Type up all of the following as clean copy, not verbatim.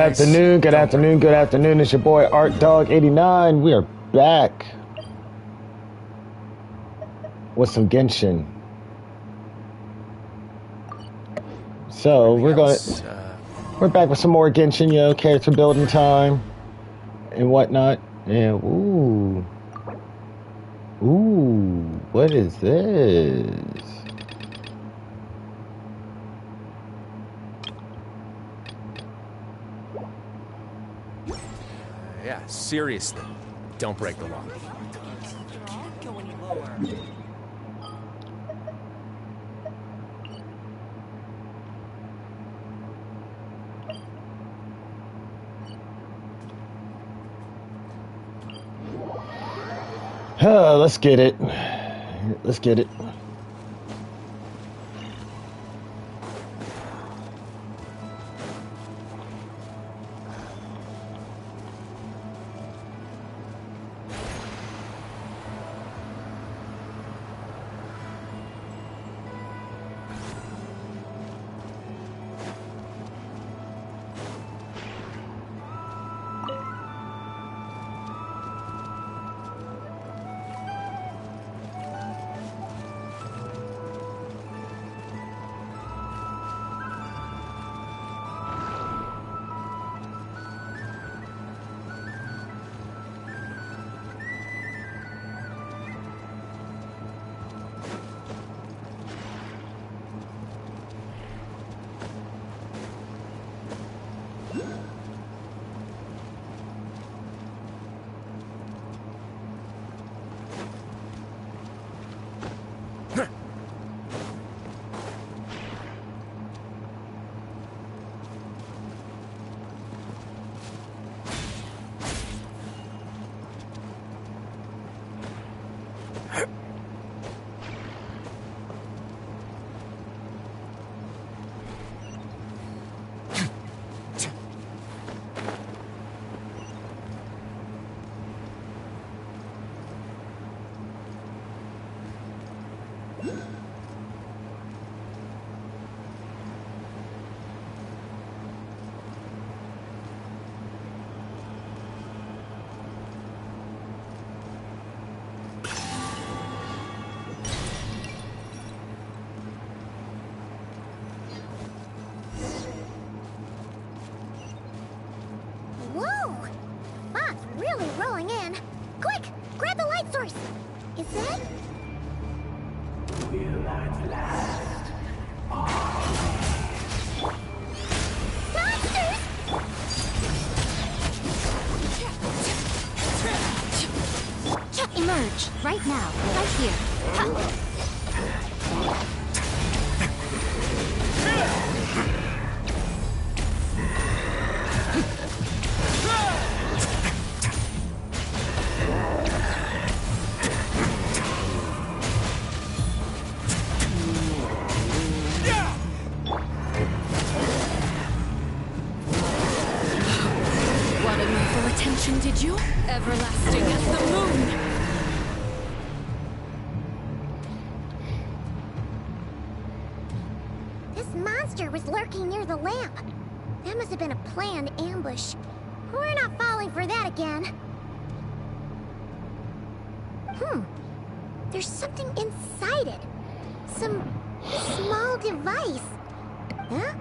afternoon, good afternoon, good afternoon. It's your boy Art Dog 89. We are back with some Genshin. So we're back with some more Genshin, you know, character building time and whatnot. And ooh, what is this? Yeah, seriously, don't break the law. Can't go any lower. Let's get it. Let's get it. Right now, right here. Wanted me for attention, did you? Everlasting as the moon! Was lurking near the lamp. That must have been a planned ambush. We're not falling for that again. There's something inside it. Some small device. Huh?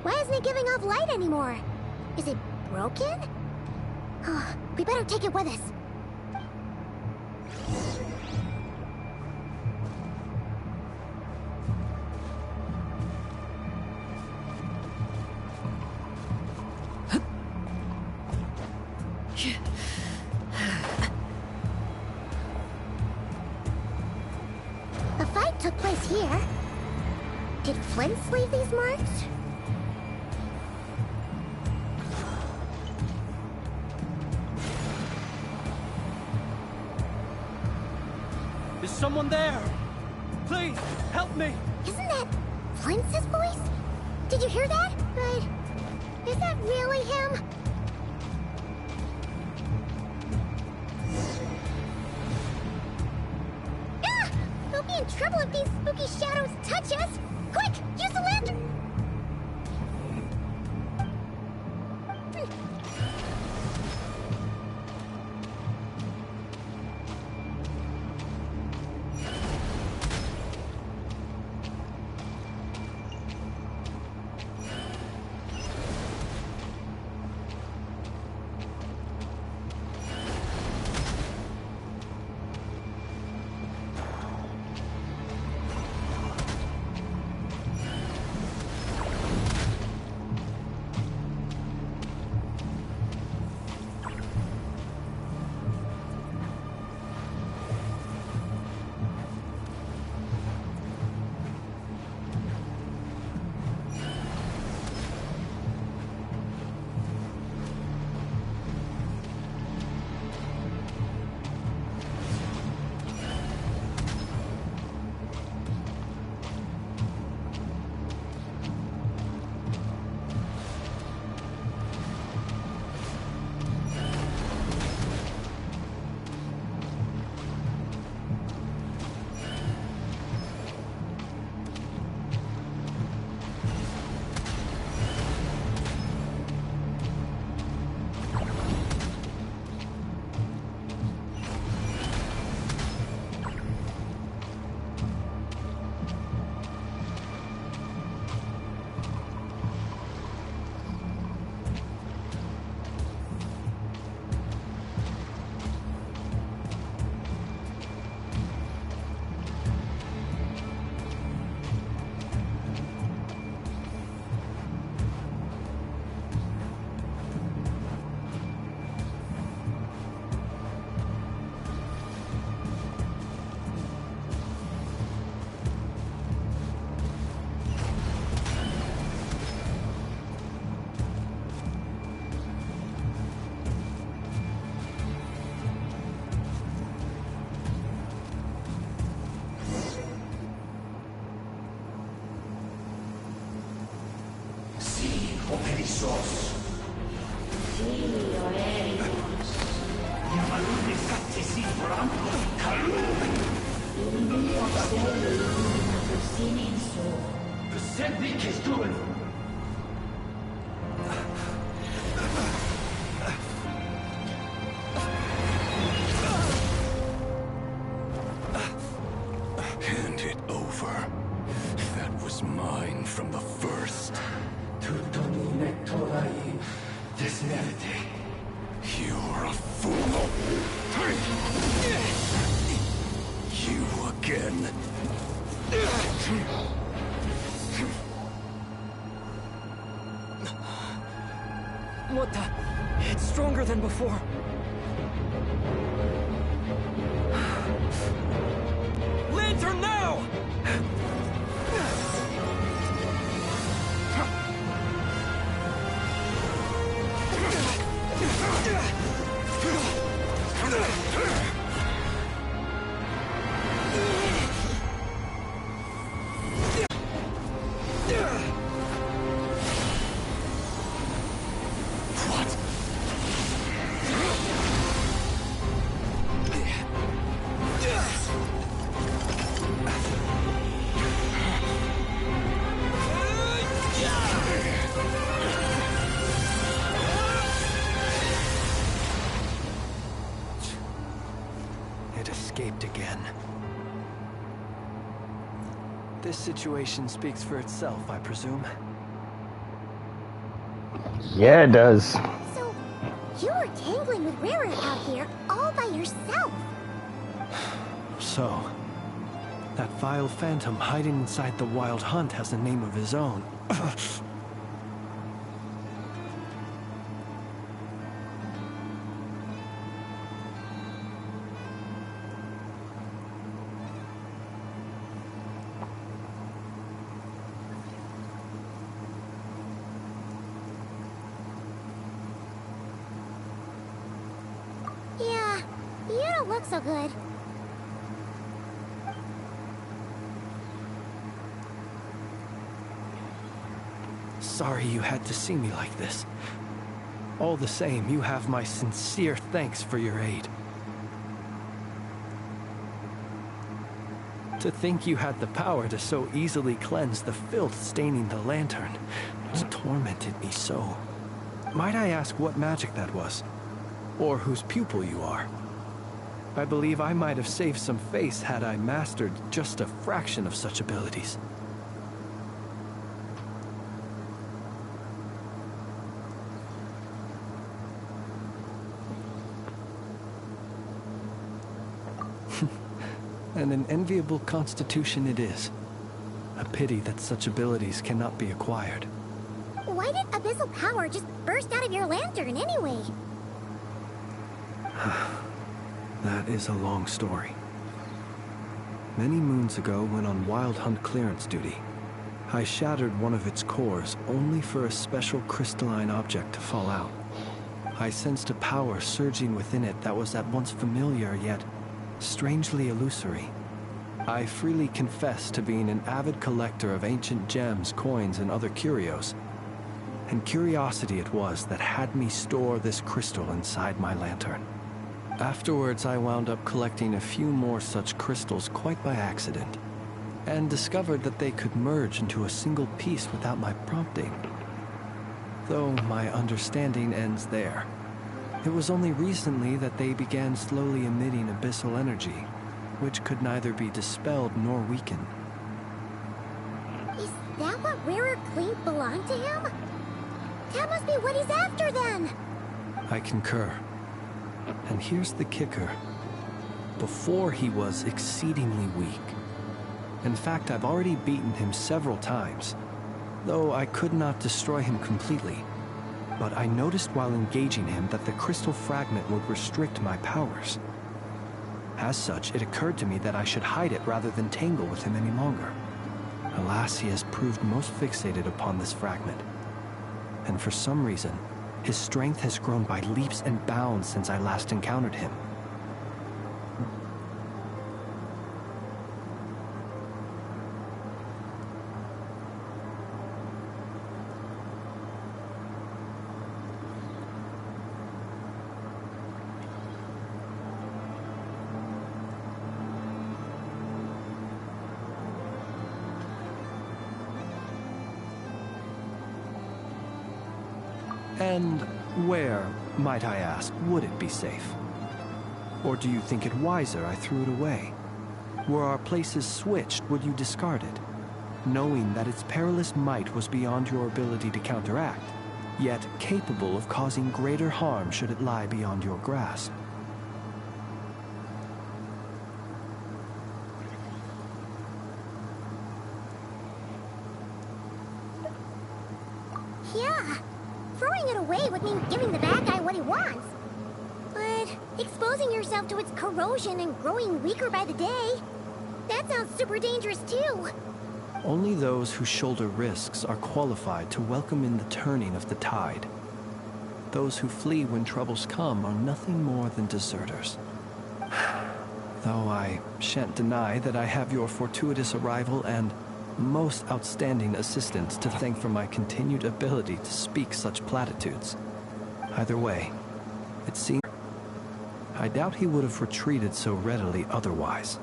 Why isn't it giving off light anymore? Is it broken? Oh, we better take it with us. Took place here. Did Flint's leave these marks? Is someone there? Please, help me! Isn't that Flint's voice? Did you hear that? But is that really him? We'll be in trouble if these spooky shadows touch us! Quick, use the lantern! Hand it over. That was mine from the first. You're a fool. You again. What the? It's stronger than before. Lantern now! It escaped again. This situation speaks for itself, I presume. Yeah, it does. So, you were tangling with Rara out here all by yourself. So, that vile phantom hiding inside the Wild Hunt has a name of his own. Yeah, you don't look so good. Sorry you had to see me like this. All the same, you have my sincere thanks for your aid. To think you had the power to so easily cleanse the filth staining the lantern tormented me so. might I ask what magic that was? Or whose pupil you are? I believe I might have saved some face had I mastered just a fraction of such abilities. And an enviable constitution it is. A pity that such abilities cannot be acquired. Why did abyssal power just burst out of your lantern anyway? That is a long story. Many moons ago, when on Wild Hunt clearance duty, I shattered one of its cores only for a special crystalline object to fall out. I sensed a power surging within it that was at once familiar yet strangely illusory. I freely confess to being an avid collector of ancient gems, coins, and other curios. And curiosity it was that had me store this crystal inside my lantern. Afterwards, I wound up collecting a few more such crystals quite by accident, and discovered that they could merge into a single piece without my prompting. Though my understanding ends there. It was only recently that they began slowly emitting abyssal energy, which could neither be dispelled nor weakened. Is that what Rarer claimed belonged to him? That must be what he's after then! I concur. And here's the kicker. Before he was exceedingly weak. In fact, I've already beaten him several times, though I could not destroy him completely. But I noticed while engaging him that the crystal fragment would restrict my powers. As such, it occurred to me that I should hide it rather than tangle with him any longer. Alas, he has proved most fixated upon this fragment. And for some reason, his strength has grown by leaps and bounds since I last encountered him. And where, might I ask, would it be safe? Or do you think it wiser I threw it away? Were our places switched, would you discard it, knowing that its perilous might was beyond your ability to counteract, yet capable of causing greater harm should it lie beyond your grasp? Yeah. Throwing it away would mean giving the bad guy what he wants. But exposing yourself to its corrosion and growing weaker by the day, that sounds super dangerous too. Only those who shoulder risks are qualified to welcome in the turning of the tide. Those who flee when troubles come are nothing more than deserters. Though I shan't deny that I have your fortuitous arrival and most outstanding assistance to thank for my continued ability to speak such platitudes. Either way, it seems I doubt he would have retreated so readily otherwise.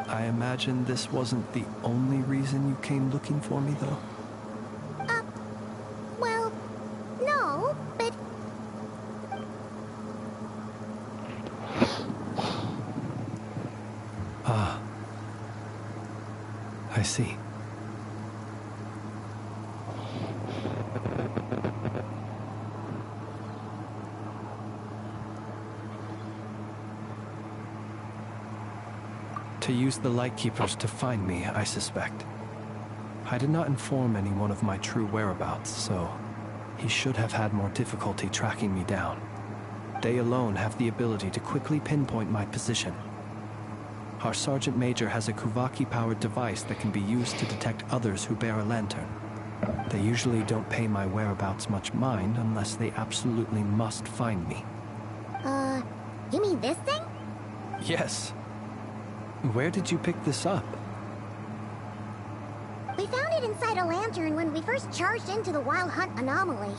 I imagine this wasn't the only reason you came looking for me, though? Well, no, but... Ah. I see. To use the Lightkeepers to find me, I suspect. I did not inform anyone of my true whereabouts, so he should have had more difficulty tracking me down. They alone have the ability to quickly pinpoint my position. Our Sergeant Major has a Kuvaki-powered device that can be used to detect others who bear a lantern. They usually don't pay my whereabouts much mind unless they absolutely must find me. You mean this thing? Yes. Where did you pick this up? We found it inside a lantern when we first charged into the Wild Hunt anomaly.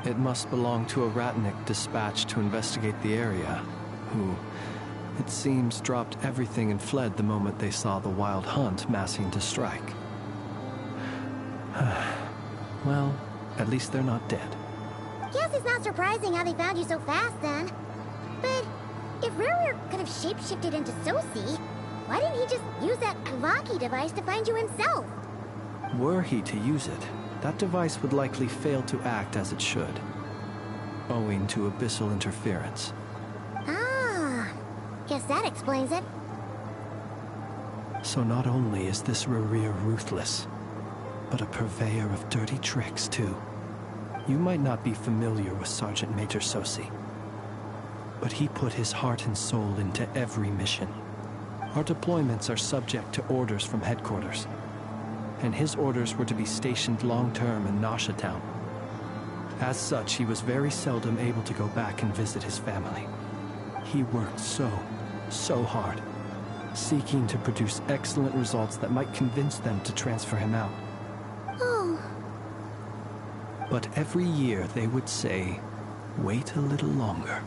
It must belong to a Ratnik dispatched to investigate the area, who, it seems, dropped everything and fled the moment they saw the Wild Hunt massing to strike. Well, at least they're not dead. guess it's not surprising how they found you so fast then. But if Rerir could have shapeshifted into Sosi, why didn't he just use that Kavaki device to find you himself? Were he to use it, that device would likely fail to act as it should, owing to abyssal interference. Ah, guess that explains it. So not only is this Rerir ruthless, but a purveyor of dirty tricks too. You might not be familiar with Sergeant Major Sosi, but he put his heart and soul into every mission. Our deployments are subject to orders from headquarters, and his orders were to be stationed long-term in Nasha Town. As such, he was very seldom able to go back and visit his family. He worked so hard, seeking to produce excellent results that might convince them to transfer him out. Oh. But every year they would say, wait a little longer.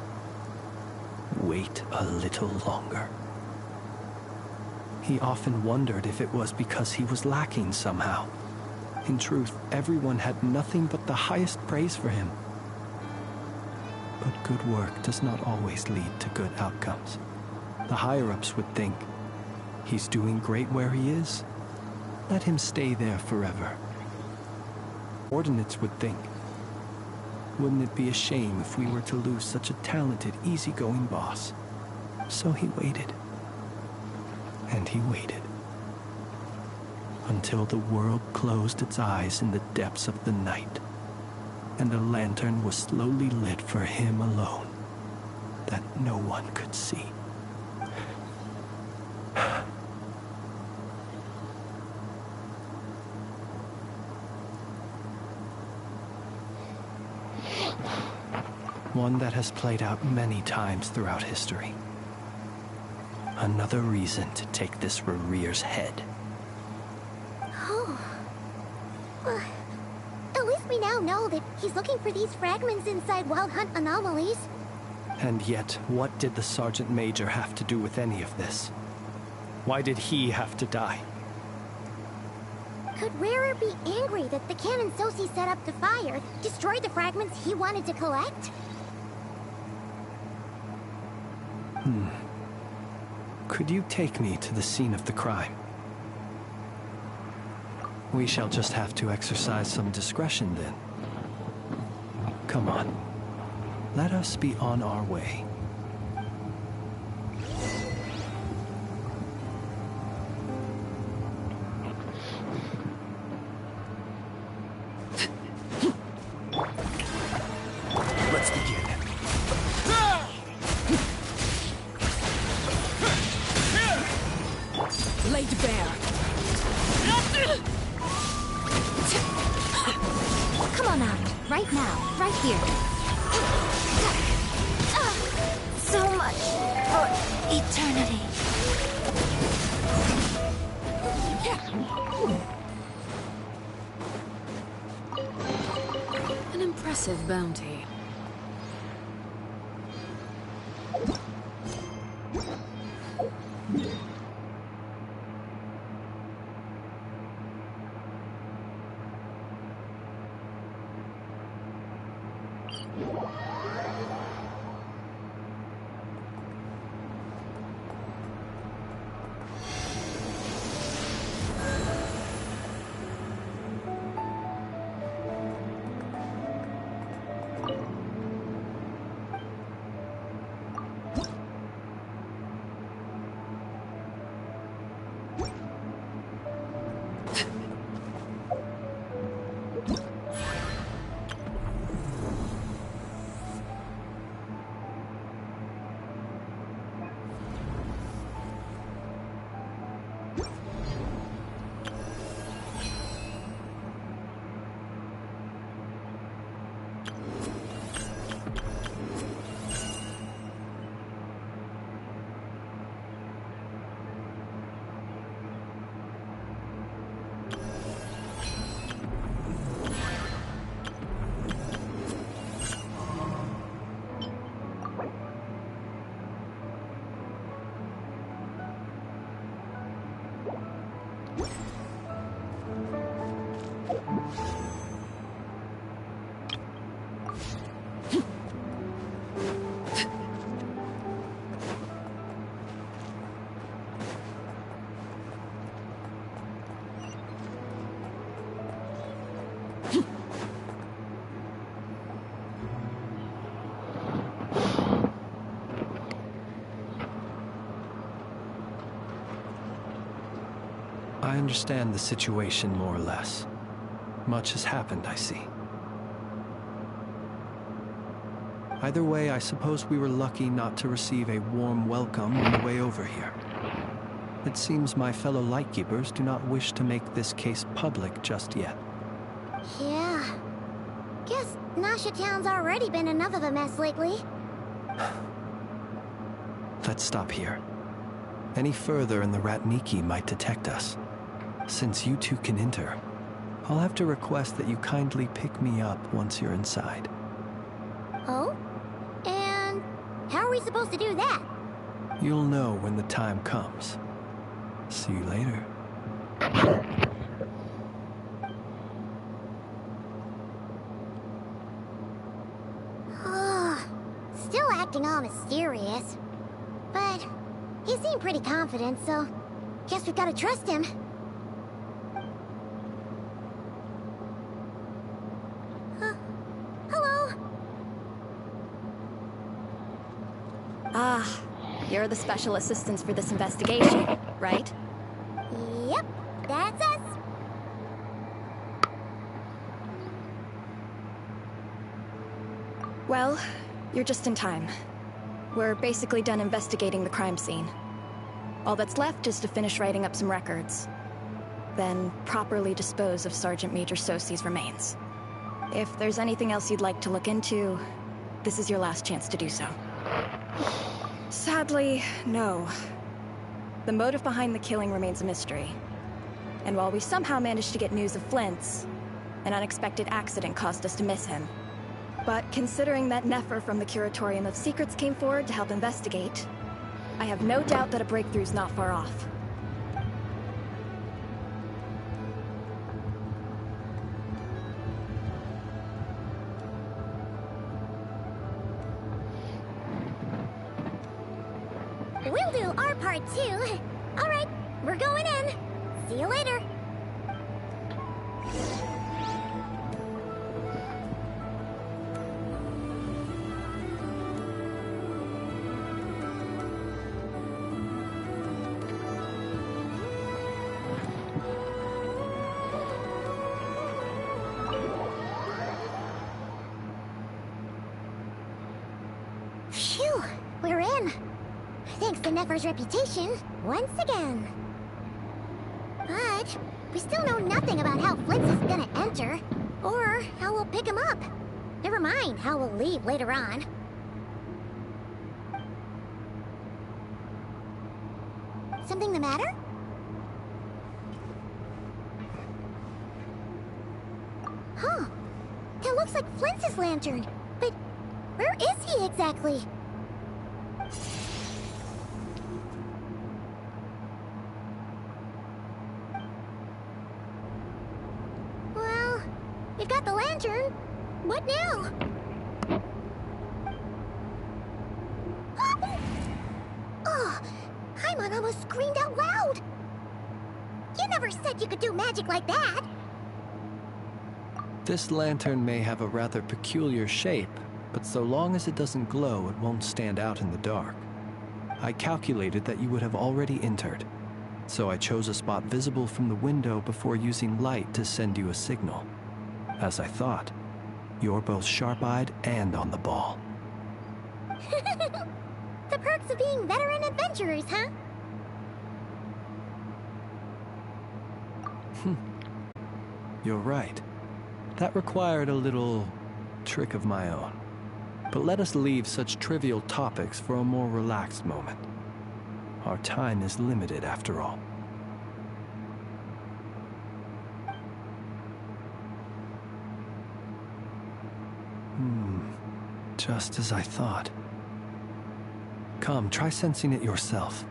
Wait a little longer. He often wondered if it was because he was lacking somehow. In truth, everyone had nothing but the highest praise for him. But good work does not always lead to good outcomes. The higher-ups would think, he's doing great where he is. Let him stay there forever. Ordinates would think, wouldn't it be a shame if we were to lose such a talented, easygoing boss? So he waited. And he waited. Until the world closed its eyes in the depths of the night, and a lantern was slowly lit for him alone, that no one could see. One that has played out many times throughout history. Another reason to take this Rerir's head. Oh. Well, at least we now know that he's looking for these fragments inside Wild Hunt anomalies. And yet, what did the Sergeant Major have to do with any of this? Why did he have to die? Could Rerir be angry that the cannon Sosi set up to fire destroyed the fragments he wanted to collect? Could you take me to the scene of the crime? We shall just have to exercise some discretion then. Come on. Let us be on our way. Let's begin. Laid bare. Come on out. Right now. Right here. So much for eternity. An impressive bounty. I understand the situation more or less. Much has happened, I see. Either way, I suppose we were lucky not to receive a warm welcome on the way over here. It seems my fellow Lightkeepers do not wish to make this case public just yet. Yeah. Guess Nasha Town's already been enough of a mess lately. Let's stop here. Any further and the Ratniki might detect us. Since you two can enter, I'll have to request that you kindly pick me up once you're inside. Oh? And how are we supposed to do that? You'll know when the time comes. See you later. Still acting all mysterious. But he seemed pretty confident, so guess we've gotta trust him. Hello? Ah, you're the special assistants for this investigation, right? Yep, that's us. Well, you're just in time. We're basically done investigating the crime scene. All that's left is to finish writing up some records. Then properly dispose of Sergeant Major Sosi's remains. If there's anything else you'd like to look into, this is your last chance to do so. Sadly, no. The motive behind the killing remains a mystery. And while we somehow managed to get news of Flint's, an unexpected accident caused us to miss him. But considering that Nefer from the Curatorium of Secrets came forward to help investigate, I have no doubt that a breakthrough's not far off. We'll do our part too. All right, we're going in. See you later. Phew, we're in. Thanks to Nefer's reputation, once again. But we still know nothing about how Flint's is gonna enter, or how we'll pick him up. Never mind how we'll leave later on. Something the matter? Huh. That looks like Flint's lantern. But where is he exactly? Well, we've got the lantern. What now? Oh, Paimon almost screamed out loud. You never said you could do magic like that. This lantern may have a rather peculiar shape, but so long as it doesn't glow, it won't stand out in the dark. I calculated that you would have already entered, so I chose a spot visible from the window before using light to send you a signal. As I thought, you're both sharp-eyed and on the ball. The perks of being veteran adventurers, huh? You're right. That required a little trick of my own. But let us leave such trivial topics for a more relaxed moment. Our time is limited after all. Just as I thought. Come, try sensing it yourself.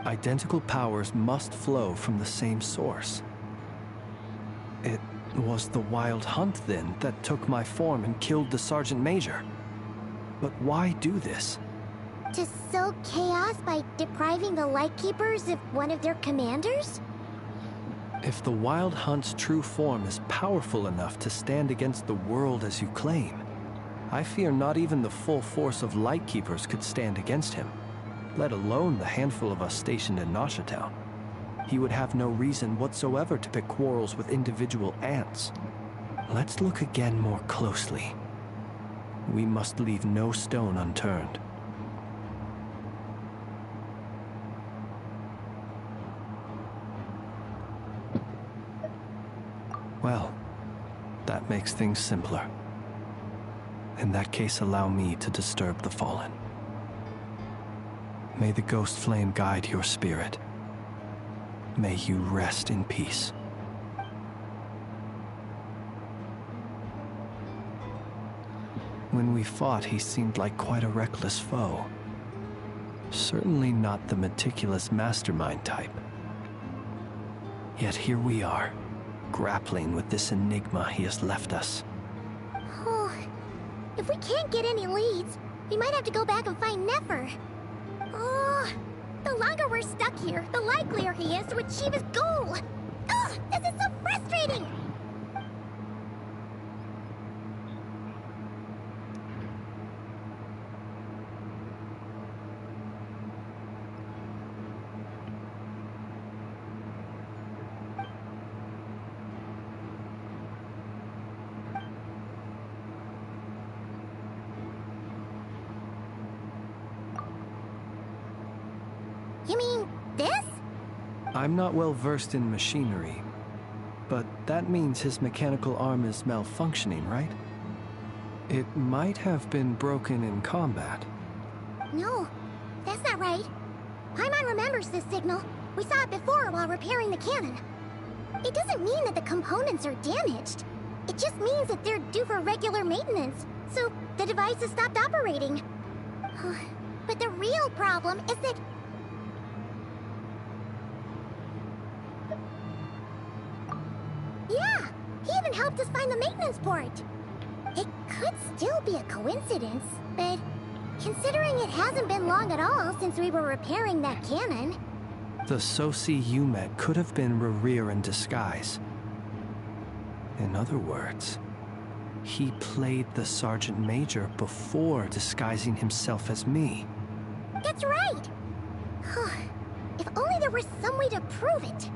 Identical powers must flow from the same source. It Was the Wild Hunt, then, that took my form and killed the Sergeant Major? But why do this? To sow chaos by depriving the Lightkeepers of one of their commanders? If the Wild Hunt's true form is powerful enough to stand against the world as you claim, I fear not even the full force of Lightkeepers could stand against him, let alone the handful of us stationed in Nasha Town. He would have no reason whatsoever to pick quarrels with individual ants. Let's look again more closely. We must leave no stone unturned. Well, that makes things simpler. In that case, allow me to disturb the fallen. May the ghost flame guide your spirit. May you rest in peace. When we fought, he seemed like quite a reckless foe. Certainly not the meticulous mastermind type. Yet here we are, grappling with this enigma he has left us. Oh, if we can't get any leads, we might have to go back and find Nefer. Oh, the longer we're stuck here, the likelier he is to achieve his goal. Ugh, this is so frustrating! You mean this? I'm not well versed in machinery, but that means his mechanical arm is malfunctioning, right? It might have been broken in combat. No, that's not right. Paimon remembers this signal. We saw it before while repairing the cannon. It doesn't mean that the components are damaged. It just means that they're due for regular maintenance, so the device has stopped operating. But the real problem is that... Yeah, he even helped us find the maintenance port. It could still be a coincidence, but considering it hasn't been long at all since we were repairing that cannon... The Sosi you met could have been Rerir in disguise. In other words, he played the Sergeant Major before disguising himself as me. That's right! If only there were some way to prove it.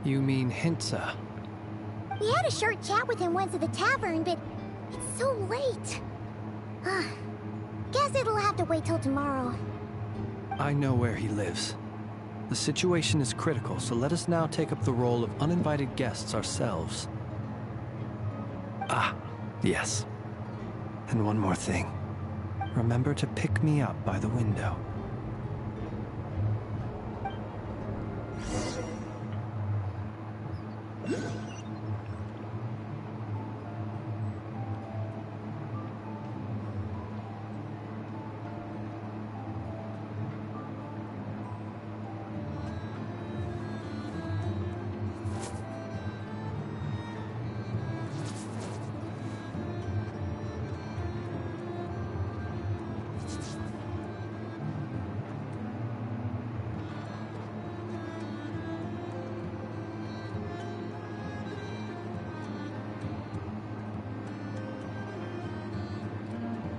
You mean Hintsa? We had a short chat with him once at the tavern, but it's so late. Guess it'll have to wait till tomorrow. I know where he lives. The situation is critical, so let us now take up the role of uninvited guests ourselves. Ah, yes. And one more thing. Remember to pick me up by the window.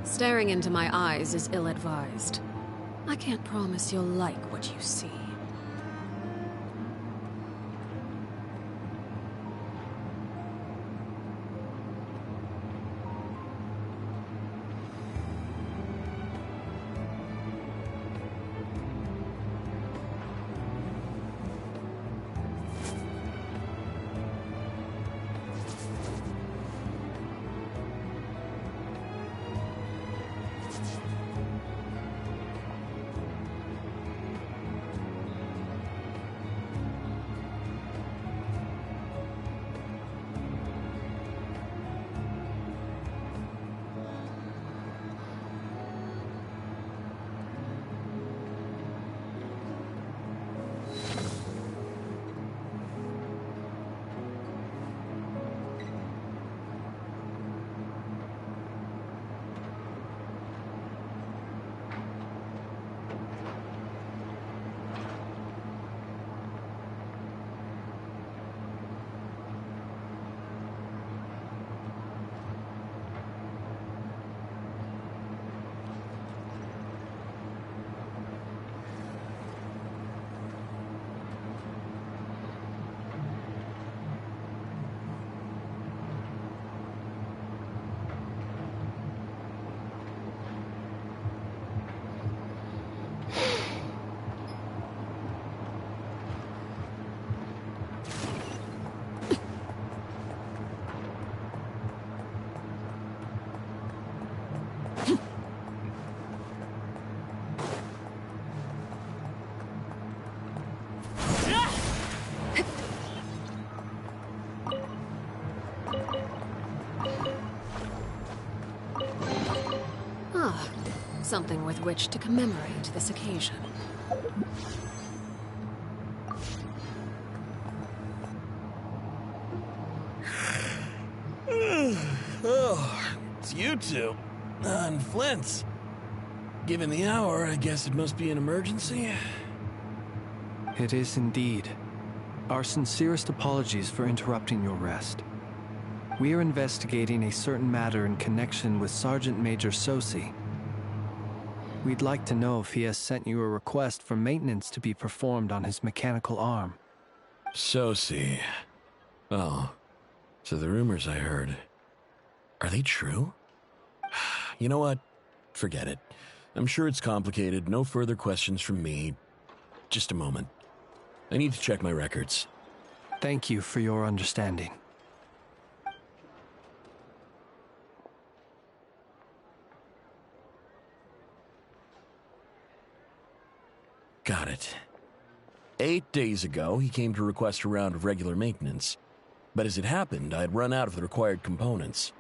Staring into my eyes is ill-advised. I can't promise you'll like what you see. Something with which to commemorate this occasion. Oh, it's you two. And Flint's. Given the hour, I guess it must be an emergency. It is indeed. Our sincerest apologies for interrupting your rest. We are investigating a certain matter in connection with Sergeant Major Sosi. We'd like to know if he has sent you a request for maintenance to be performed on his mechanical arm. Sosi. Oh, so the rumors I heard, are they true? You know what? Forget it. I'm sure it's complicated. No further questions from me. Just a moment. I need to check my records. Thank you for your understanding. Got it. 8 days ago, he came to request a round of regular maintenance. But as it happened, I had run out of the required components.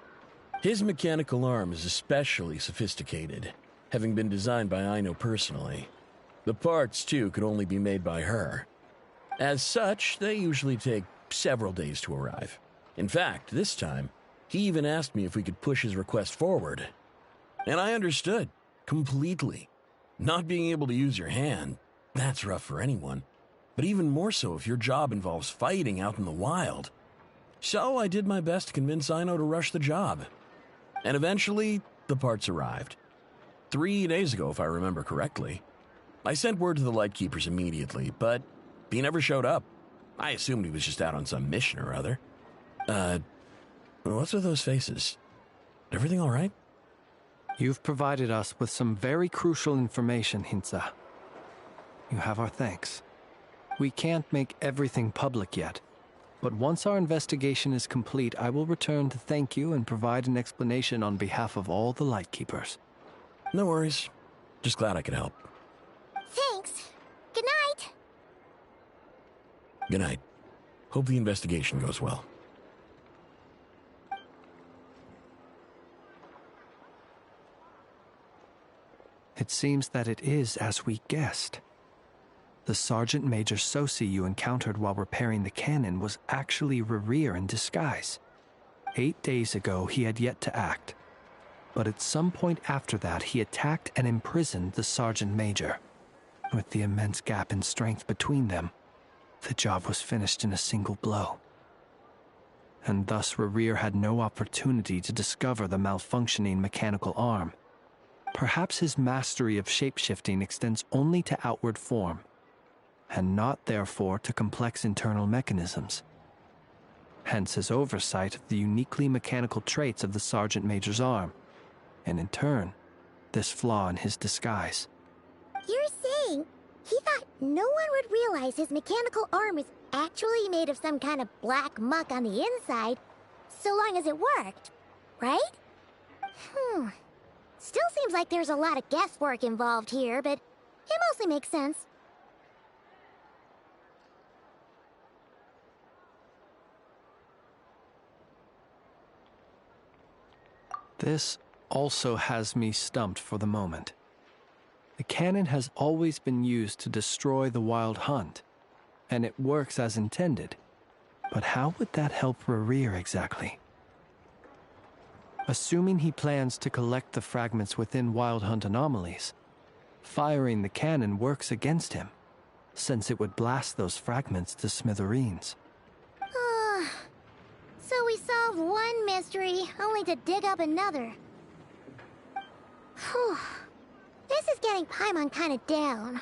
His mechanical arm is especially sophisticated, having been designed by Aino personally. The parts, too, could only be made by her. As such, they usually take several days to arrive. In fact, this time, he even asked me if we could push his request forward. And I understood, completely. Not being able to use your hand, that's rough for anyone. But even more so if your job involves fighting out in the wild. So I did my best to convince Aino to rush the job. And eventually, the parts arrived. 3 days ago, if I remember correctly. I sent word to the Lightkeepers immediately, but he never showed up. I assumed he was just out on some mission or other. What's with those faces? Everything all right? You've provided us with some very crucial information, Hintsa. You have our thanks. We can't make everything public yet, but once our investigation is complete, I will return to thank you and provide an explanation on behalf of all the Lightkeepers. No worries. Just glad I could help. Thanks. Good night. Good night. Hope the investigation goes well. It seems that it is as we guessed. The Sergeant Major Sosi you encountered while repairing the cannon was actually Rerir in disguise. 8 days ago, he had yet to act. But at some point after that, he attacked and imprisoned the Sergeant Major. With the immense gap in strength between them, the job was finished in a single blow. And thus Rerir had no opportunity to discover the malfunctioning mechanical arm. Perhaps his mastery of shapeshifting extends only to outward form, and not therefore to complex internal mechanisms. Hence his oversight of the uniquely mechanical traits of the Sergeant Major's arm, and in turn, this flaw in his disguise. You're saying he thought no one would realize his mechanical arm is actually made of some kind of black muck on the inside, so long as it worked, right? Still seems like there's a lot of guesswork involved here, but it mostly makes sense. This also has me stumped for the moment. The cannon has always been used to destroy the Wild Hunt, and it works as intended. But how would that help Rerir exactly? Assuming he plans to collect the fragments within Wild Hunt anomalies, firing the cannon works against him, since it would blast those fragments to smithereens. So we solved one mystery, only to dig up another. Whew. This is getting Paimon kind of down.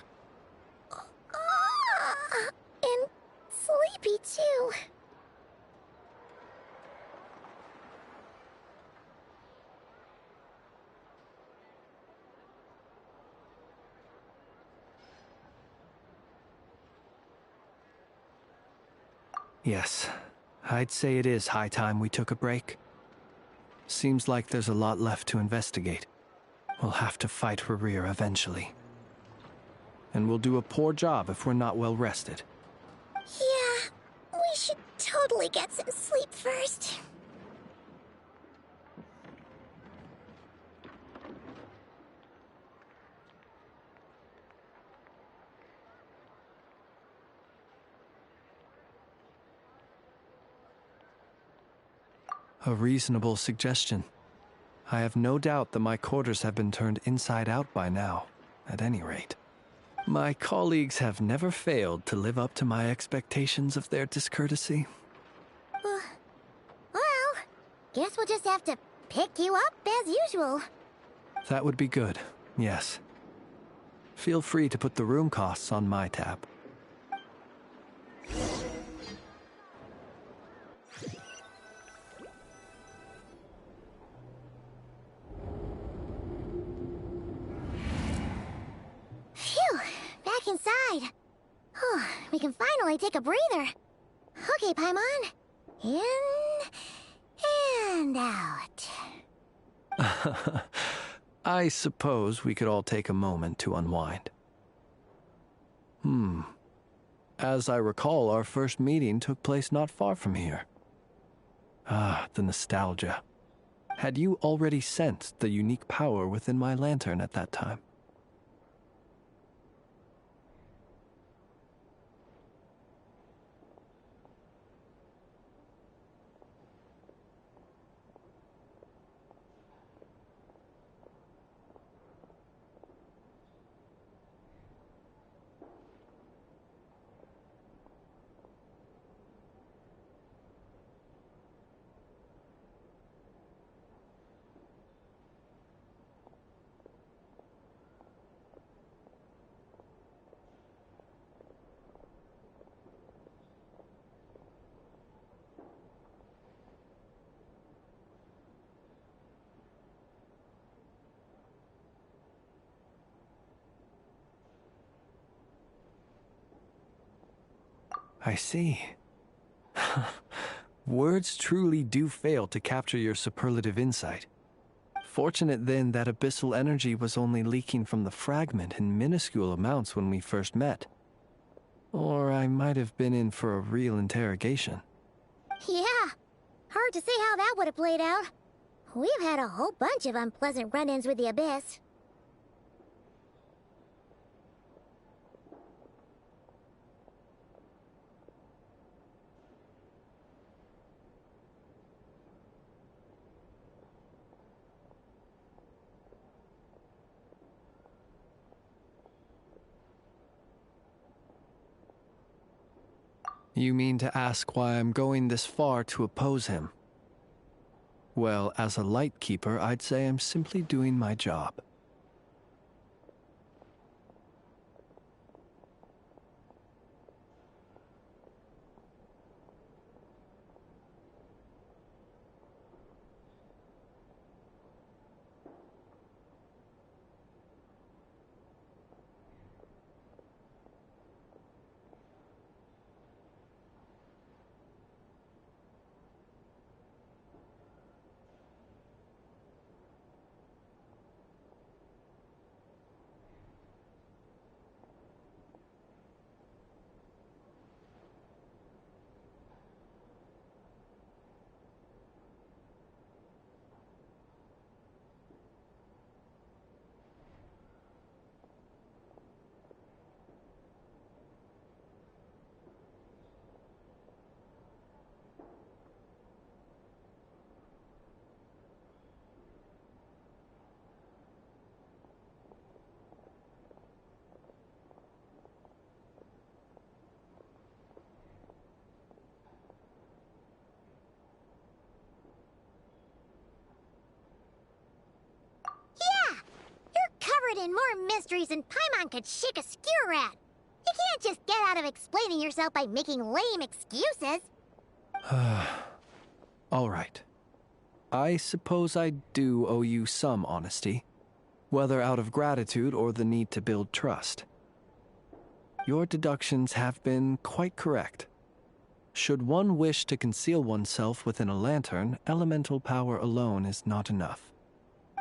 And sleepy, too. Yes, I'd say it is high time we took a break. Seems like there's a lot left to investigate. We'll have to fight Rerir eventually. And we'll do a poor job if we're not well rested. Yeah, we should totally get some sleep first. A reasonable suggestion. I have no doubt that my quarters have been turned inside out by now, at any rate. My colleagues have never failed to live up to my expectations of their discourtesy. Well, guess we'll just have to pick you up as usual. That would be good, yes. Feel free to put the room costs on my tab. Phew, back inside. We can finally take a breather. Okay, Paimon. In and out. I suppose we could all take a moment to unwind. As I recall, our first meeting took place not far from here. Ah, the nostalgia. Had you already sensed the unique power within my lantern at that time? I see. Words truly do fail to capture your superlative insight. Fortunate then that abyssal energy was only leaking from the fragment in minuscule amounts when we first met. Or I might have been in for a real interrogation. Yeah, hard to say how that would have played out. We've had a whole bunch of unpleasant run-ins with the Abyss. You mean to ask why I'm going this far to oppose him? Well, as a Lightkeeper, I'd say I'm simply doing my job. And more mysteries than Paimon could shake a skewer at. You can't just get out of explaining yourself by making lame excuses. All right. I suppose I do owe you some honesty, whether out of gratitude or the need to build trust. Your deductions have been quite correct. Should one wish to conceal oneself within a lantern, elemental power alone is not enough.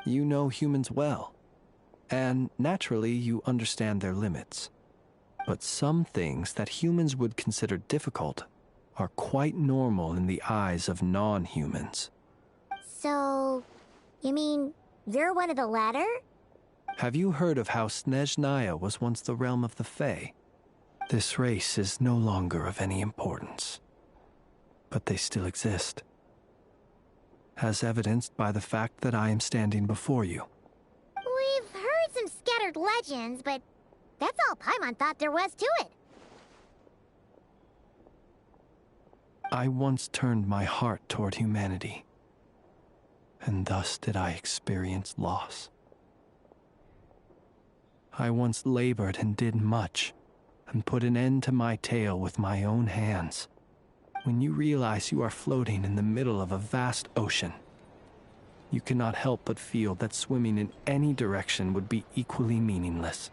You know humans well. And naturally, you understand their limits. But some things that humans would consider difficult are quite normal in the eyes of non-humans. So, you mean you're one of the latter? Have you heard of how Snezhnaya was once the realm of the Fae? This race is no longer of any importance. But they still exist. as evidenced by the fact that I am standing before you. We've heard some scattered legends, but that's all Paimon thought there was to it. I once turned my heart toward humanity, and thus did I experience loss. I once labored and did much, and put an end to my tale with my own hands. When you realize you are floating in the middle of a vast ocean, you cannot help but feel that swimming in any direction would be equally meaningless.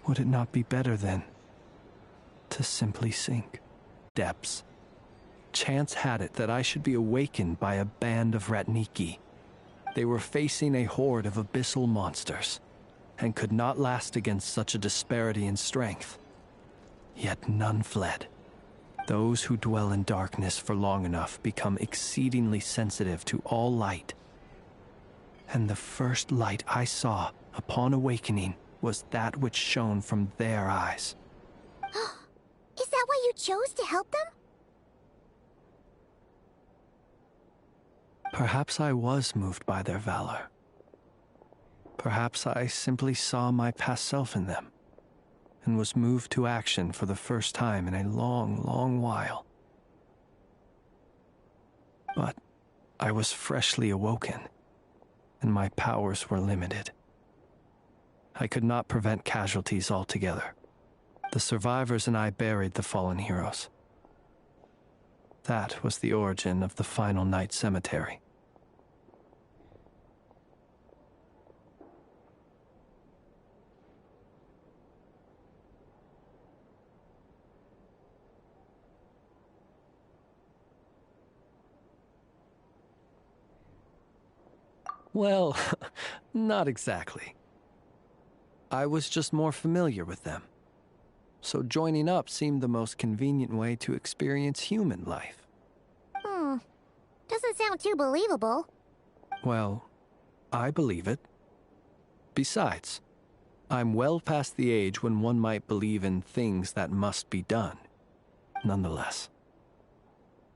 Would it not be better, then, to simply sink? Depths. Chance had it that I should be awakened by a band of Ratniki. They were facing a horde of abyssal monsters, and could not last against such a disparity in strength. Yet none fled. Those who dwell in darkness for long enough become exceedingly sensitive to all light. And the first light I saw upon awakening was that which shone from their eyes. Is that why you chose to help them? Perhaps I was moved by their valor. Perhaps I simply saw my past self in them, and was moved to action for the first time in a long, long while. But I was freshly awoken, and my powers were limited. I could not prevent casualties altogether. The survivors and I buried the fallen heroes. That was the origin of the Final Night Cemetery. Well, not exactly. I was just more familiar with them. So joining up seemed the most convenient way to experience human life. Doesn't sound too believable. Well, I believe it. Besides, I'm well past the age when one might believe in things that must be done. Nonetheless,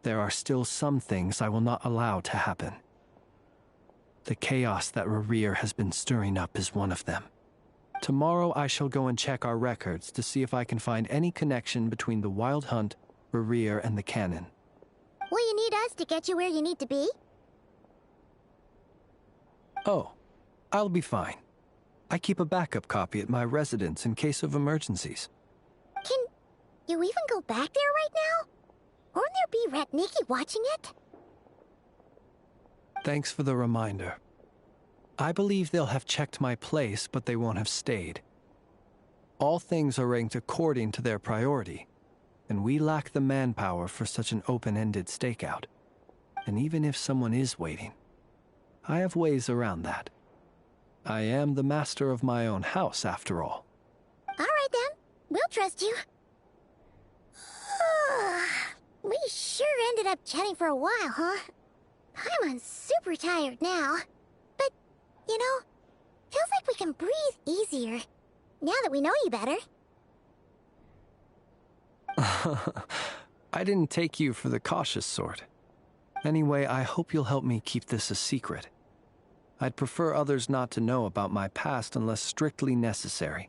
there are still some things I will not allow to happen. The chaos that Rerir has been stirring up is one of them. Tomorrow I shall go and check our records to see if I can find any connection between the Wild Hunt, Rerir, and the Cannon. Will you need us to get you where you need to be? Oh, I'll be fine. I keep a backup copy at my residence in case of emergencies. Can you even go back there right now? Won't there be Ratniki watching it? Thanks for the reminder. I believe they'll have checked my place, but they won't have stayed. All things are ranked according to their priority, and we lack the manpower for such an open-ended stakeout. And even if someone is waiting, I have ways around that. I am the master of my own house, after all. All right then, we'll trust you. We sure ended up chatting for a while, huh? I'm super tired now. But, you know, feels like we can breathe easier, now that we know you better. I didn't take you for the cautious sort. Anyway, I hope you'll help me keep this a secret. I'd prefer others not to know about my past unless strictly necessary.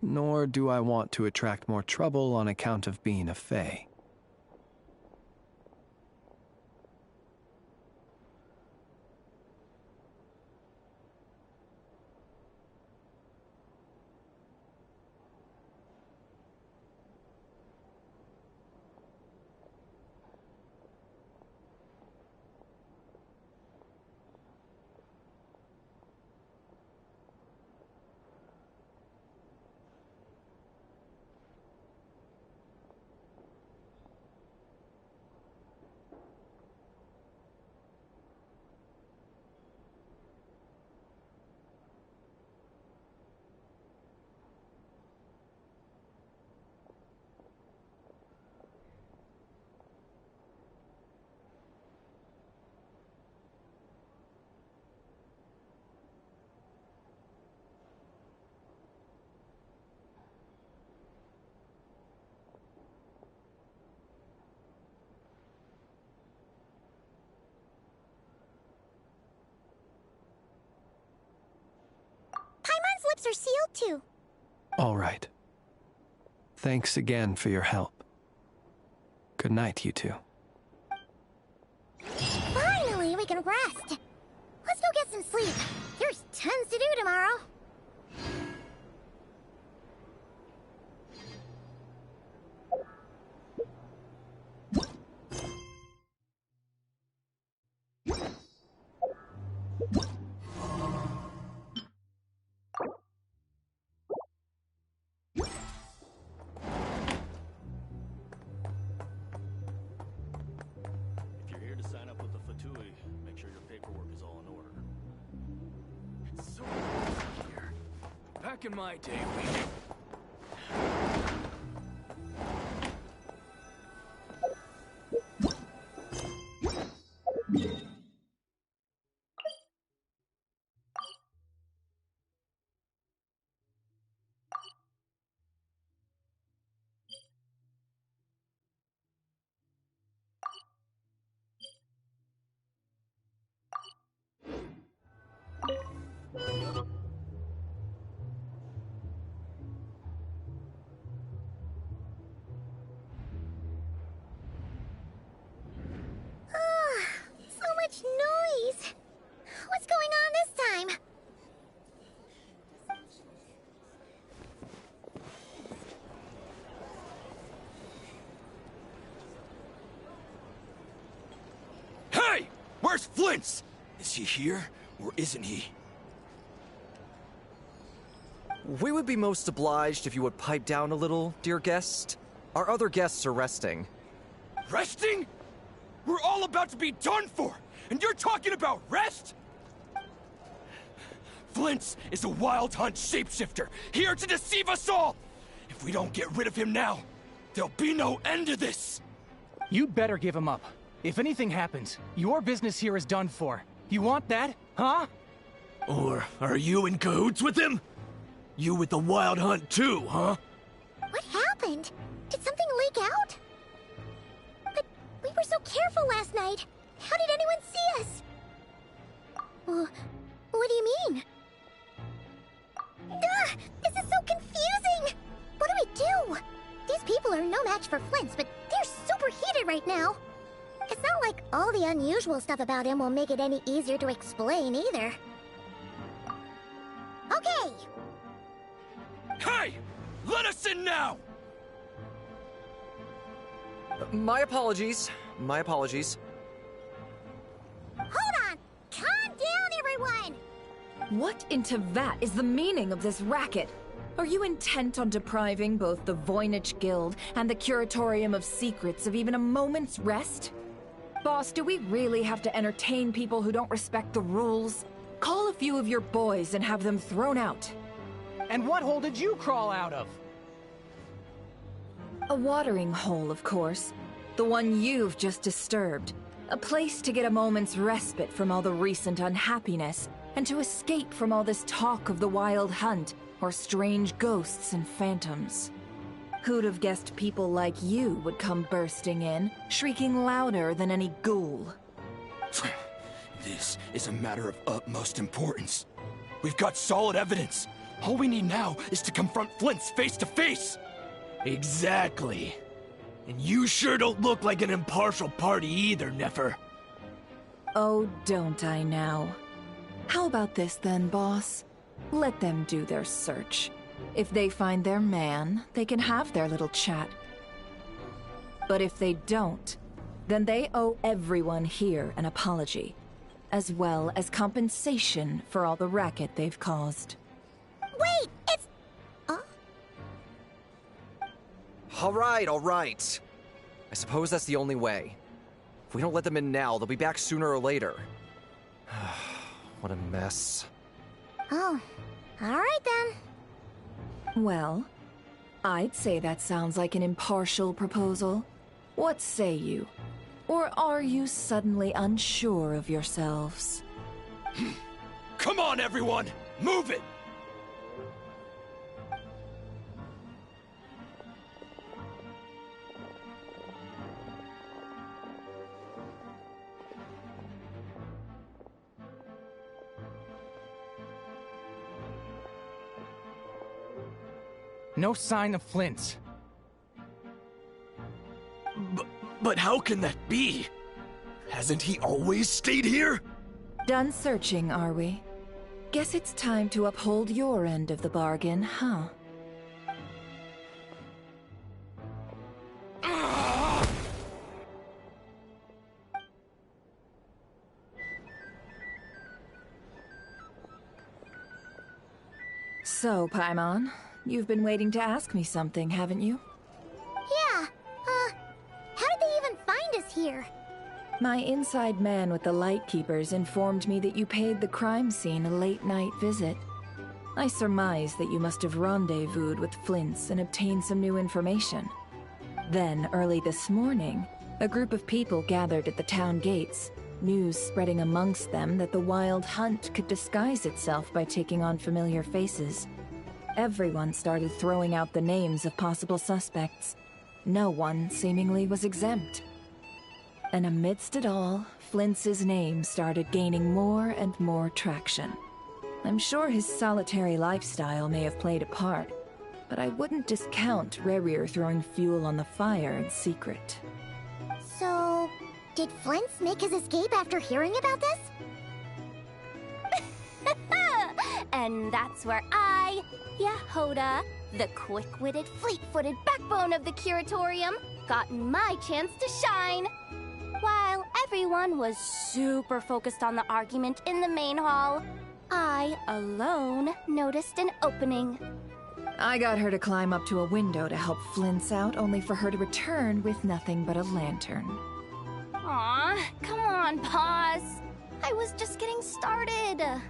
Nor do I want to attract more trouble on account of being a Fae. are sealed to. All right. Thanks again for your help. Good night, you two. Finally, we can rest. Let's go get some sleep. There's tons to do tomorrow. If you're here to sign up with the Fatui, make sure your paperwork is all in order. It's so cold here. Back in my day, So much noise. What's going on this time? Hey! Where's Flint's? Is he here, or isn't he? We would be most obliged if you would pipe down a little, dear guest. Our other guests are resting. Resting? We're all about to be done for, and you're talking about rest? Flint's is a Wild Hunt shapeshifter, here to deceive us all! If we don't get rid of him now, there'll be no end to this! You'd better give him up. If anything happens, your business here is done for. You want that, huh? Or are you in cahoots with him? You with the Wild Hunt too, huh? What happened? Did something leak out? But we were so careful last night. How did anyone see us? What do you mean? Ugh, this is so confusing! What do we do? These people are no match for Flint's, but they're super heated right now. It's not like all the unusual stuff about him will make it any easier to explain either. Okay! Hey! Let us in now! My apologies. My apologies. Hold on! Calm down, everyone! What in Teyvat is the meaning of this racket? Are you intent on depriving both the Voynich Guild and the Curatorium of Secrets of even a moment's rest? Boss, do we really have to entertain people who don't respect the rules? Call a few of your boys and have them thrown out. And what hole did you crawl out of? A watering hole, of course. The one you've just disturbed. A place to get a moment's respite from all the recent unhappiness, and to escape from all this talk of the Wild Hunt, or strange ghosts and phantoms. Who'd have guessed people like you would come bursting in, shrieking louder than any ghoul? This is a matter of utmost importance. We've got solid evidence. All we need now is to confront Flint's face to face. Exactly. And you sure don't look like an impartial party either, Nefer. Oh, don't I now? How about this then, boss? Let them do their search. If they find their man, they can have their little chat. But if they don't, then they owe everyone here an apology, as well as compensation for all the racket they've caused. Wait, it's... All right. I suppose that's the only way. If we don't let them in now, they'll be back sooner or later. What a mess. Oh, alright then. Well, I'd say that sounds like an impartial proposal. What say you? Or are you suddenly unsure of yourselves? Come on, everyone! Move it! No sign of Flint's. But how can that be? Hasn't he always stayed here? Done searching, are we? Guess it's time to uphold your end of the bargain, huh? So, Paimon, you've been waiting to ask me something, haven't you? Yeah, how did they even find us here? My inside man with the Lightkeepers informed me that you paid the crime scene a late-night visit. I surmise that you must have rendezvoused with Flint's and obtained some new information. Then, early this morning, a group of people gathered at the town gates, news spreading amongst them that the Wild Hunt could disguise itself by taking on familiar faces. Everyone started throwing out the names of possible suspects. No one, seemingly, was exempt. And amidst it all, Flint's name started gaining more and more traction. I'm sure his solitary lifestyle may have played a part, but I wouldn't discount Rerir throwing fuel on the fire in secret. So, did Flint's make his escape after hearing about this? And that's where I, Yehoda, the quick-witted, fleet-footed backbone of the Curatorium, got my chance to shine. While everyone was super focused on the argument in the main hall, I alone noticed an opening. I got her to climb up to a window to help Flint's out, only for her to return with nothing but a lantern. Aw, come on, Paz. I was just getting started.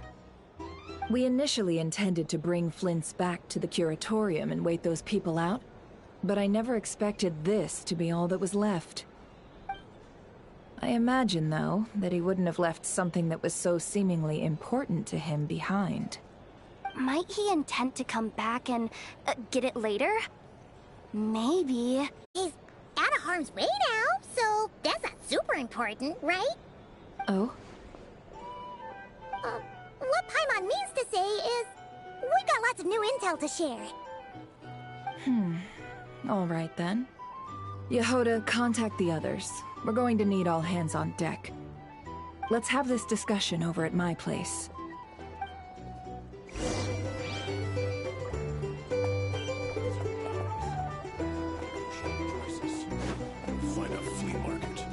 We initially intended to bring Flint's back to the Curatorium and wait those people out, but I never expected this to be all that was left. I imagine, though, that he wouldn't have left something that was so seemingly important to him behind. Might he intend to come back and get it later? Maybe. He's out of harm's way now, so that's not super important, right? Oh? What Paimon means to say is, we got lots of new intel to share. All right then. Yehoda, contact the others. We're going to need all hands on deck. Let's have this discussion over at my place. Find a flea market.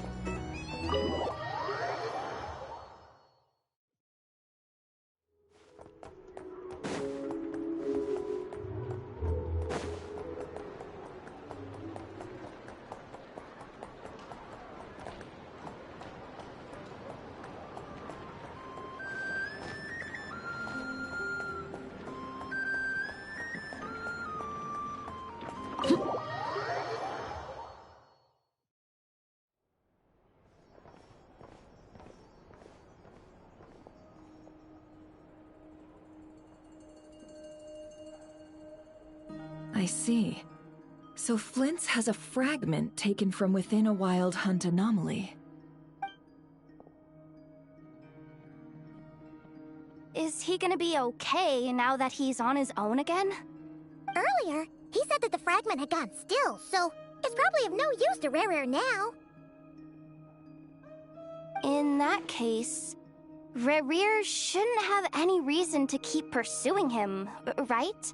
I see. So Flint's has a fragment taken from within a Wild Hunt anomaly. Is he gonna be okay now that he's on his own again? Earlier, he said that the fragment had gone still, so it's probably of no use to Rerir now. In that case, Rerir shouldn't have any reason to keep pursuing him, right?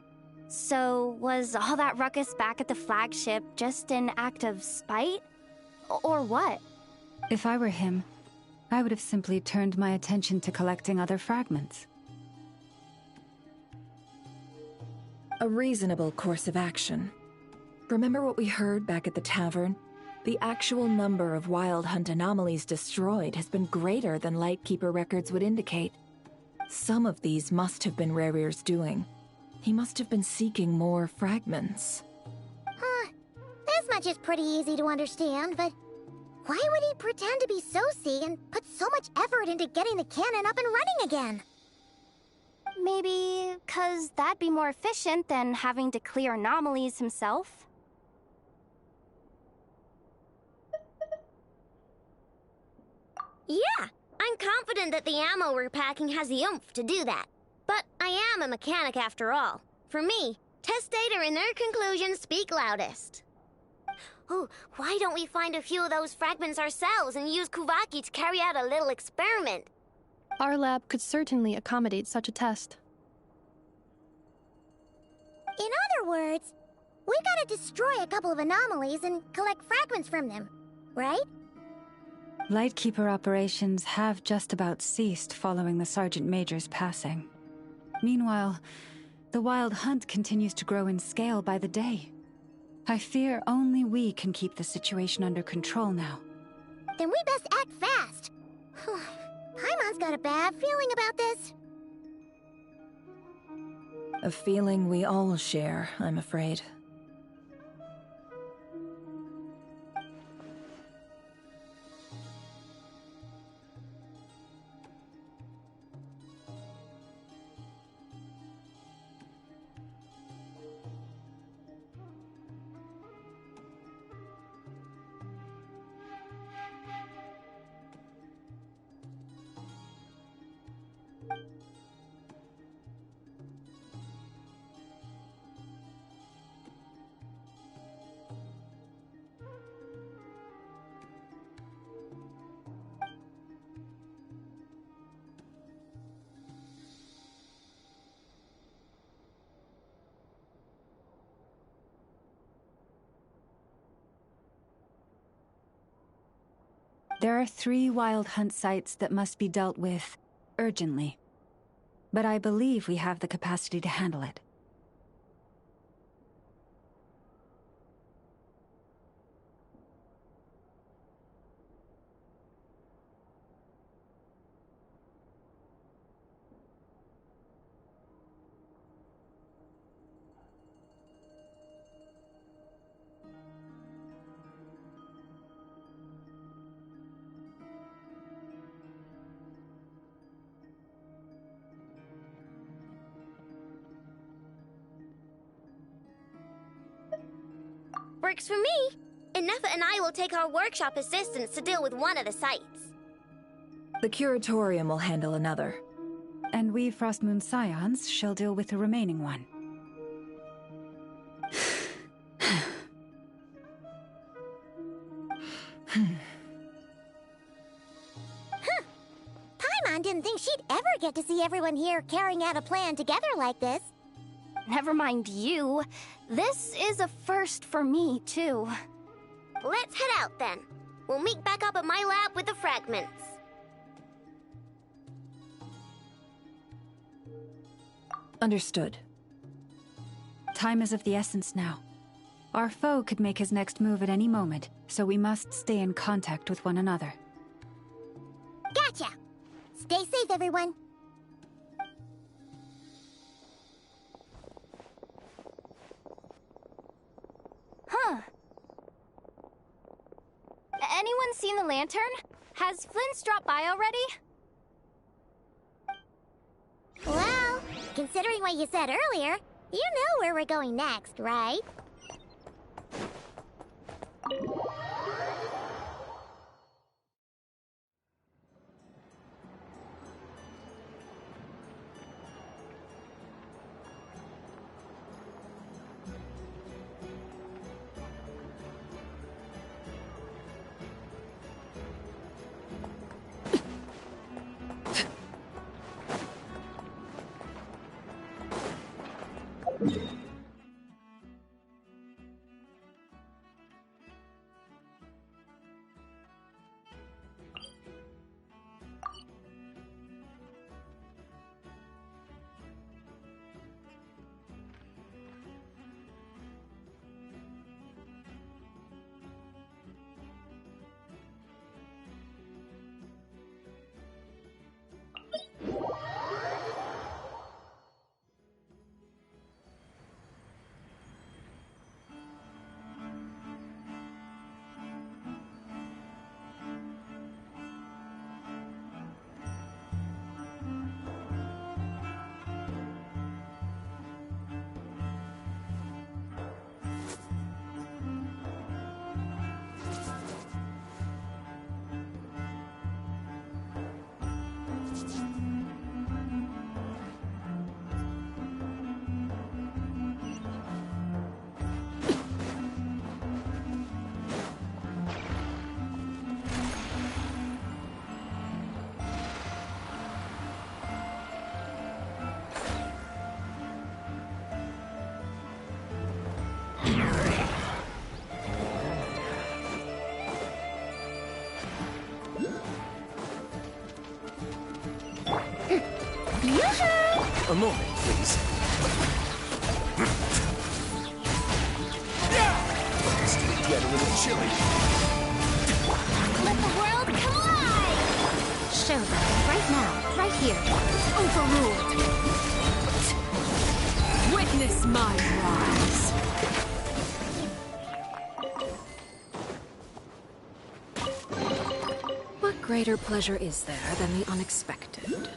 So, was all that ruckus back at the flagship just an act of spite? Or what? If I were him, I would have simply turned my attention to collecting other fragments. A reasonable course of action. Remember what we heard back at the tavern? The actual number of Wild Hunt anomalies destroyed has been greater than Lightkeeper records would indicate. Some of these must have been Rerir's doing. He must have been seeking more fragments. This much is pretty easy to understand, but why would he pretend to be Sosi and put so much effort into getting the cannon up and running again? Maybe 'cause that'd be more efficient than having to clear anomalies himself. Yeah, I'm confident that the ammo we're packing has the oomph to do that. But I am a mechanic after all. For me, Test data and their conclusions speak loudest. Ooh, why don't we find a few of those fragments ourselves and use Kuvaki to carry out a little experiment? Our lab could certainly accommodate such a test. In other words, we gotta destroy a couple of anomalies and collect fragments from them, right? Lightkeeper operations have just about ceased following the Sergeant Major's passing. Meanwhile, the Wild Hunt continues to grow in scale by the day. I fear only we can keep the situation under control now. Then we best act fast. Paimon's got a bad feeling about this. A feeling we all share, I'm afraid. There are 3 Wild Hunt sites that must be dealt with urgently. But I believe we have the capacity to handle it. Works for me. Ineffa and I will take our workshop assistants to deal with one of the sites. The Curatorium will handle another. And we Frostmoon Scions shall deal with the remaining one. Paimon didn't think she'd ever get to see everyone here carrying out a plan together like this. Never mind you. This is a first for me, too. Let's head out then. We'll meet back up at my lab with the fragments. Understood. Time is of the essence now. Our foe could make his next move at any moment, so we must stay in contact with one another. Gotcha! Stay safe, everyone. Huh. Anyone seen the lantern? Has Flint's dropped by already? Well, considering what you said earlier, you know where we're going next, right? A moment, please. It's gonna get a little chilly. Let the world collide! Show them. Right now. Right here. Overruled. Witness my rise. What greater pleasure is there than the unexpected?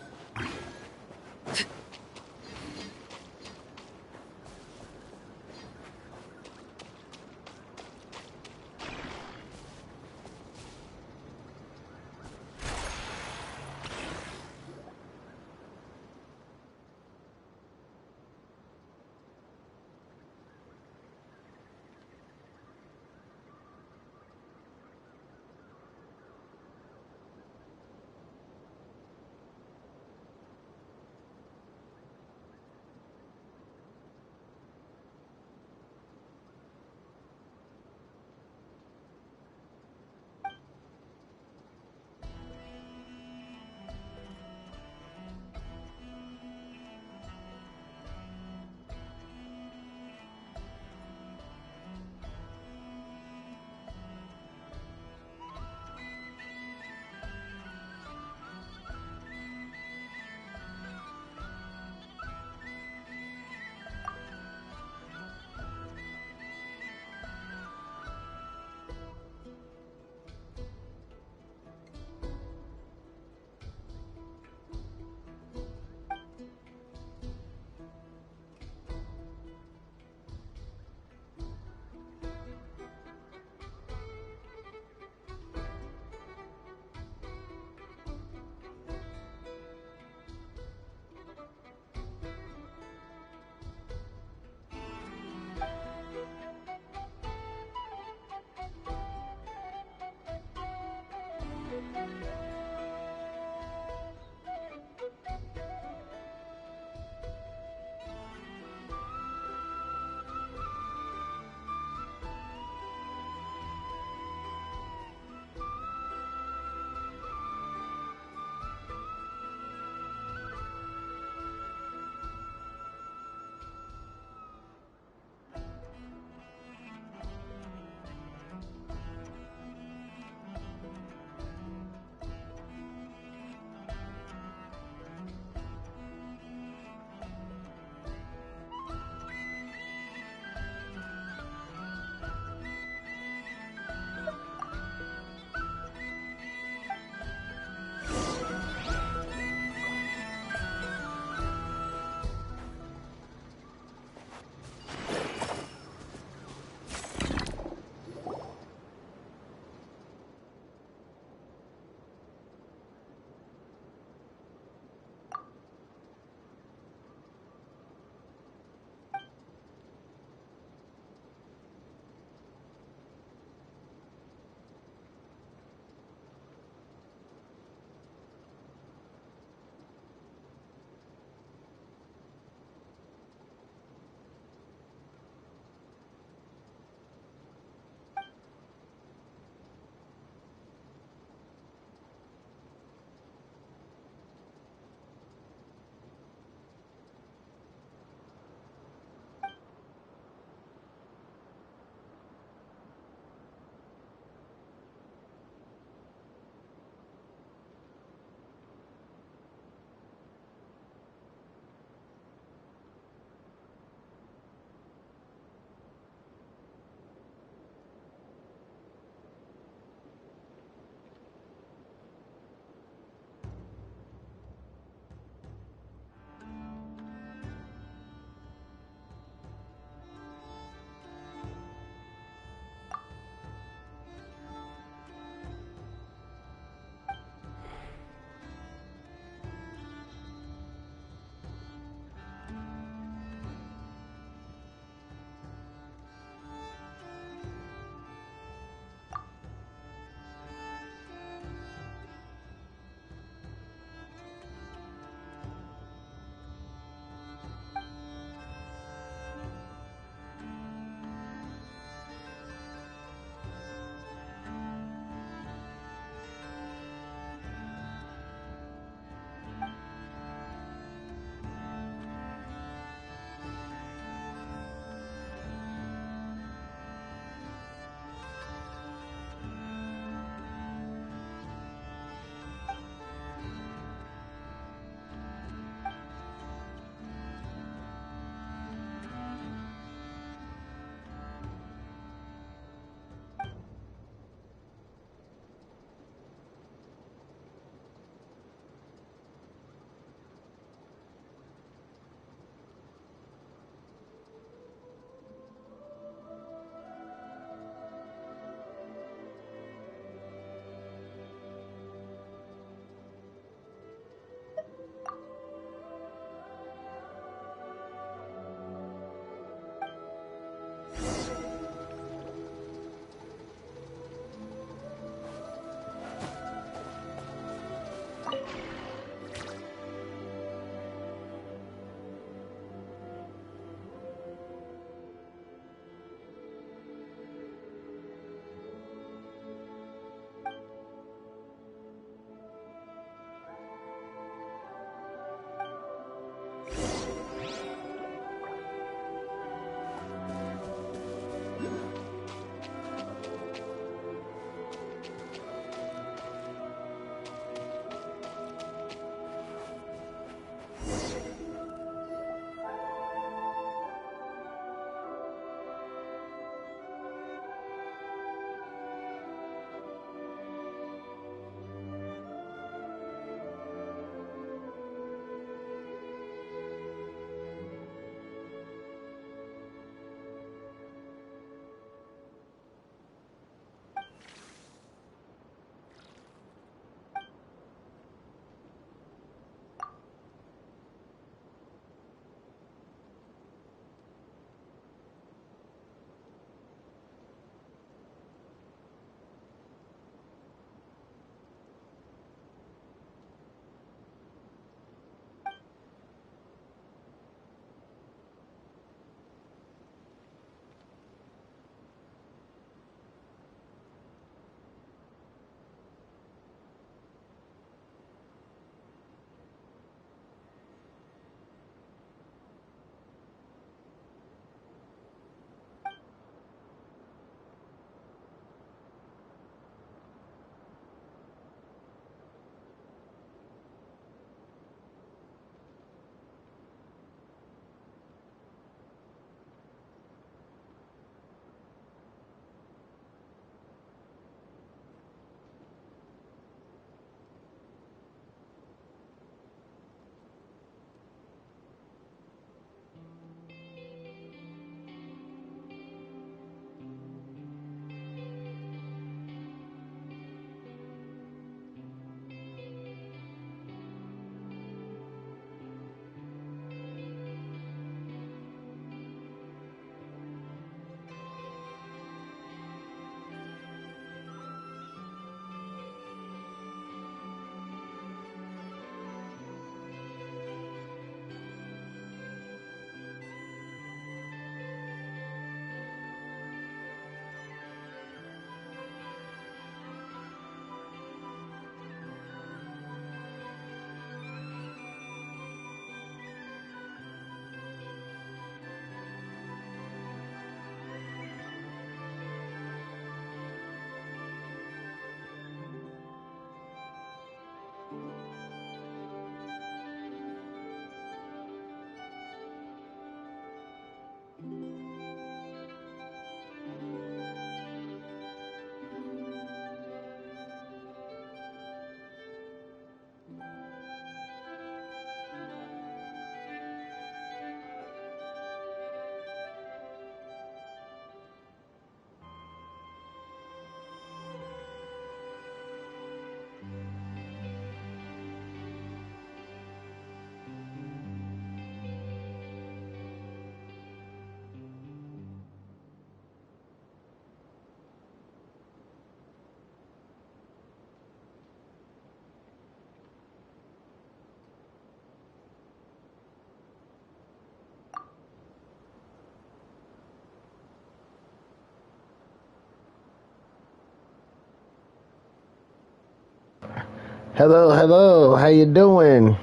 Hello, hello. How you doing?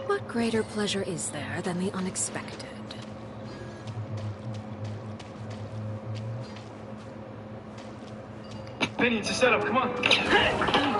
What greater pleasure is there than the unexpected? Vinny, it's a setup, come on.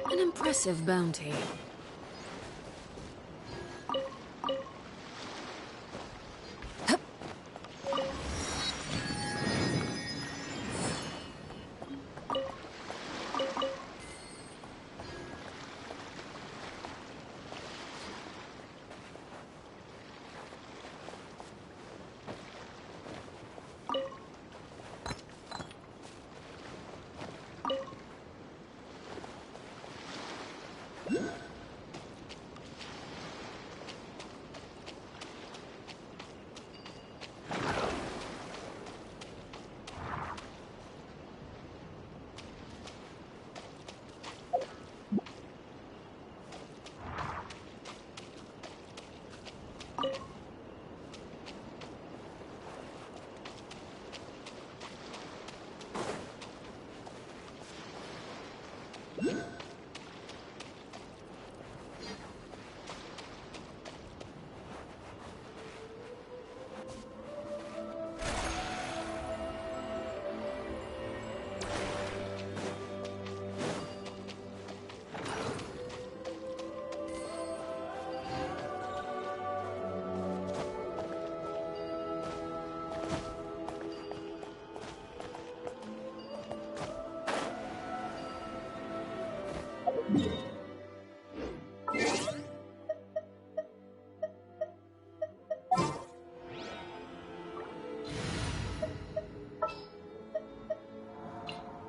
An impressive bounty.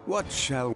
What shall...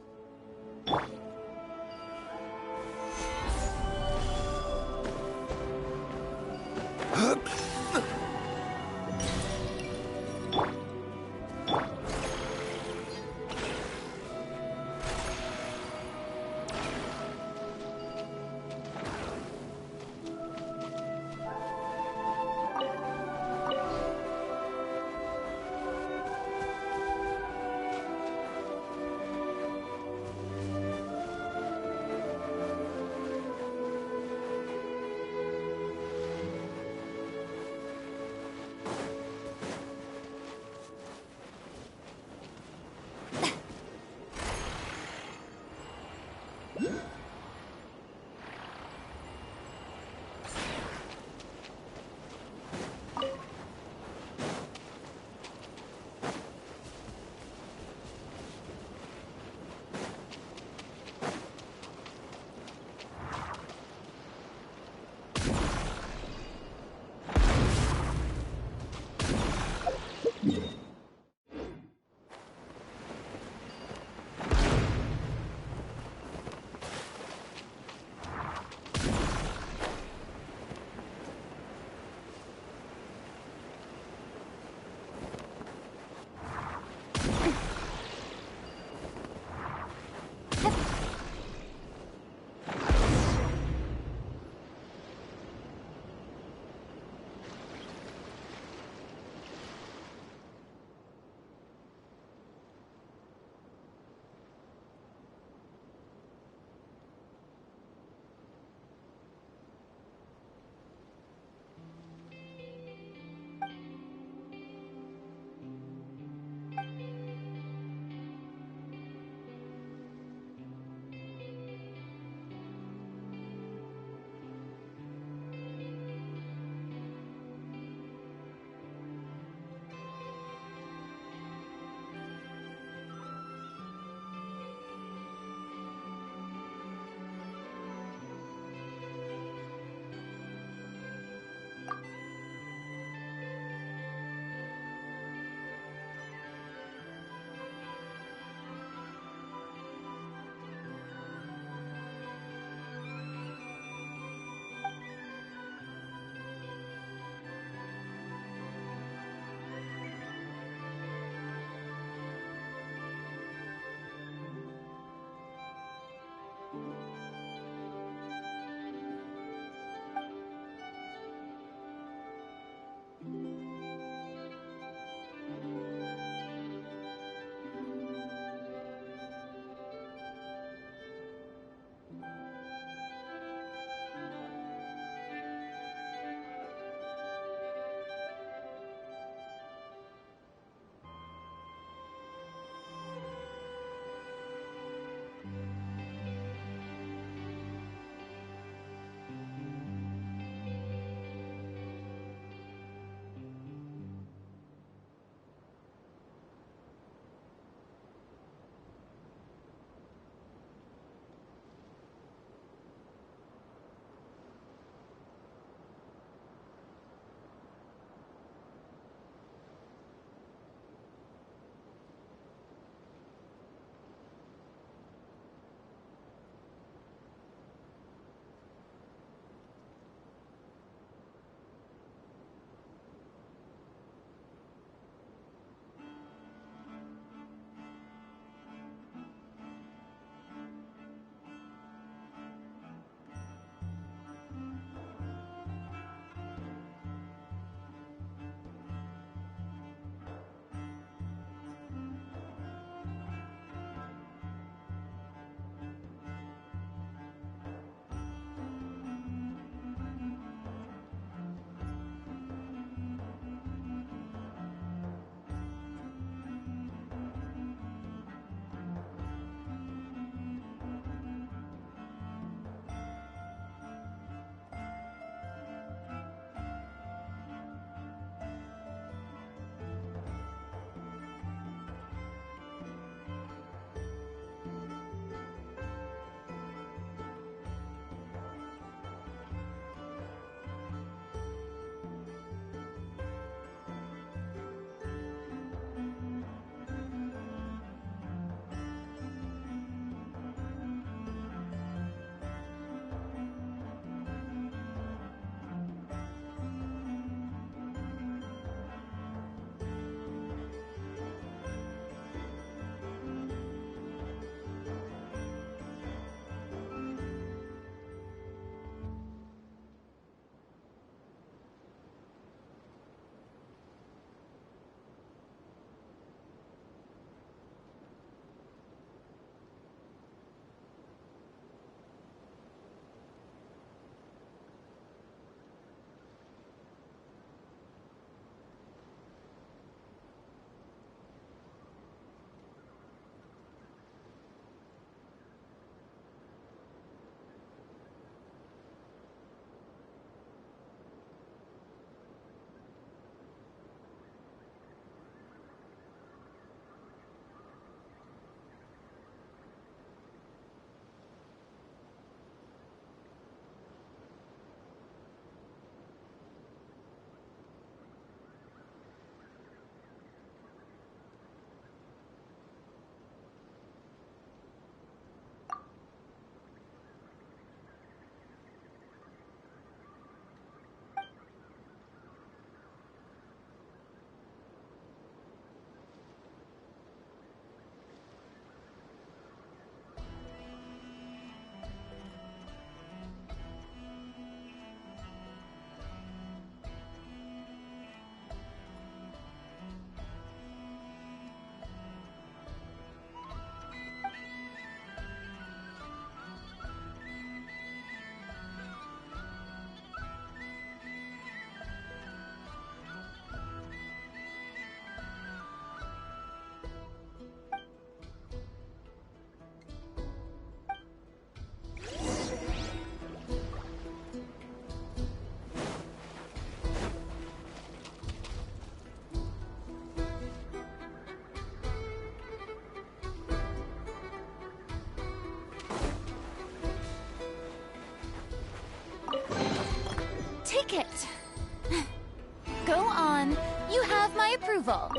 my approval.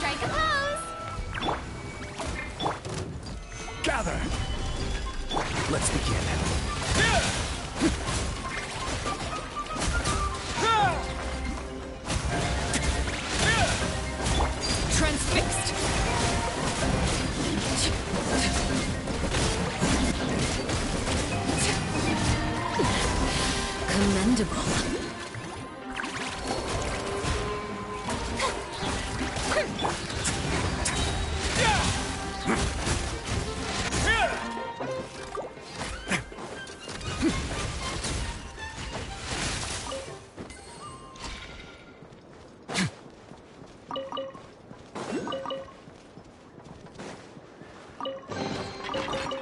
Strike a pose! Gather! Let's begin. Transfixed! Commendable.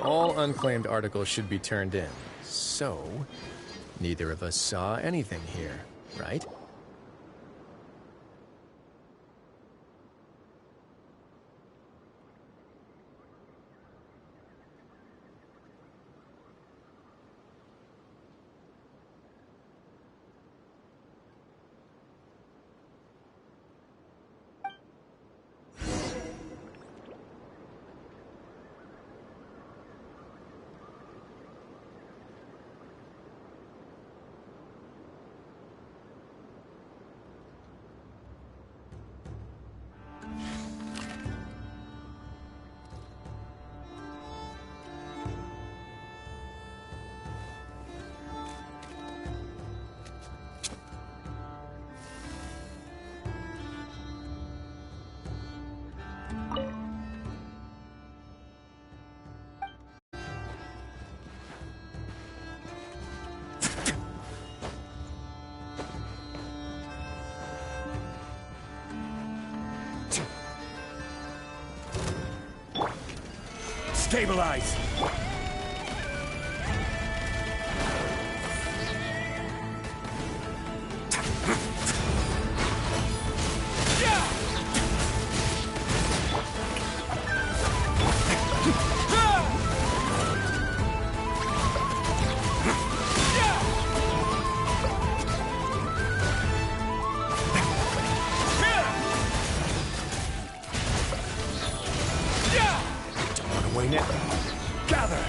All unclaimed articles should be turned in. So, neither of us saw anything here, right? Stabilize! Wait now. Gather!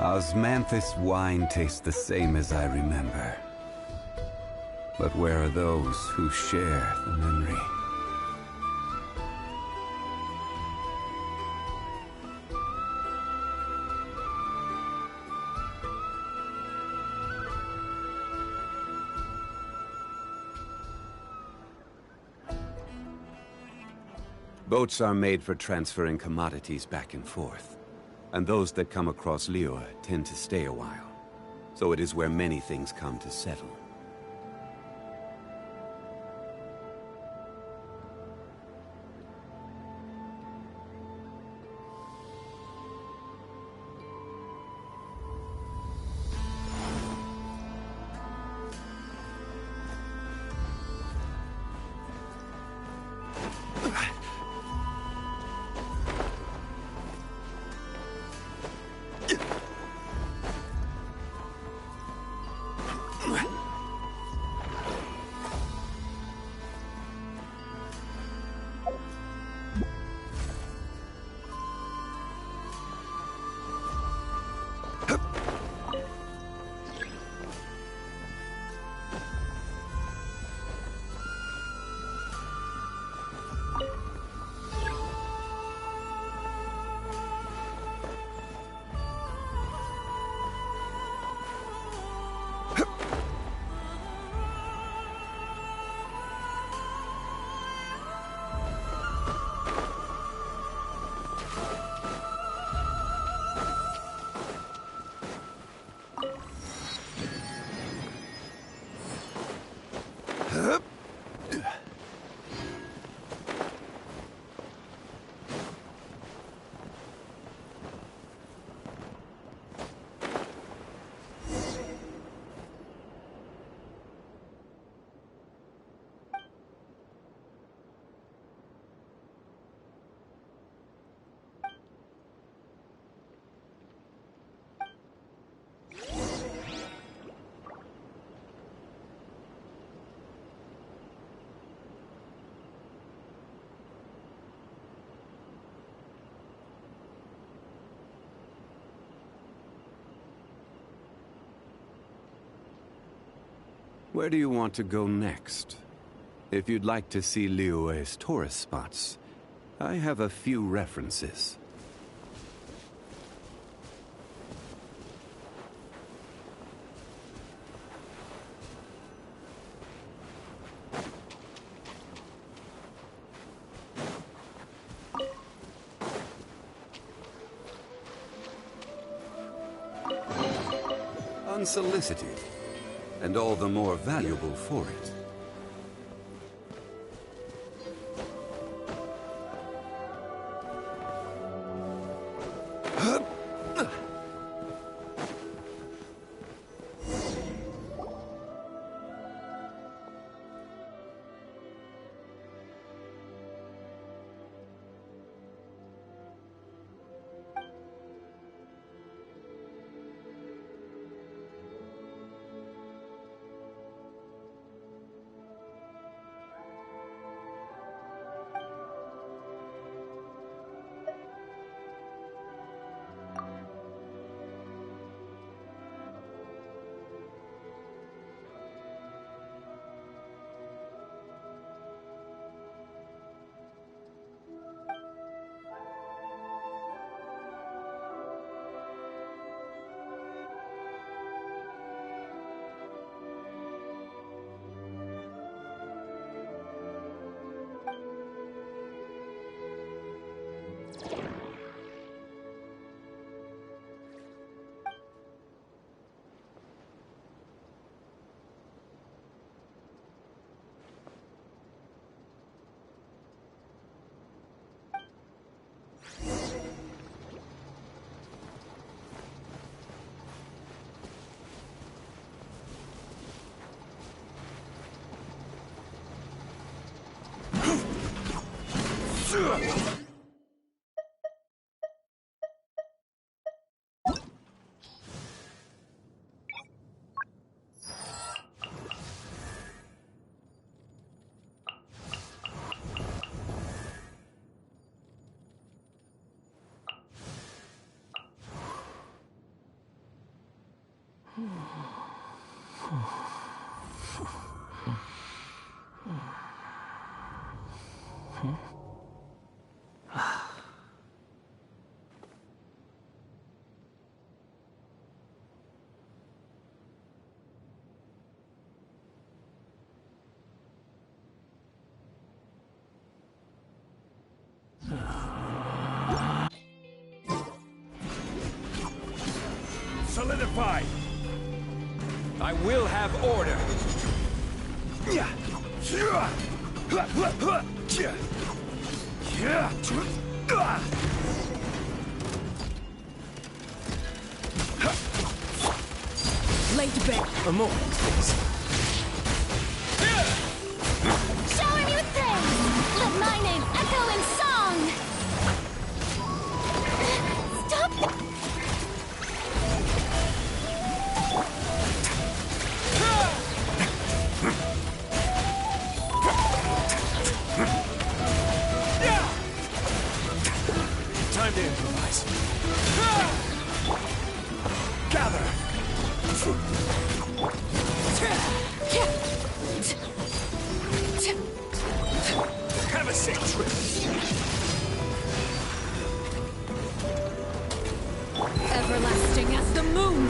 Osmanthus wine tastes the same as I remember. But where are those who share the memory? Boats are made for transferring commodities back and forth. And those that come across Liyue tend to stay a while. So it is where many things come to settle. Where do you want to go next? If you'd like to see Liyue's tourist spots, I have a few references. Unsolicited, and all the more valuable for it. Solidify! I will have order! Laid bare. A moment, please. Shower me with praise! Let my name echo in song! Stop! Time to improvise. Gather! Have a safe trip! Everlasting as the moon!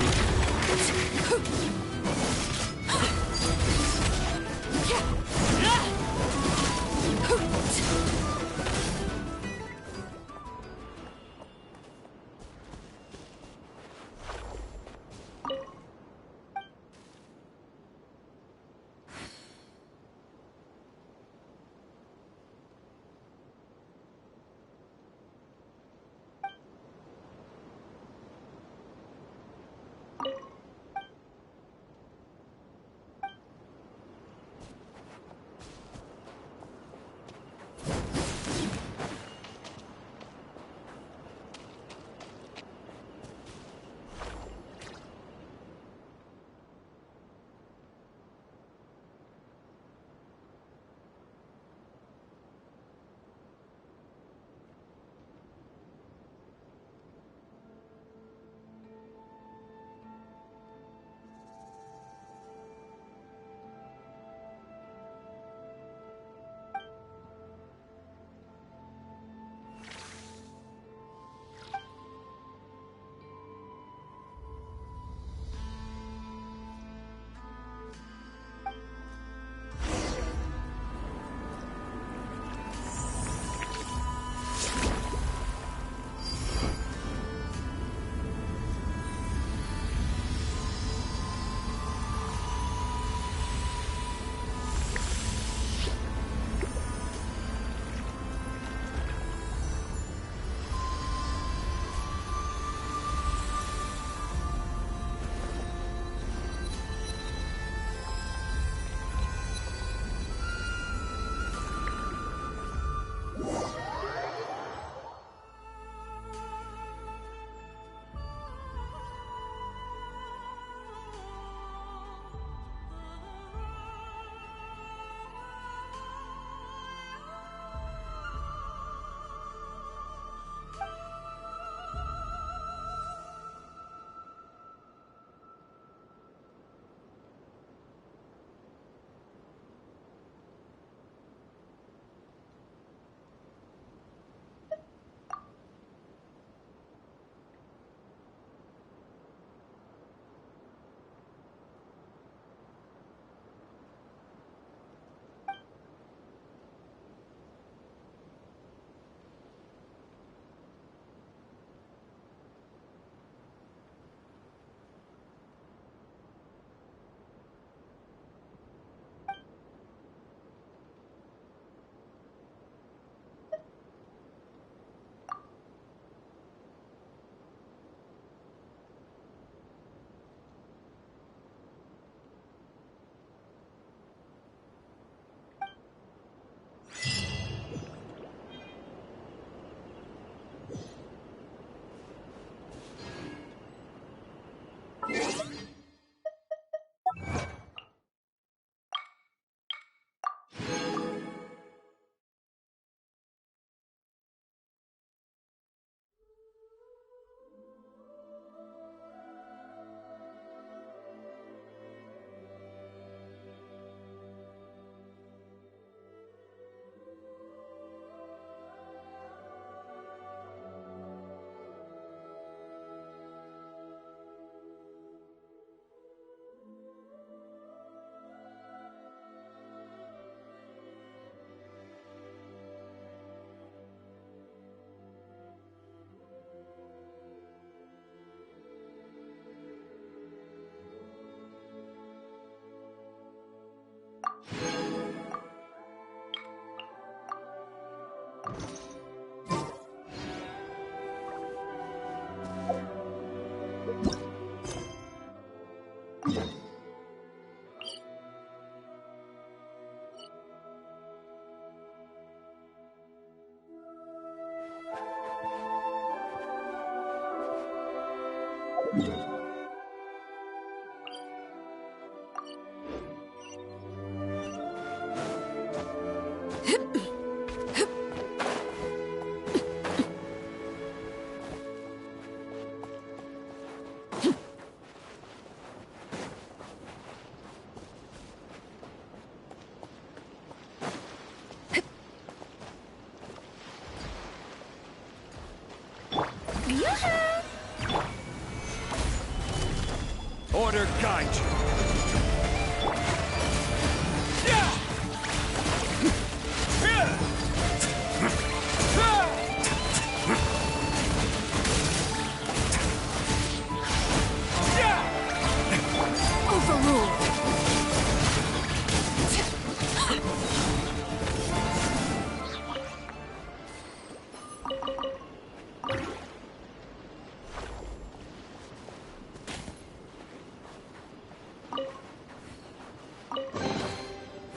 Order guide you.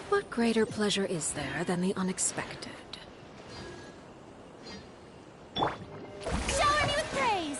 What greater pleasure is there than the unexpected? Shower me with praise!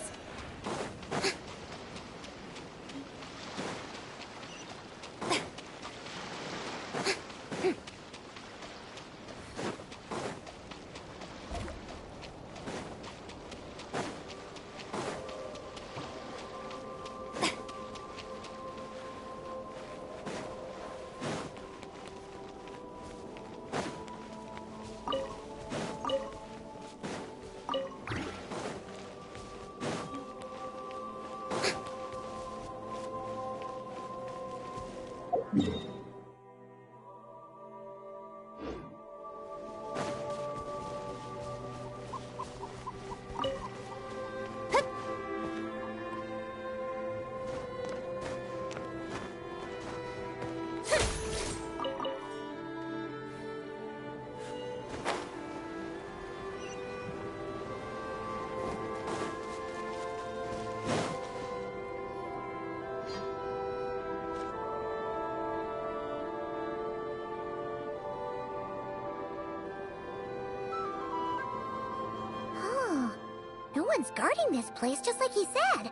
No one's guarding this place, just like he said.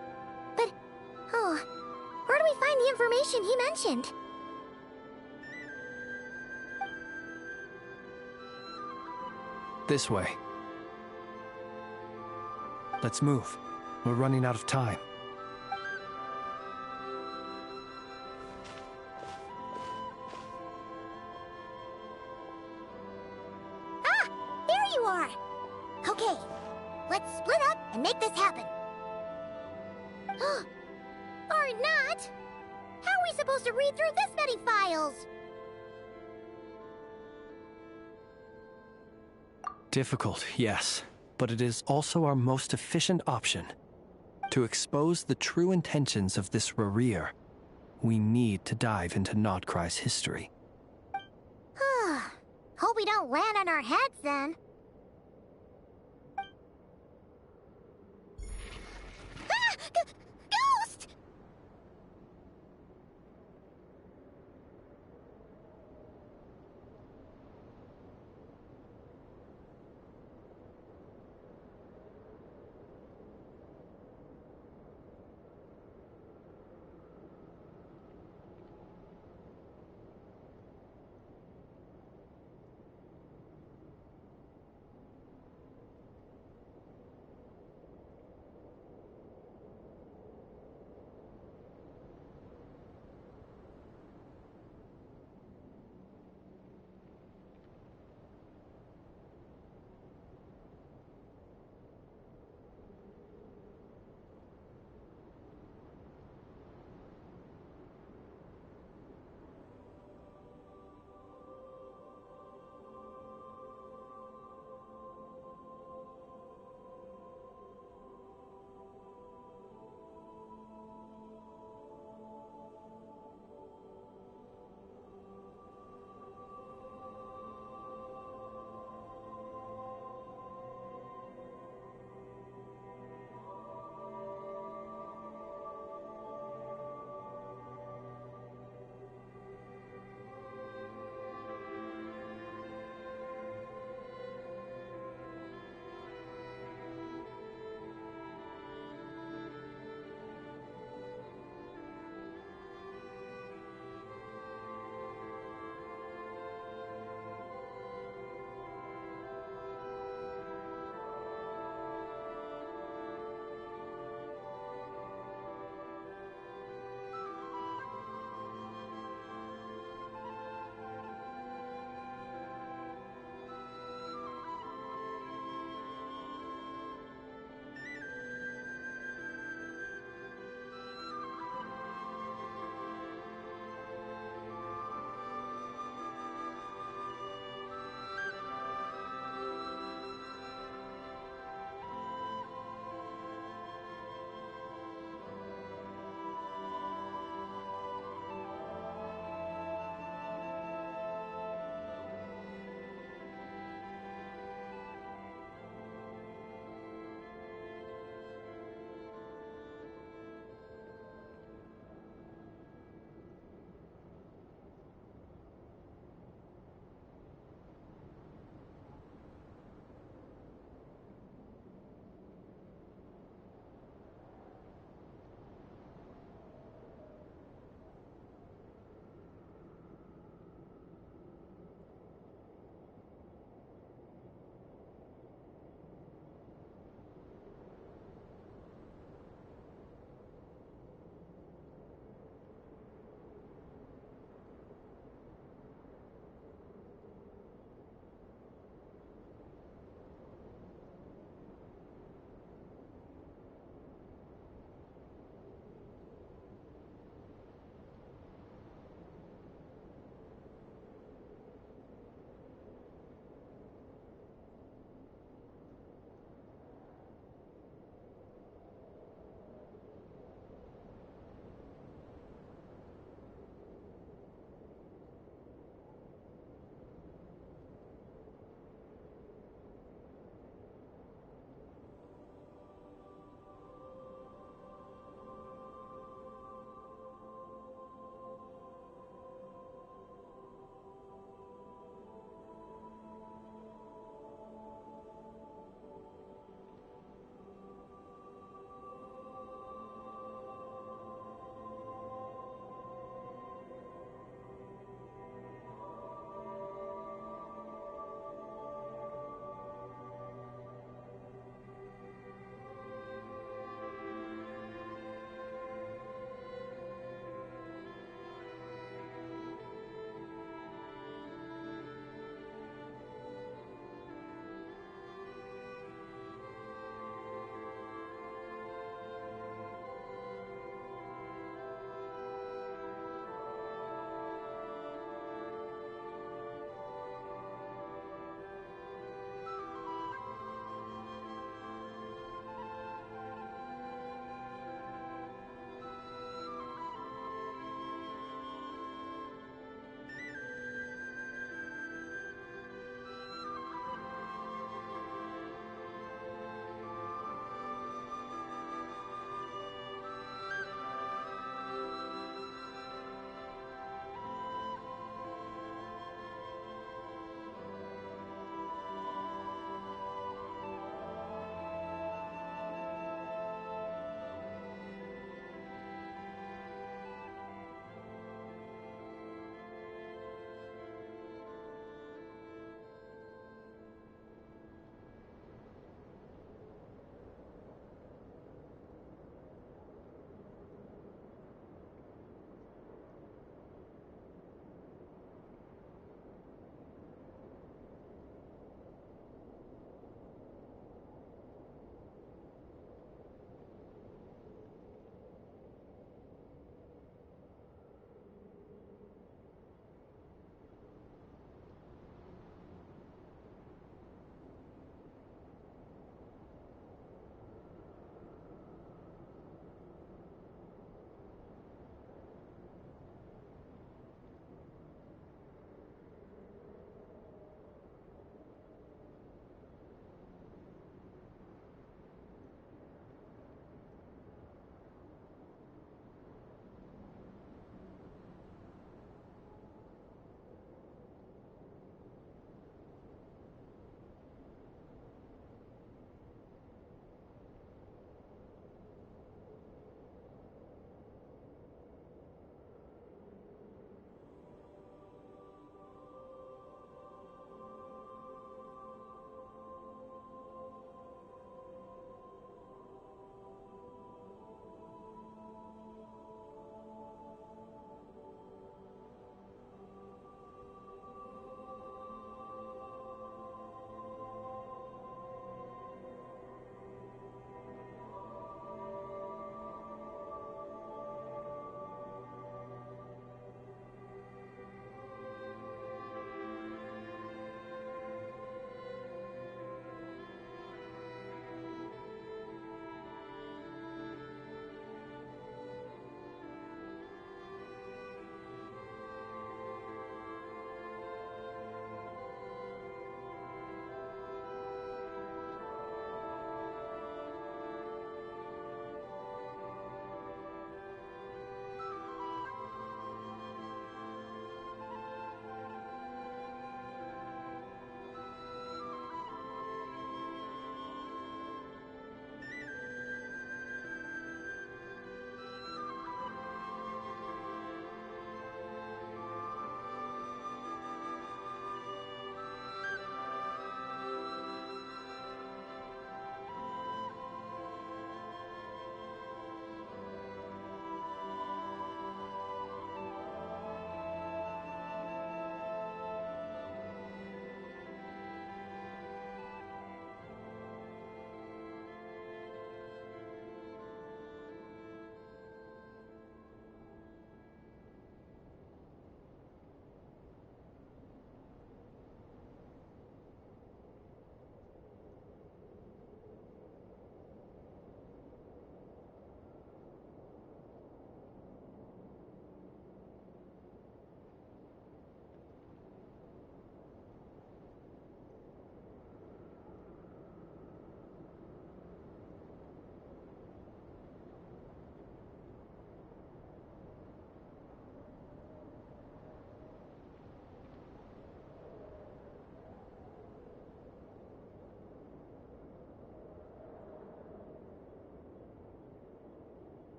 But, where do we find the information he mentioned? This way. Let's move. We're running out of time. Ah! There you are! Okay, let's split up and make this happen. Or not! How are we supposed to read through this many files? Difficult, yes, but it is also our most efficient option. To expose the true intentions of this Rerir, we need to dive into Nodcry's history. Hope we don't land on our heads then. Ghost!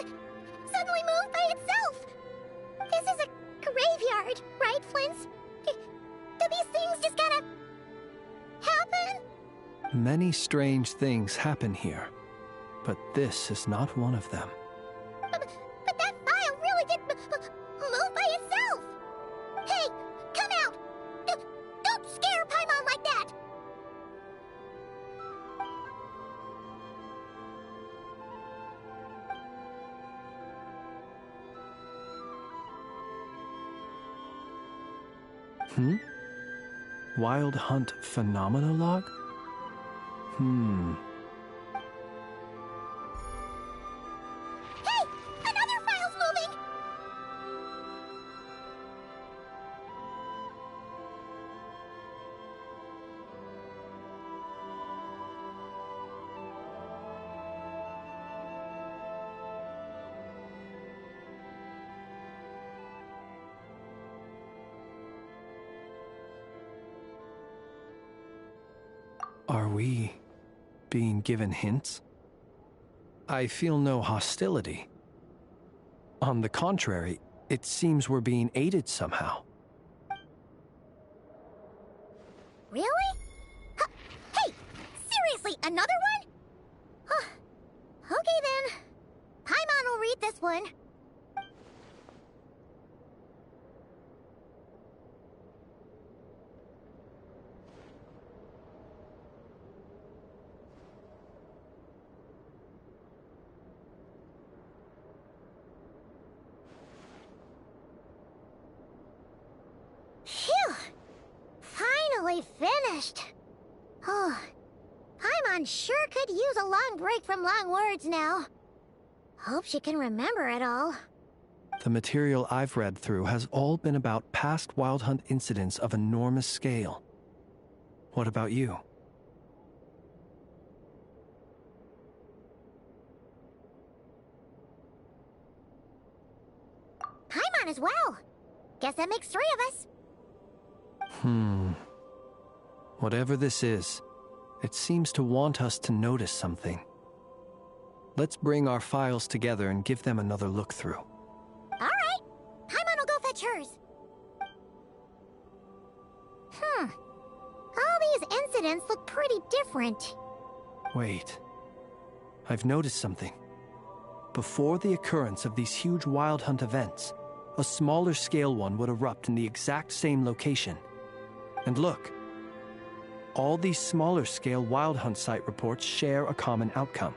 suddenly moved by itself. This is a graveyard, right, Flint? Do these things just gotta happen? Many strange things happen here, but this is not one of them. But that file really did move by itself. Hey, come out! Don't scare Paimon like that! Wild Hunt Phenomena Log? Hey! Another file's moving! Are we being given hints? I feel no hostility. On the contrary, it seems we're being aided somehow. Really? Hey! Seriously, another one? Okay then. Paimon will read this one. Phew! Finally finished. Oh, Paimon sure could use a long break from long words now. Hope she can remember it all. The material I've read through has all been about past Wild Hunt incidents of enormous scale. What about you? Paimon as well. Guess that makes 3 of us. Whatever this is, it seems to want us to notice something. Let's bring our files together and give them another look through. Alright. Paimon will go fetch hers. All these incidents look pretty different. Wait. I've noticed something. Before the occurrence of these huge Wild Hunt events, a smaller scale one would erupt in the exact same location. And look. All these smaller scale Wild Hunt site reports share a common outcome.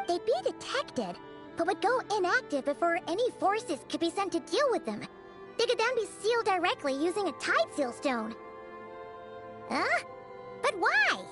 They'd be detected, but would go inactive before any forces could be sent to deal with them. They could then be sealed directly using a Tide Seal Stone. Huh? But why?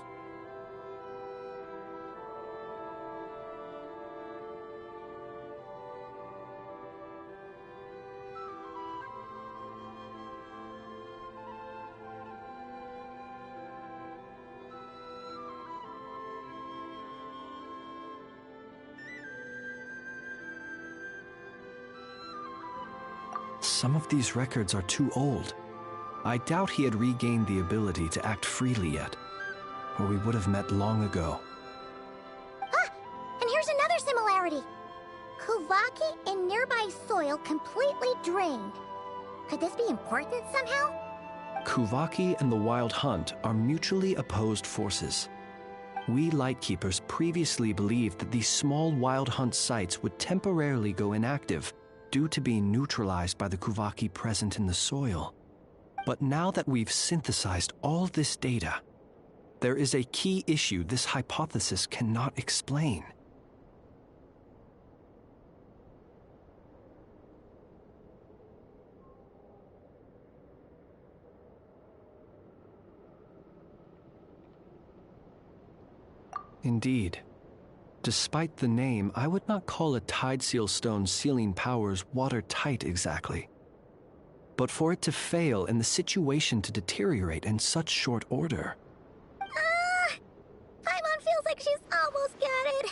Some of these records are too old. I doubt he had regained the ability to act freely yet, or we would have met long ago. Ah! And here's another similarity. Kuvaki in nearby soil completely drained. Could this be important somehow? Kuvaki and the Wild Hunt are mutually opposed forces. We Lightkeepers previously believed that these small Wild Hunt sites would temporarily go inactive due to being neutralized by the Kuvaki present in the soil. But now that we've synthesized all this data, there is a key issue this hypothesis cannot explain. Indeed. Despite the name, I would not call a Tide Seal Stone's sealing powers watertight exactly. But for it to fail and the situation to deteriorate in such short order... Paimon feels like she's almost got it.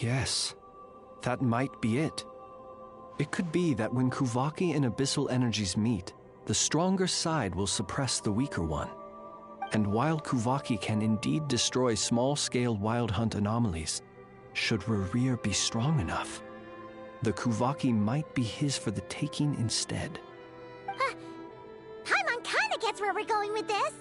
Yes, that might be it. It could be that when Kuvaki and Abyssal energies meet, the stronger side will suppress the weaker one. And while Kuvaki can indeed destroy small-scale Wild Hunt anomalies, should Rerir be strong enough, the Kuvaki might be his for the taking instead. Paimon kinda gets where we're going with this.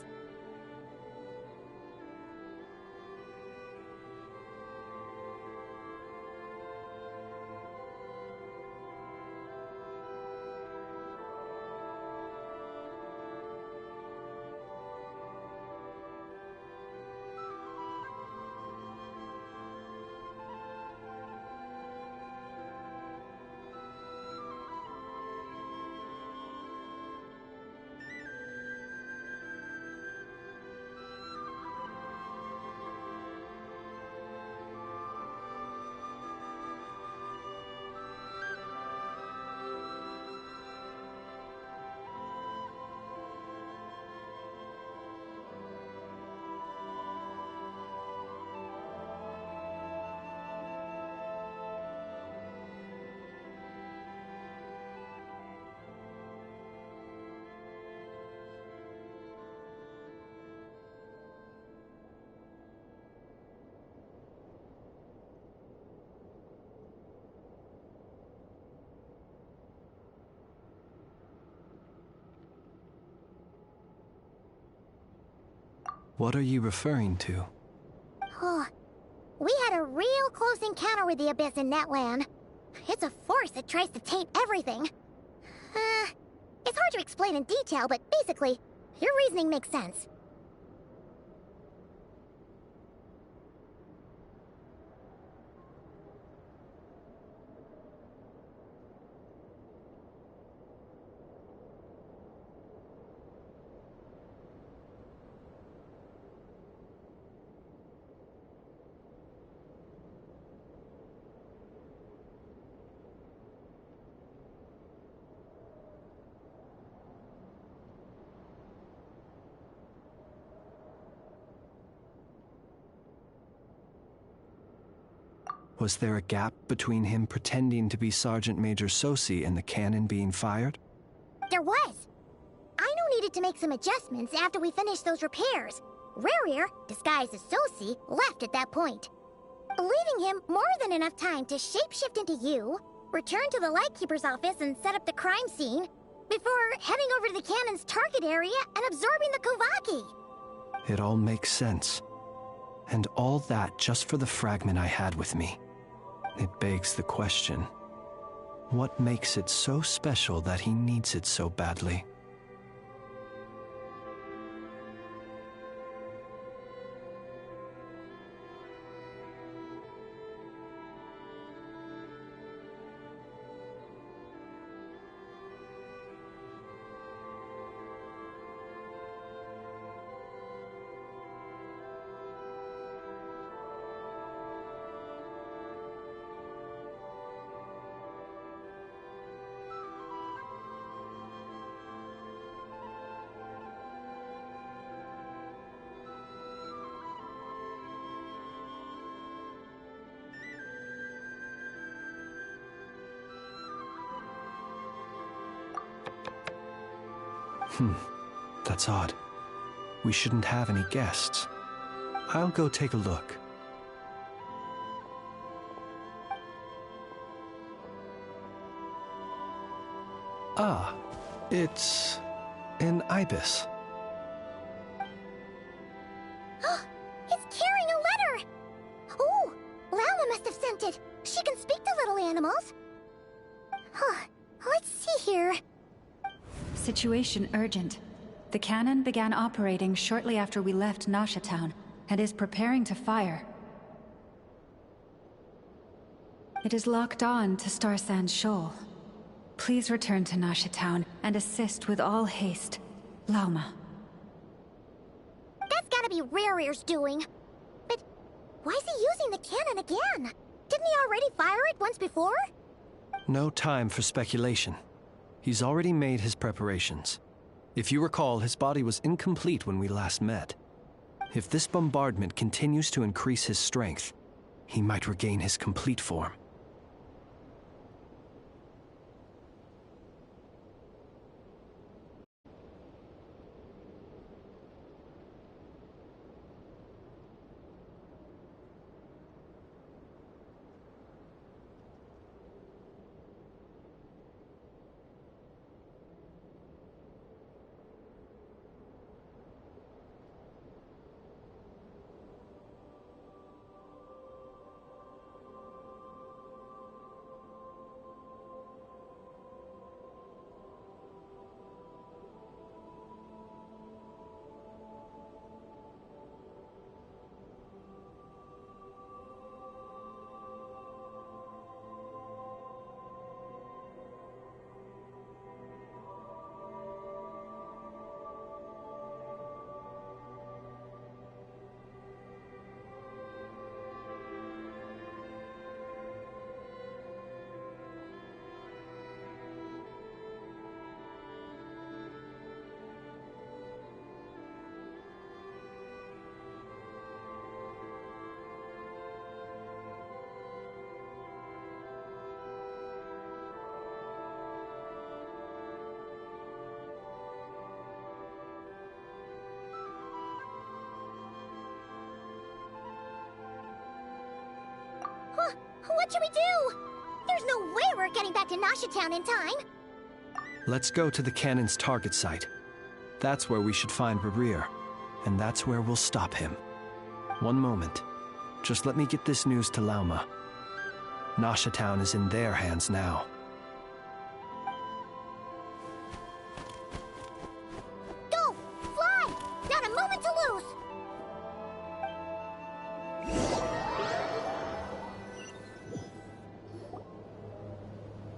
What are you referring to? We had a real close encounter with the Abyss in Netland. It's a force that tries to taint everything. It's hard to explain in detail, but basically, your reasoning makes sense. Was there a gap between him pretending to be Sergeant Major Sosi and the cannon being fired? There was. Aino needed to make some adjustments after we finished those repairs. Rerir, disguised as Sosi, left at that point, leaving him more than enough time to shapeshift into you, return to the Lightkeeper's office and set up the crime scene, before heading over to the cannon's target area and absorbing the Kuvaki. It all makes sense. And all that just for the fragment I had with me. It begs the question, what makes it so special that he needs it so badly? That's odd. We shouldn't have any guests. I'll go take a look. Ah, it's an ibis. It's carrying a letter! Ooh, Lala must have sent it. She can speak to little animals. Let's see here. Situation urgent. The cannon began operating shortly after we left Nasha Town, and is preparing to fire. It is locked on to Star Sand Shoal. Please return to Nasha Town and assist with all haste. Lauma. That's gotta be Rerir's doing. But why is he using the cannon again? Didn't he already fire it once before? No time for speculation. He's already made his preparations. If you recall, his body was incomplete when we last met. If this bombardment continues to increase his strength, he might regain his complete form. What should we do? There's no way we're getting back to Nasha Town in time. Let's go to the cannon's target site. That's where we should find Rerir, and that's where we'll stop him. One moment. Just let me get this news to Lauma. Nasha Town is in their hands now. Go! Fly! Not a moment to lose!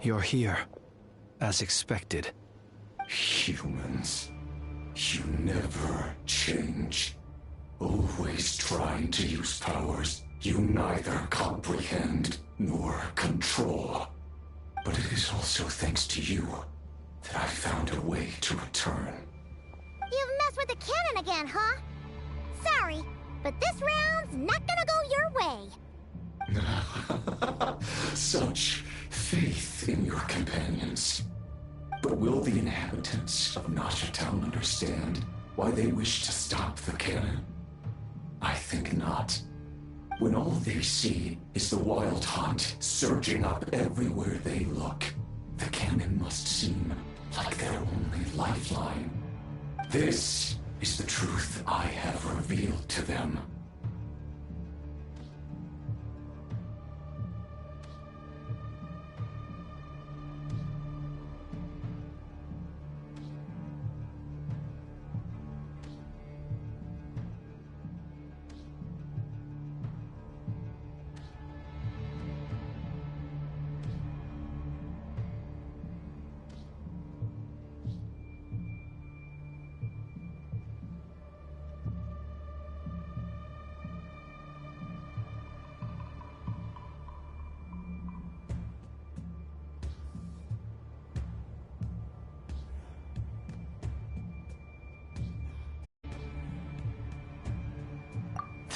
You're here, as expected. Humans, you never change. Always trying to use powers you neither comprehend nor control. But it is also thanks to you that I found a way to return. You've messed with the cannon again, huh? Sorry, but this round's not gonna go your way. Such faith in your companions. But will the inhabitants of Nasha Town understand why they wish to stop the cannon? I think not. When all they see is the Wild Hunt surging up everywhere they look, the cannon must seem like their only lifeline. This is the truth I have revealed to them.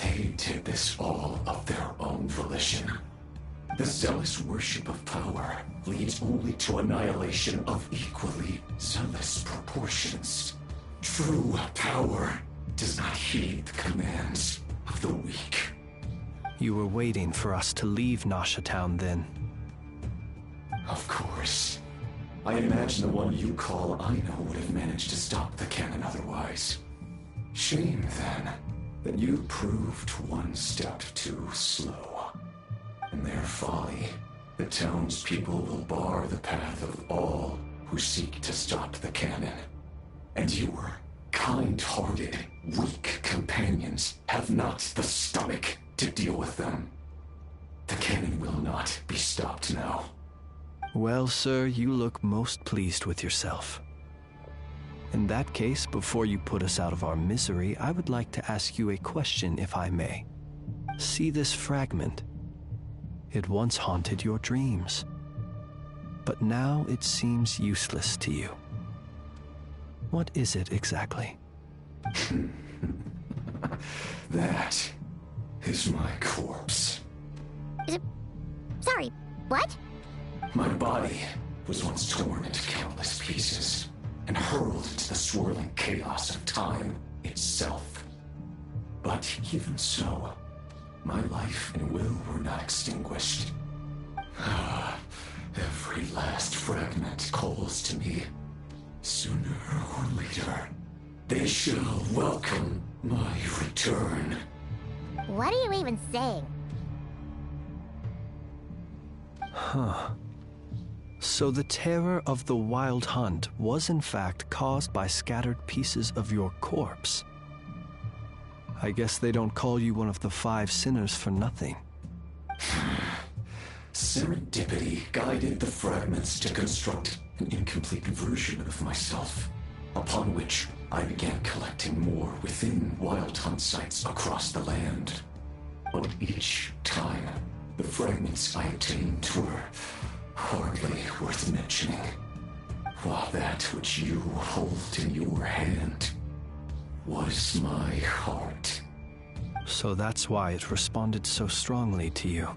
They did this all of their own volition. The zealous worship of power leads only to annihilation of equally zealous proportions. True power does not heed the commands of the weak. You were waiting for us to leave Nasha Town then. Of course. I imagine the one you call Aino would have managed to stop the cannon otherwise. Shame, then, that you proved one step too slow. In their folly, the townspeople will bar the path of all who seek to stop the cannon. And your kind-hearted, weak companions have not the stomach to deal with them. The cannon will not be stopped now. Well, sir, you look most pleased with yourself. In that case, before you put us out of our misery, I would like to ask you a question, if I may. See this fragment? It once haunted your dreams, but now it seems useless to you. What is it exactly? That is my corpse. Sorry, what? My body was once torn into countless pieces and hurled into the swirling chaos of time itself. But even so, my life and will were not extinguished. Every last fragment calls to me. Sooner or later, they shall welcome my return. What are you even saying? Huh. So the terror of the Wild Hunt was in fact caused by scattered pieces of your corpse. I guess they don't call you one of the 5 sinners for nothing. Serendipity guided the fragments to construct an incomplete version of myself, upon which I began collecting more within Wild Hunt sites across the land. But each time, the fragments I obtained were hardly worth mentioning, while that which you hold in your hand was my heart. So that's why it responded so strongly to you.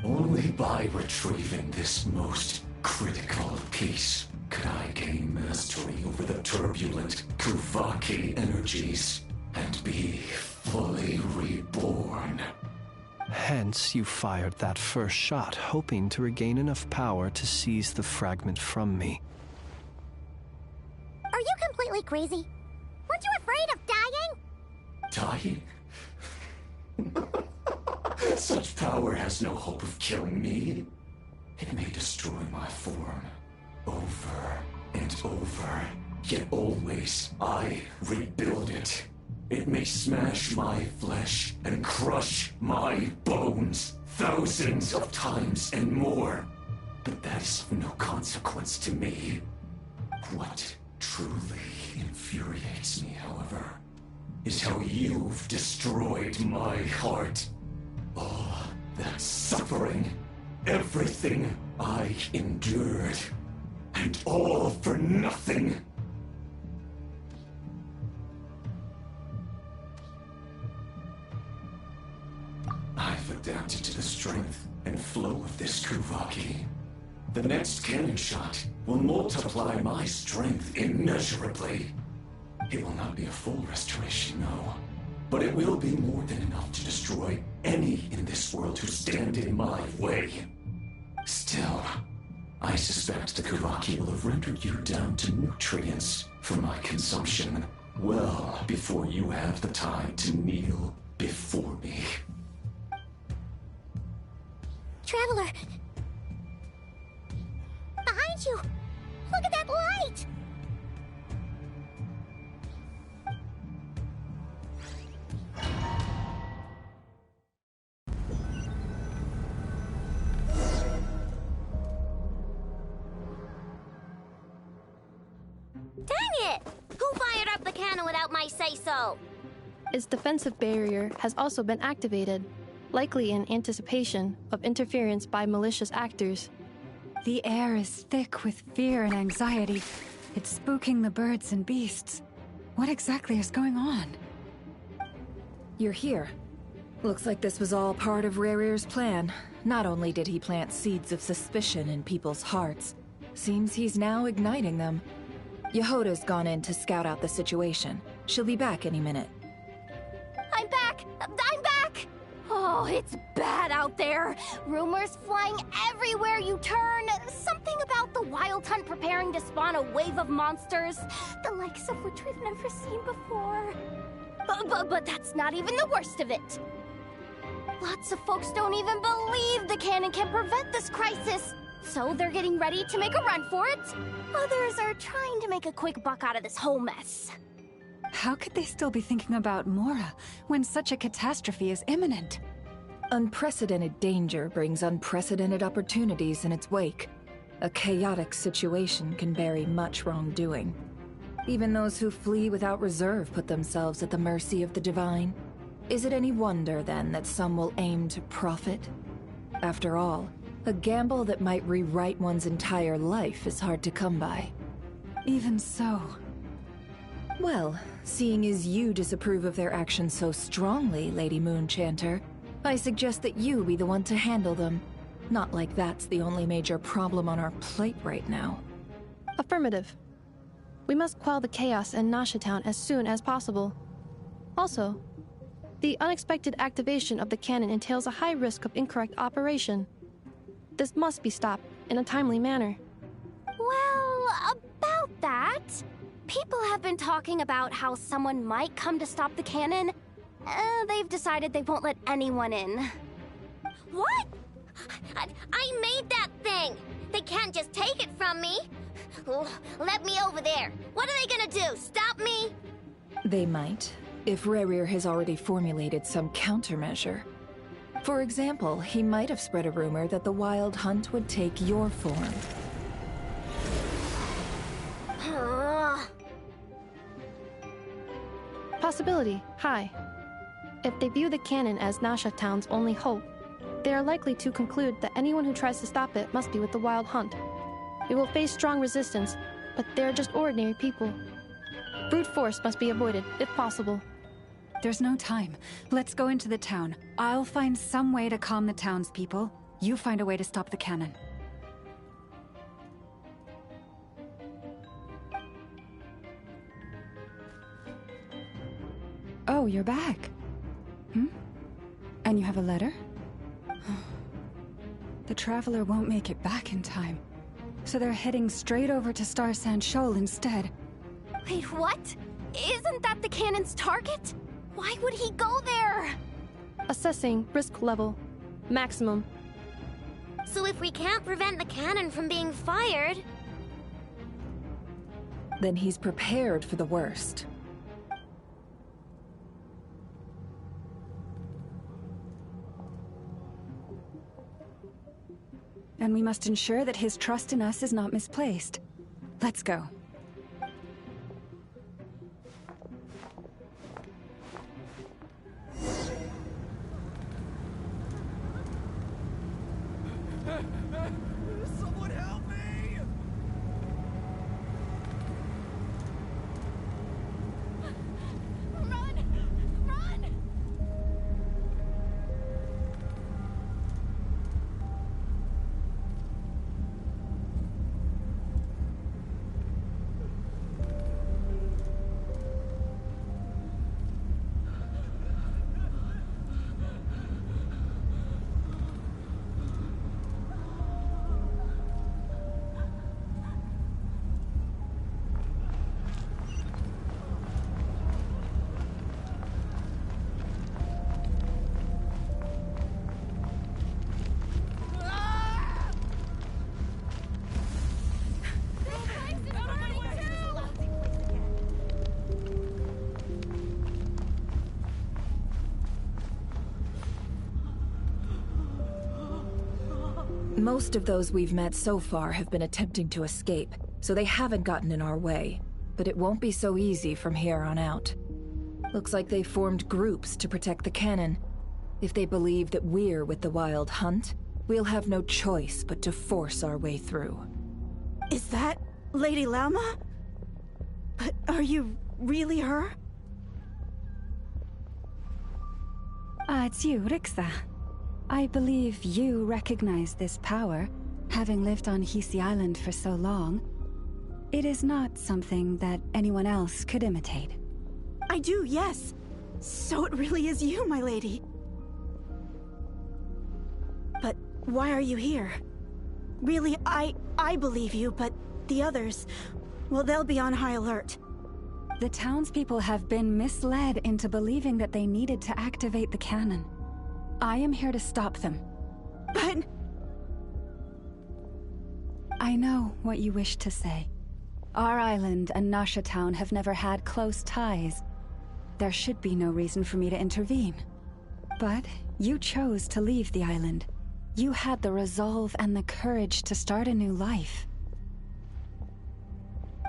Only by retrieving this most critical piece could I gain mastery over the turbulent Kuvaki energies and be fully reborn. Hence, you fired that first shot, hoping to regain enough power to seize the fragment from me. Are you completely crazy? Weren't you afraid of dying? Dying? Such power has no hope of killing me. It may destroy my form over and over, yet always I rebuild it. It may smash my flesh and crush my bones thousands of times and more, but that is of no consequence to me. What truly infuriates me, however, is how you've destroyed my heart. All that suffering, everything I endured, and all for nothing. I've adapted to the strength and flow of this Kuvaki. The next cannon shot will multiply my strength immeasurably. It will not be a full restoration, no, but it will be more than enough to destroy any in this world who stand in my way. Still, I suspect the Kuvaki will have rendered you down to nutrients for my consumption well before you have the time to kneel before me. Traveler! Behind you! Look at that light! Dang it! Who fired up the cannon without my say-so? Its defensive barrier has also been activated, likely in anticipation of interference by malicious actors. The air is thick with fear and anxiety. It's spooking the birds and beasts. What exactly is going on? You're here. Looks like this was all part of Rerir's plan. Not only did he plant seeds of suspicion in people's hearts, seems he's now igniting them. Yehoda's gone in to scout out the situation. She'll be back any minute. I'm back! I'm back! Oh, it's bad out there. Rumors flying everywhere you turn. Something about the Wild Hunt preparing to spawn a wave of monsters, the likes of which we've never seen before. But that's not even the worst of it. Lots of folks don't even believe the cannon can prevent this crisis, so they're getting ready to make a run for it. Others are trying to make a quick buck out of this whole mess. How could they still be thinking about Mora when such a catastrophe is imminent? Unprecedented danger brings unprecedented opportunities in its wake. A chaotic situation can bury much wrongdoing. Even those who flee without reserve put themselves at the mercy of the divine. Is it any wonder, then, that some will aim to profit? After all, a gamble that might rewrite one's entire life is hard to come by. Even so. Well, seeing as you disapprove of their actions so strongly, Lady Moonchanter, I suggest that you be the one to handle them. Not like that's the only major problem on our plate right now. Affirmative. We must quell the chaos in Nasha Town as soon as possible. Also, the unexpected activation of the cannon entails a high risk of incorrect operation. This must be stopped in a timely manner. Well, about that, people have been talking about how someone might come to stop the cannon. They've decided they won't let anyone in. What? I made that thing! They can't just take it from me! Let me over there. What are they gonna do? Stop me? They might, if Rerir has already formulated some countermeasure. For example, he might have spread a rumor that the Wild Hunt would take your form. Possibility high. If they view the cannon as Nasha Town's only hope, they are likely to conclude that anyone who tries to stop it must be with the Wild Hunt. We will face strong resistance, but they're just ordinary people. Brute force must be avoided, if possible. There's no time. Let's go into the town. I'll find some way to calm the townspeople. You find a way to stop the cannon. Oh, you're back. And you have a letter? The Traveler won't make it back in time. So they're heading straight over to Star Sand Shoal instead. Wait, what? Isn't that the cannon's target? Why would he go there? Assessing risk level. Maximum. So if we can't prevent the cannon from being fired... Then he's prepared for the worst. And we must ensure that his trust in us is not misplaced. Let's go. Someone help me! Run! Run! Most of those we've met so far have been attempting to escape, so they haven't gotten in our way. But it won't be so easy from here on out. Looks like they formed groups to protect the cannon. If they believe that we're with the Wild Hunt, we'll have no choice but to force our way through. Is that Lady Lauma? But are you really her? It's you, Rixa. I believe you recognize this power, having lived on Hisi Island for so long. It is not something that anyone else could imitate. I do, yes. So it really is you, my lady. But why are you here? Really, I believe you, but the others, well, they'll be on high alert. The townspeople have been misled into believing that they needed to activate the cannon. I am here to stop them. But... I know what you wish to say. Our island and Nasha Town have never had close ties. There should be no reason for me to intervene. But you chose to leave the island. You had the resolve and the courage to start a new life.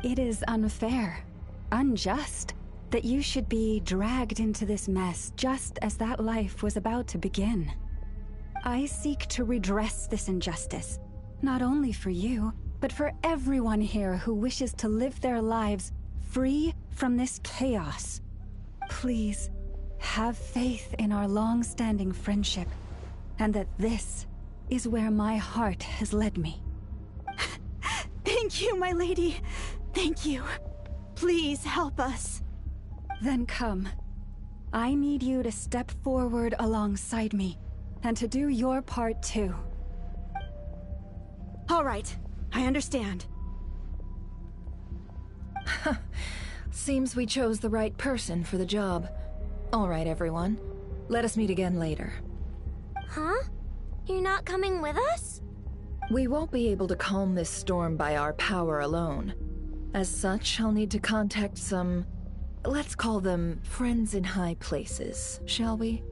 It is unfair, unjust, that you should be dragged into this mess just as that life was about to begin. I seek to redress this injustice, not only for you, but for everyone here who wishes to live their lives free from this chaos. Please, have faith in our long-standing friendship, and that this is where my heart has led me. Thank you, my lady. Thank you. Please help us. Then come. I need you to step forward alongside me, and to do your part too. All right, I understand. Seems we chose the right person for the job. All right, everyone. Let us meet again later. Huh? You're not coming with us? We won't be able to calm this storm by our power alone. As such, I'll need to contact some... let's call them friends in high places, shall we?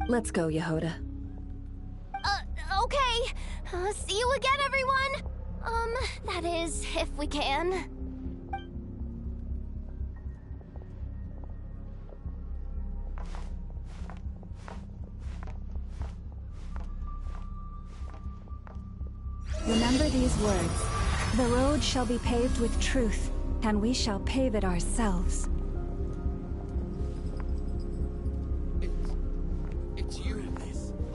Let's go, Yehoda. Okay. See you again, everyone! That is, if we can. Remember these words. The road shall be paved with truth, and we shall pave it ourselves. It's you,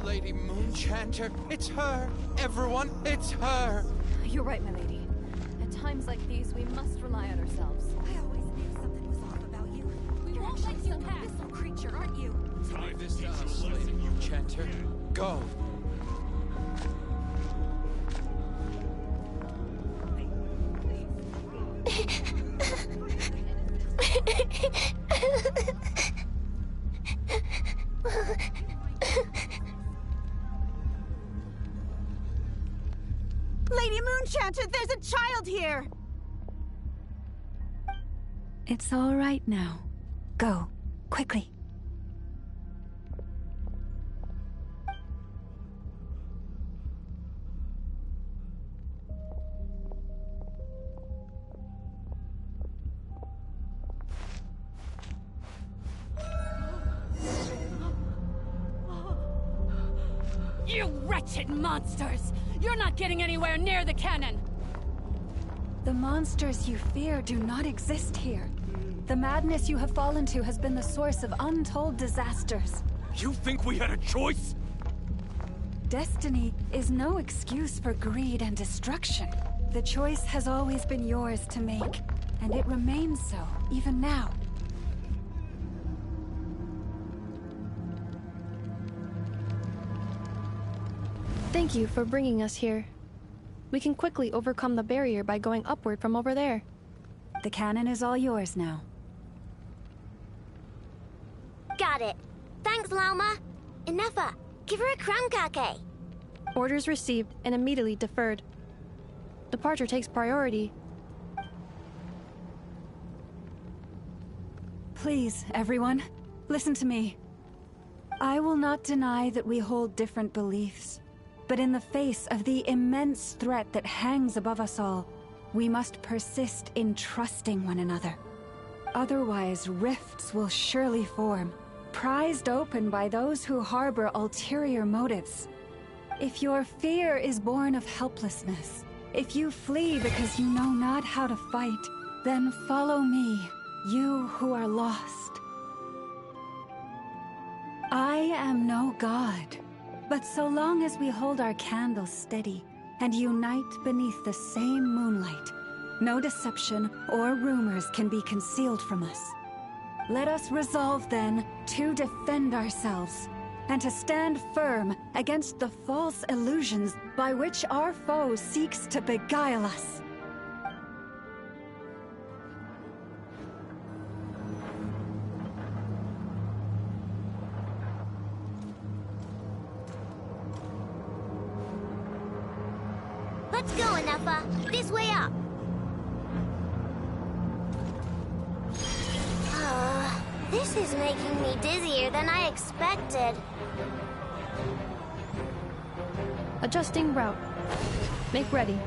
Lady Moonchanter. It's her. Everyone, it's her. You're right, my lady. At times like these, we must rely on ourselves. I always knew something was off about you. You're actually some abyssal creature, aren't you? Tie this to us, Lady Moonchanter. Go. Lady Moonchanter, there's a child here! It's all right now. Go, quickly. You wretched monsters! You're not getting anywhere near the cannon! The monsters you fear do not exist here. The madness you have fallen to has been the source of untold disasters. You think we had a choice? Destiny is no excuse for greed and destruction. The choice has always been yours to make, and it remains so, even now. Thank you for bringing us here. We can quickly overcome the barrier by going upward from over there. The cannon is all yours now. Got it. Thanks, Lauma. Inefa, give her a crown kake. Orders received and immediately deferred. Departure takes priority. Please, everyone, listen to me. I will not deny that we hold different beliefs. But in the face of the immense threat that hangs above us all, we must persist in trusting one another. Otherwise, rifts will surely form, prized open by those who harbor ulterior motives. If your fear is born of helplessness, if you flee because you know not how to fight, then follow me, you who are lost. I am no god. But so long as we hold our candles steady and unite beneath the same moonlight, no deception or rumors can be concealed from us. Let us resolve then to defend ourselves and to stand firm against the false illusions by which our foe seeks to beguile us. Let's go, Inefa. This way up. This is making me dizzier than I expected. Adjusting route. Make ready.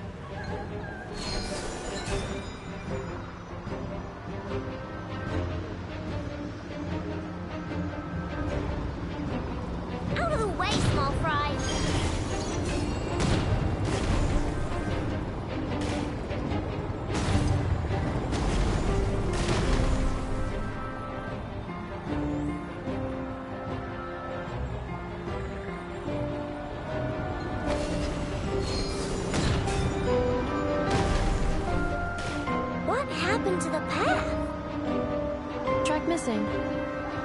Out of the way, small fry. missing.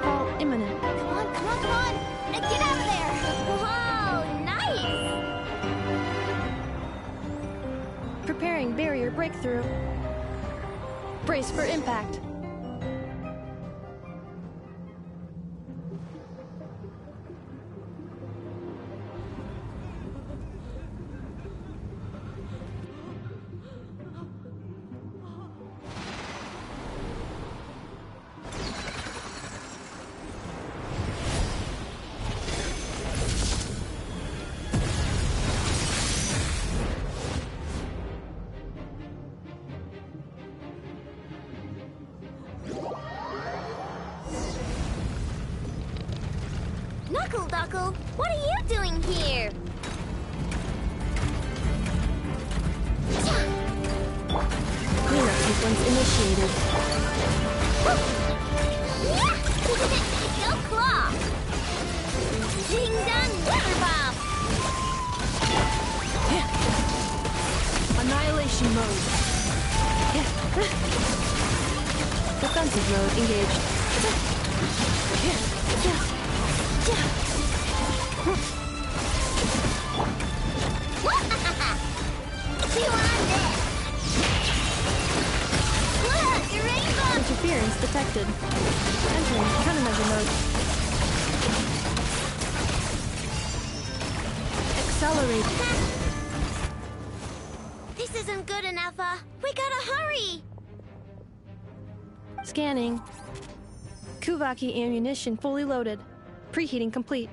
All imminent. Come on, come on, come on! Get out of there! Whoa, nice! Preparing barrier breakthrough. Brace for impact. Knuckle Duckle, what are you doing here? Cleanup sequence initiated. Go Claw! Ding Dong Weather Bomb! Annihilation mode. Defensive mode engaged. Interference detected. Entering countermeasure mode. Accelerate. This isn't good enough, we gotta hurry! Scanning. Kuvaki ammunition fully loaded. Preheating complete.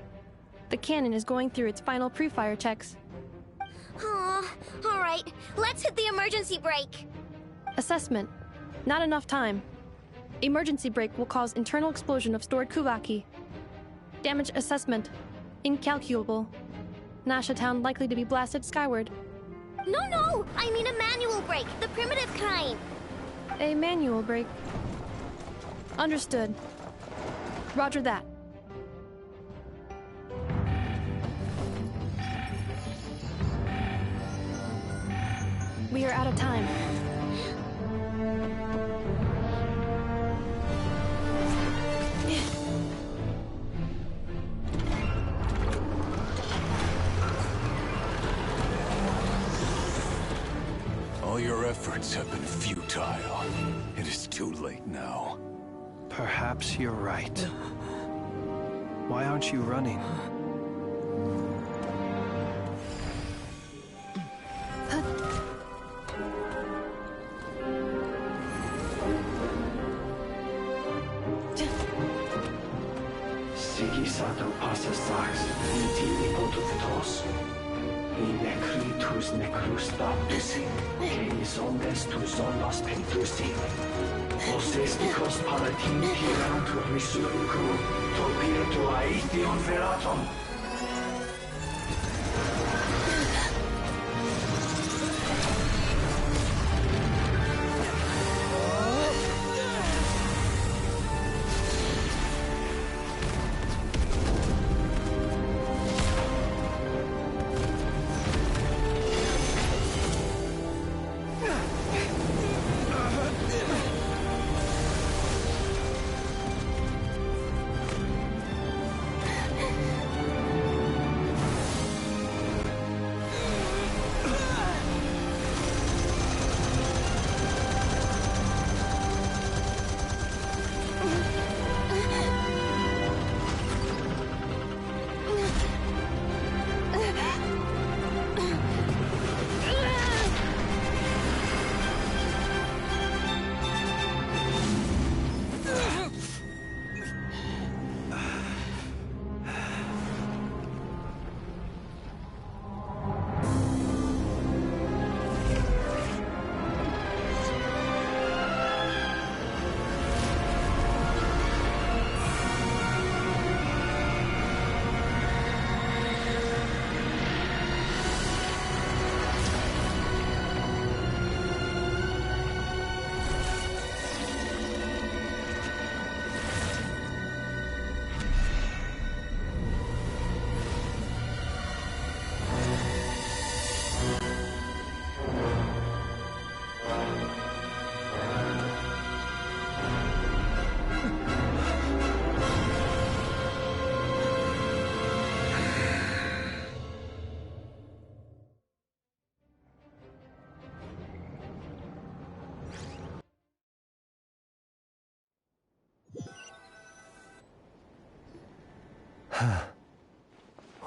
The cannon is going through its final pre-fire checks. Aw, alright, let's hit the emergency brake. Assessment. Not enough time. Emergency brake will cause internal explosion of stored Kuvaki. Damage assessment. Incalculable. Nasha Town likely to be blasted skyward. No, I mean a manual brake, the primitive kind. A manual brake. Understood. Roger that. We are out of time. All your efforts have been futile. It is too late now. Perhaps you're right. Why aren't you running? Sigisato passa sax, intili potuvitos. Necritus necrusta pisi, que ondes tu zonos pentusi. Osesticos palatin tirantur misuricum, topirto aethion veratum.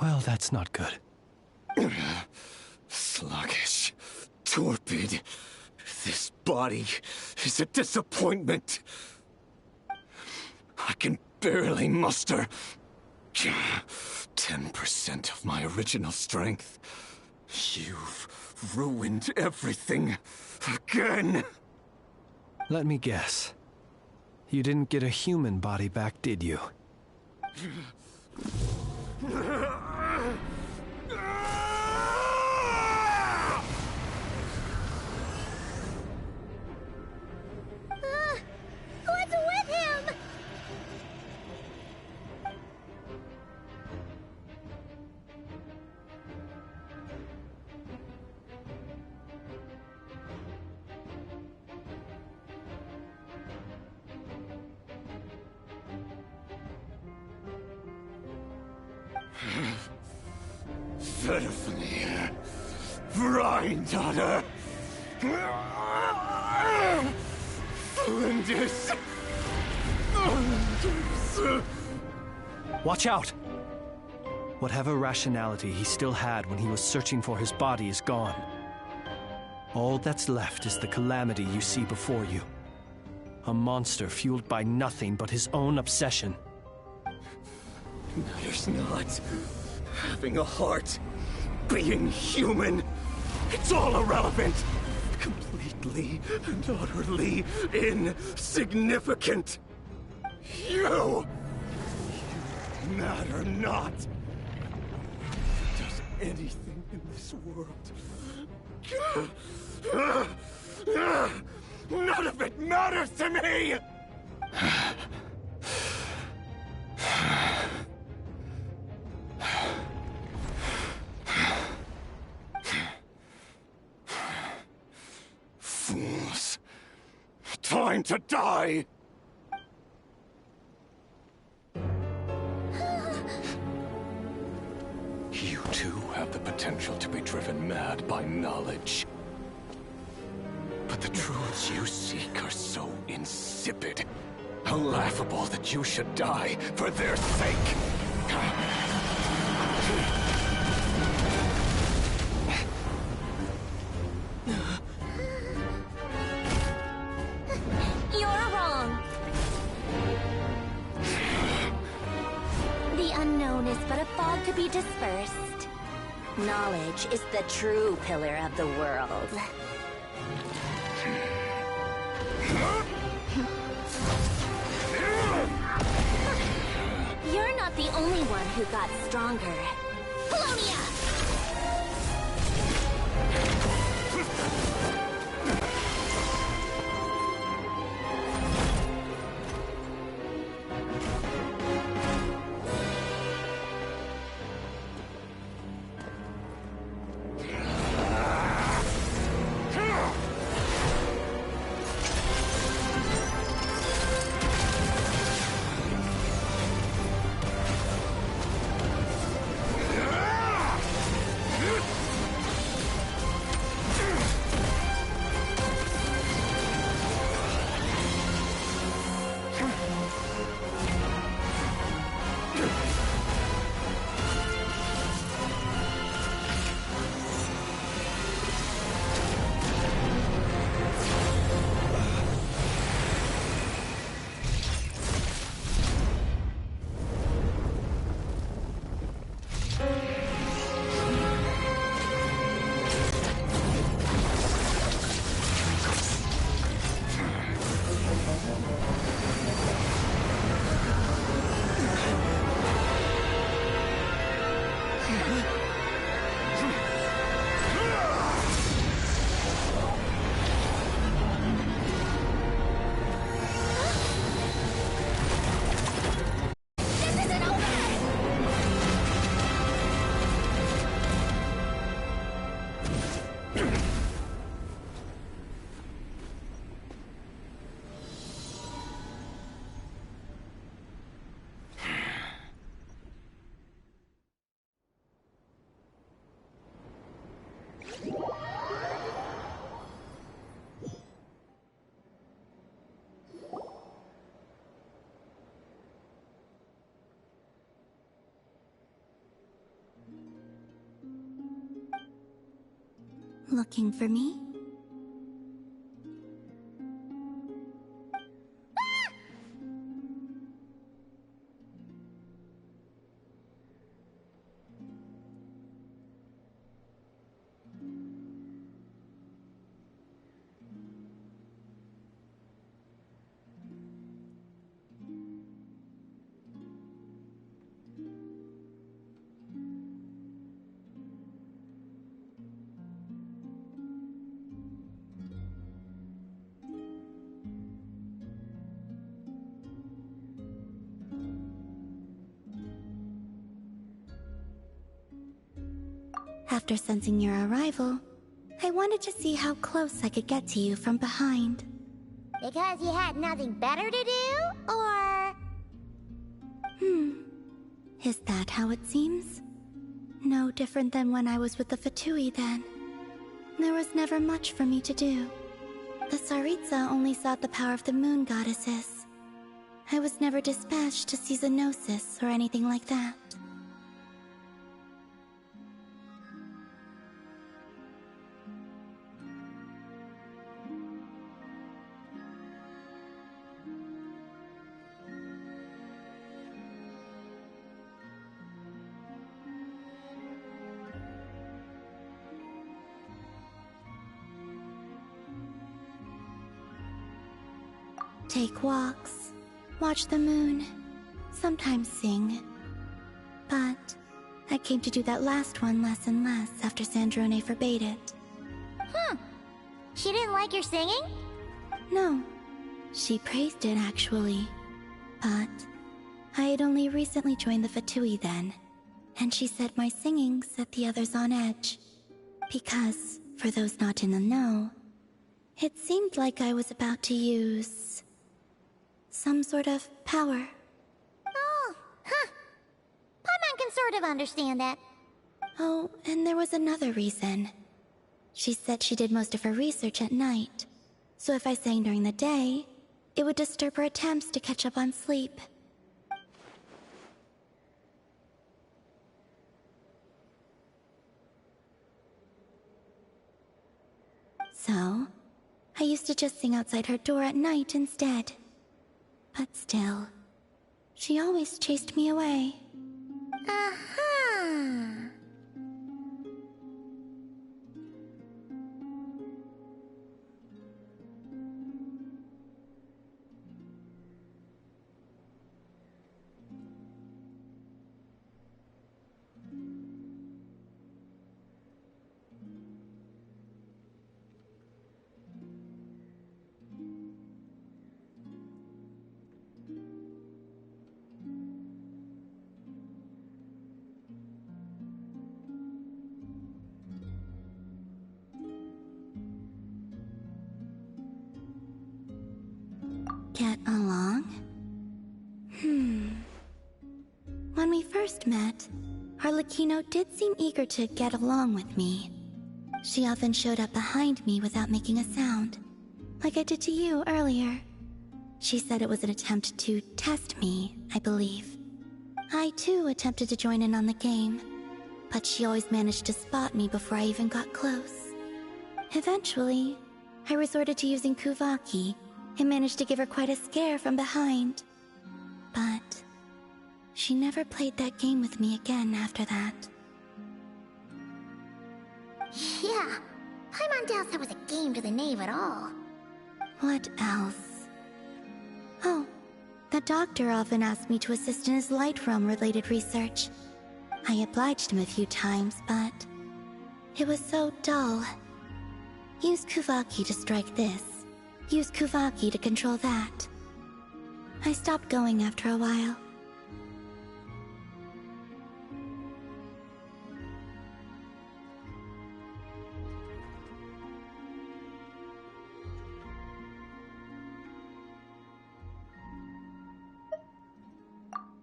Well, that's not good. Sluggish. Torpid. This body is a disappointment. I can barely muster 10% of my original strength. You've ruined everything again. Let me guess. You didn't get a human body back, did you? What's with him? Verfnir. Vrindaughter. Flinders. Watch out! Whatever rationality he still had when he was searching for his body is gone. All that's left is the calamity you see before you. A monster fueled by nothing but his own obsession. Matters not. Having a heart. Being human. It's all irrelevant. Completely and utterly insignificant. You matter not. Does anything in this world. None of it matters to me! Fools. Time to die! You too have the potential to be driven mad by knowledge. But the truths you seek are so insipid, laughable that you should die for their sake. You're wrong. The unknown is but a fog to be dispersed. Knowledge is the true pillar of the world. You're not the only one who got stronger. Polonia! Looking for me? After sensing your arrival, I wanted to see how close I could get to you from behind. Because you had nothing better to do, or...? Is that how it seems? No different than when I was with the Fatui then. There was never much for me to do. The Tsaritsa only sought the power of the moon goddesses. I was never dispatched to see Xenosis or anything like that. Take walks, watch the moon, sometimes sing. But I came to do that last one less and less after Sandrone forbade it. She didn't like your singing? No, she praised it actually. But I had only recently joined the Fatui then, and she said my singing set the others on edge. Because, for those not in the know, it seemed like I was about to use some sort of power. Oh, Paimon can sort of understand that. Oh, and there was another reason. She said she did most of her research at night, so if I sang during the day, it would disturb her attempts to catch up on sleep. So, I used to just sing outside her door at night instead. But still, she always chased me away. Get along? When we first met, Arlecchino did seem eager to get along with me. She often showed up behind me without making a sound, like I did to you earlier. She said it was an attempt to test me, I believe. I too attempted to join in on the game, but she always managed to spot me before I even got close. Eventually, I resorted to using Kuvaki, and managed to give her quite a scare from behind. But she never played that game with me again after that. Yeah, Paimon doubts that was a game to the knave at all. What else? Oh, the doctor often asked me to assist in his light realm-related research. I obliged him a few times, but it was so dull. Use Kuvaki to strike this. Use Kuvaki to control that. I stopped going after a while.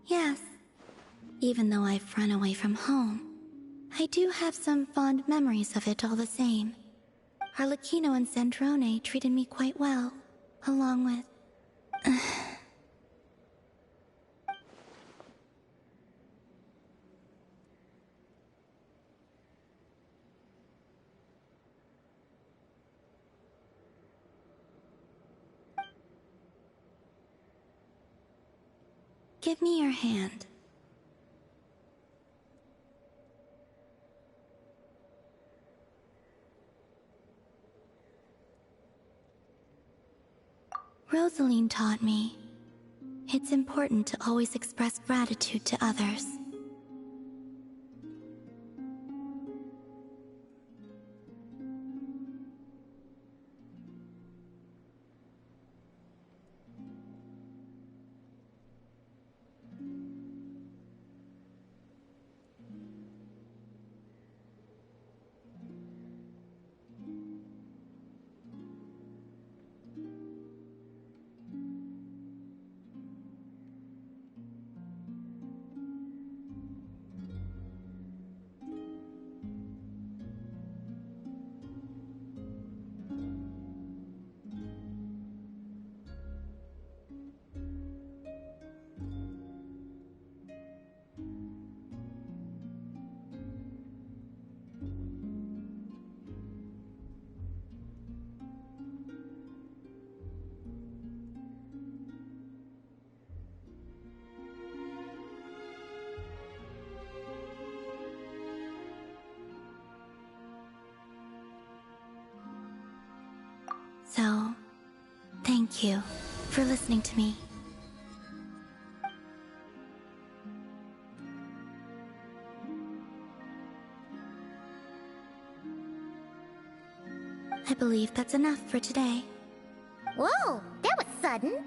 Yes, even though I've run away from home, I do have some fond memories of it all the same. Arlecchino and Sandrone treated me quite well, along with... Give me your hand. Rosaline taught me it's important to always express gratitude to others. So, thank you for listening to me. I believe that's enough for today. Whoa, that was sudden.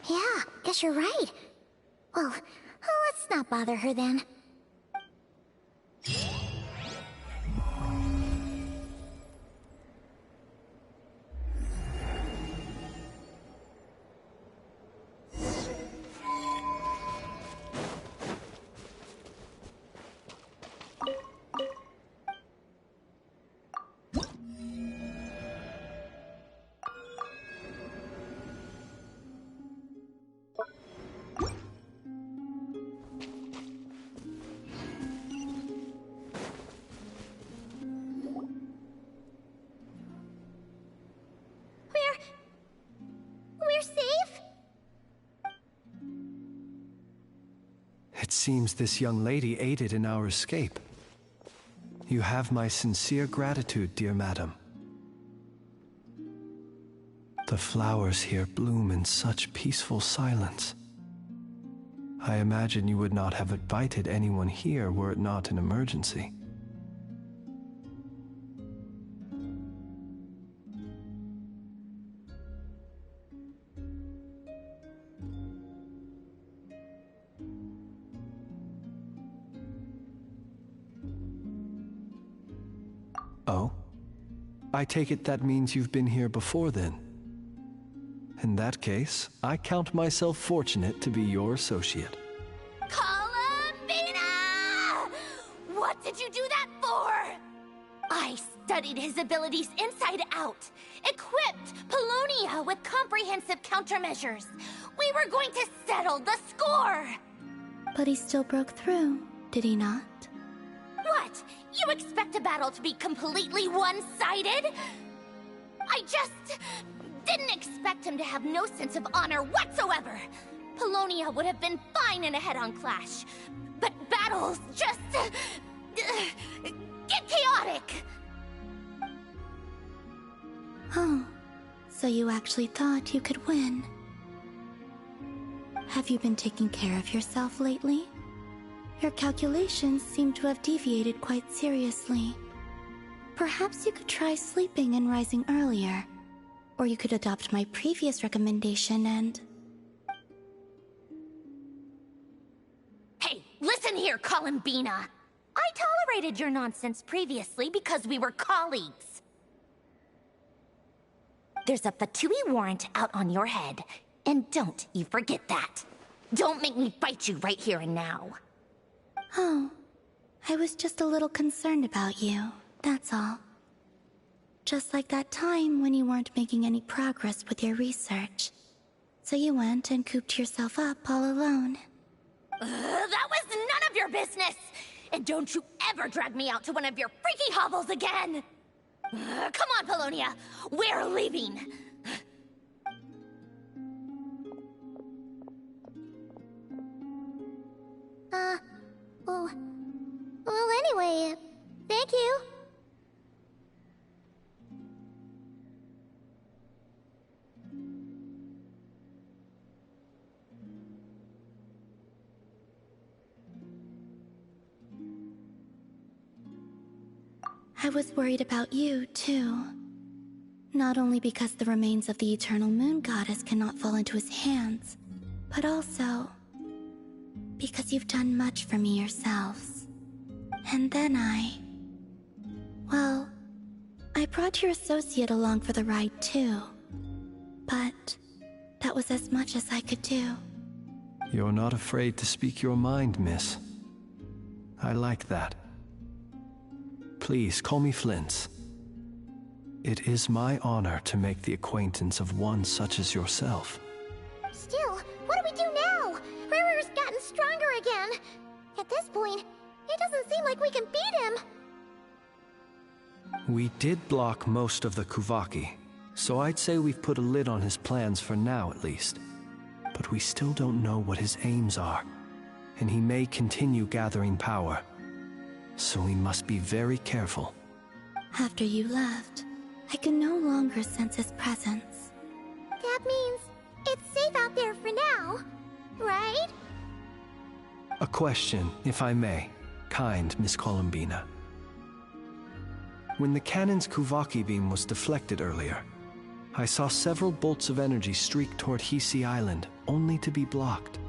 Yeah, guess you're right. Well, let's not bother her then. We're safe? It seems this young lady aided in our escape. You have my sincere gratitude, dear madam. The flowers here bloom in such peaceful silence. I imagine you would not have invited anyone here were it not an emergency. Oh? I take it that means you've been here before then. In that case, I count myself fortunate to be your associate. Columbina! What did you do that for? I studied his abilities inside out, equipped Paulownia with comprehensive countermeasures. We were going to settle the score! But he still broke through, did he not? What? You expect a battle to be completely one-sided? I just didn't expect him to have no sense of honor whatsoever. Paulownia would have been fine in a head-on clash, but battles just get chaotic. Oh, so you actually thought you could win. Have you been taking care of yourself lately? Your calculations seem to have deviated quite seriously. Perhaps you could try sleeping and rising earlier. Or you could adopt my previous recommendation and... Hey, listen Listen here, Columbina. I tolerated your nonsense previously because we were colleagues. There's a Fatui warrant out on your head, and don't you forget that. Don't make me fight you right here and now. Oh, I was just a little concerned about you, that's all. Just like that time when you weren't making any progress with your research. So you went and cooped yourself up all alone. That was none of your business! And don't you ever drag me out to one of your freaky hovels again! Come on, Paulownia! We're leaving! Well, anyway, thank you. I was worried about you, too. Not only because the remains of the Eternal Moon Goddess cannot fall into his hands, but also because you've done much for me yourselves. And then well, I brought your associate along for the ride, too. But that was as much as I could do. You're not afraid to speak your mind, miss. I like that. Please, call me Flint. It is my honor to make the acquaintance of one such as yourself. Still, what do we do now? Riri's gotten stronger again. At this point, it doesn't seem like we can beat him. We did block most of the Kuvaki, so I'd say we've put a lid on his plans for now at least. But we still don't know what his aims are, and he may continue gathering power. So we must be very careful. After you left, I can no longer sense his presence. That means it's safe out there for now, right? A question, if I may, kind Miss Columbina. When the cannon's Kuvaki beam was deflected earlier, I saw several bolts of energy streak toward Hisi Island, only to be blocked.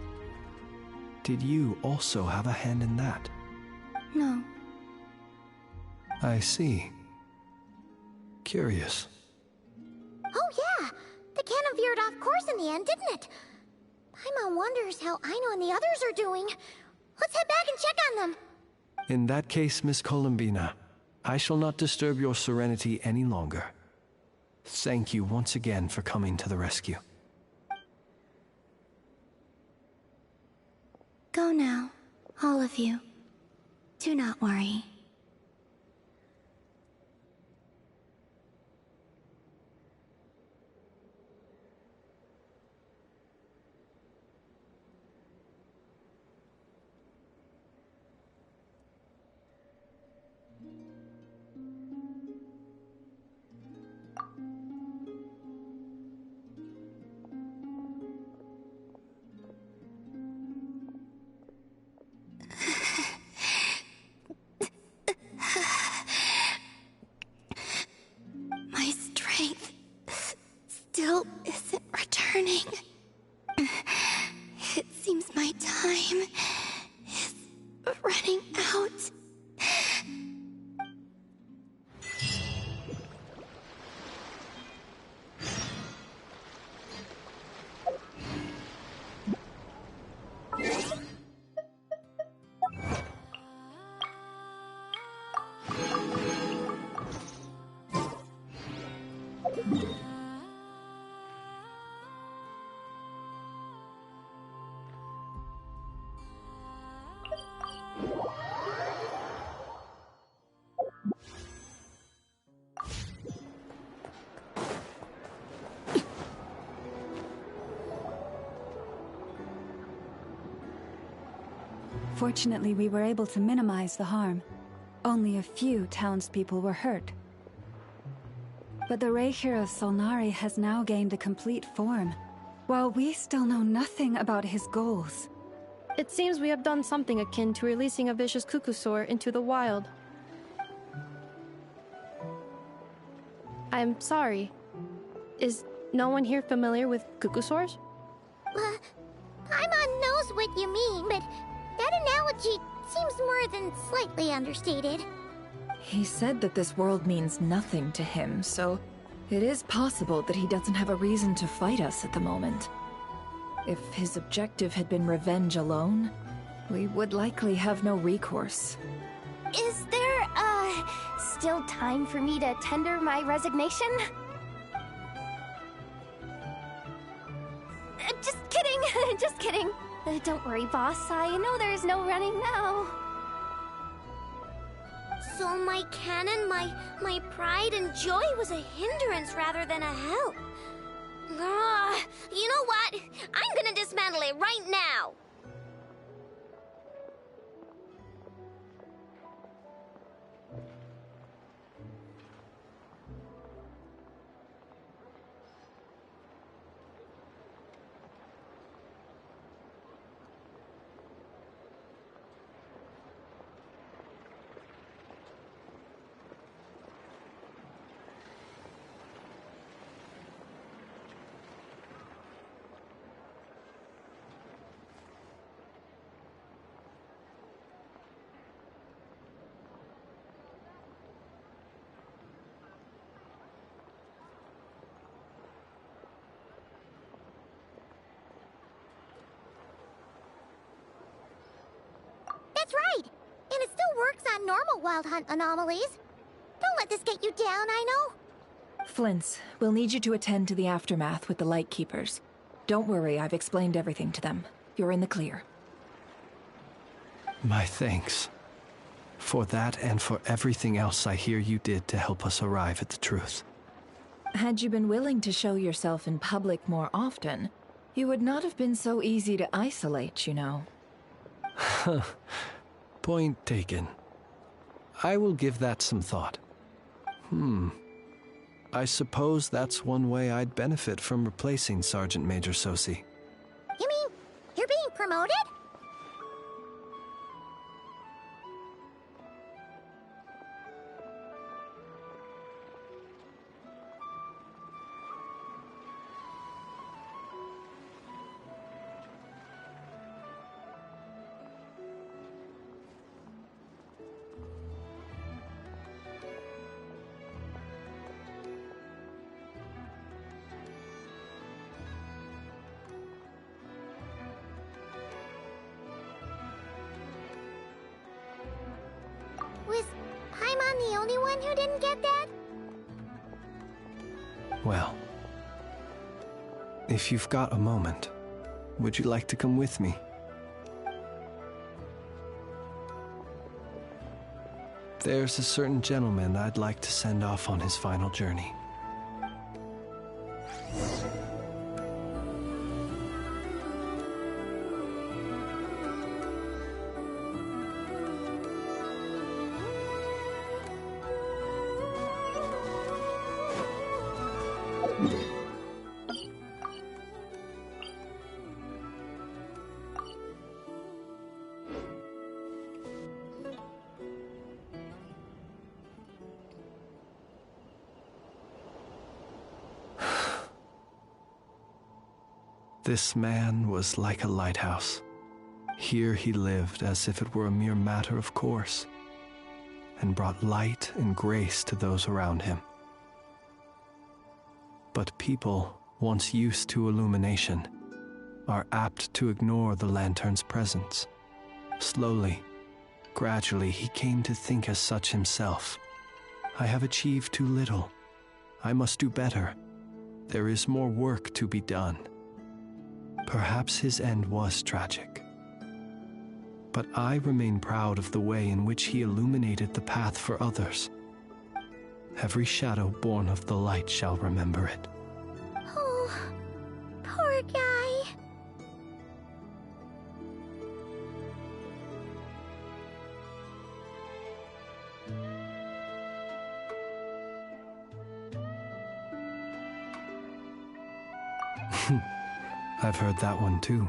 Did you also have a hand in that? No. I see. Curious. Oh yeah, the cannon veered off course in the end, didn't it? Paimon wonders how Aino and the others are doing. Let's head back and check on them. In that case, Miss Columbina, I shall not disturb your serenity any longer. Thank you once again for coming to the rescue. Go now, all of you. Do not worry. My strength still isn't returning. It seems my time is running out. Fortunately, we were able to minimize the harm. Only a few townspeople were hurt. But the Rei Hero Solnari has now gained a complete form, while we still know nothing about his goals. It seems we have done something akin to releasing a vicious Kukusaur into the wild. I'm sorry. Is no one here familiar with Kukusaurs? Paimon knows what you mean, but that analogy seems more than slightly understated. He said that this world means nothing to him, so it is possible that he doesn't have a reason to fight us at the moment. If his objective had been revenge alone, we would likely have no recourse. Is there, still time for me to tender my resignation? Just kidding, just kidding. Don't worry, boss. I know there's no running now. So my cannon, my pride and joy was a hindrance rather than a help. You know what? I'm gonna dismantle it right now. That's right! And it still works on normal Wild Hunt anomalies. Don't let this get you down, I know. Flint's, we'll need you to attend to the aftermath with the Lightkeepers. Don't worry, I've explained everything to them. You're in the clear. My thanks. For that and for everything else I hear you did to help us arrive at the truth. Had you been willing to show yourself in public more often, you would not have been so easy to isolate, you know. Point taken. I will give that some thought. I suppose that's one way I'd benefit from replacing Sergeant Major Sosi. You mean, you're being promoted? Was Paimon the only one who didn't get that? Well, if you've got a moment, would you like to come with me? There's a certain gentleman I'd like to send off on his final journey. This man was like a lighthouse. Here he lived as if it were a mere matter of course, and brought light and grace to those around him. But people, once used to illumination, are apt to ignore the lantern's presence. Slowly, gradually, he came to think as such himself. I have achieved too little. I must do better. There is more work to be done. Perhaps his end was tragic. But I remain proud of the way in which he illuminated the path for others. Every shadow born of the light shall remember it. Oh, poor guy. I've heard that one too.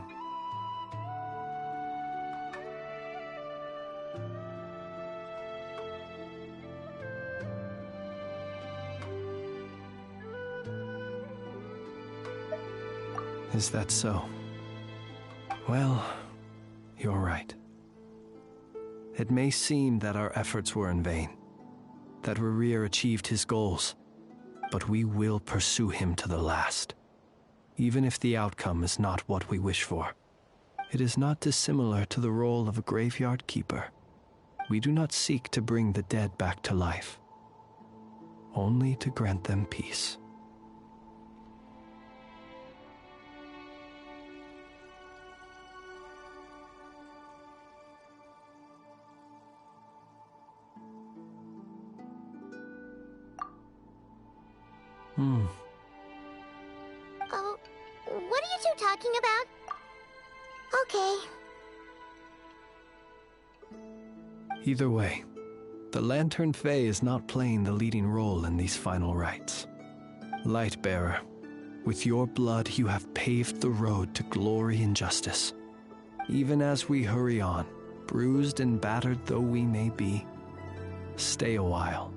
Is that so? Well, you're right. It may seem that our efforts were in vain, that Rerir achieved his goals, but we will pursue him to the last, even if the outcome is not what we wish for. It is not dissimilar to the role of a graveyard keeper. We do not seek to bring the dead back to life, only to grant them peace. Oh, what are you two talking about? Okay. Either way, the Lantern Fae is not playing the leading role in these final rites. Lightbearer, with your blood you have paved the road to glory and justice. Even as we hurry on, bruised and battered though we may be, stay a while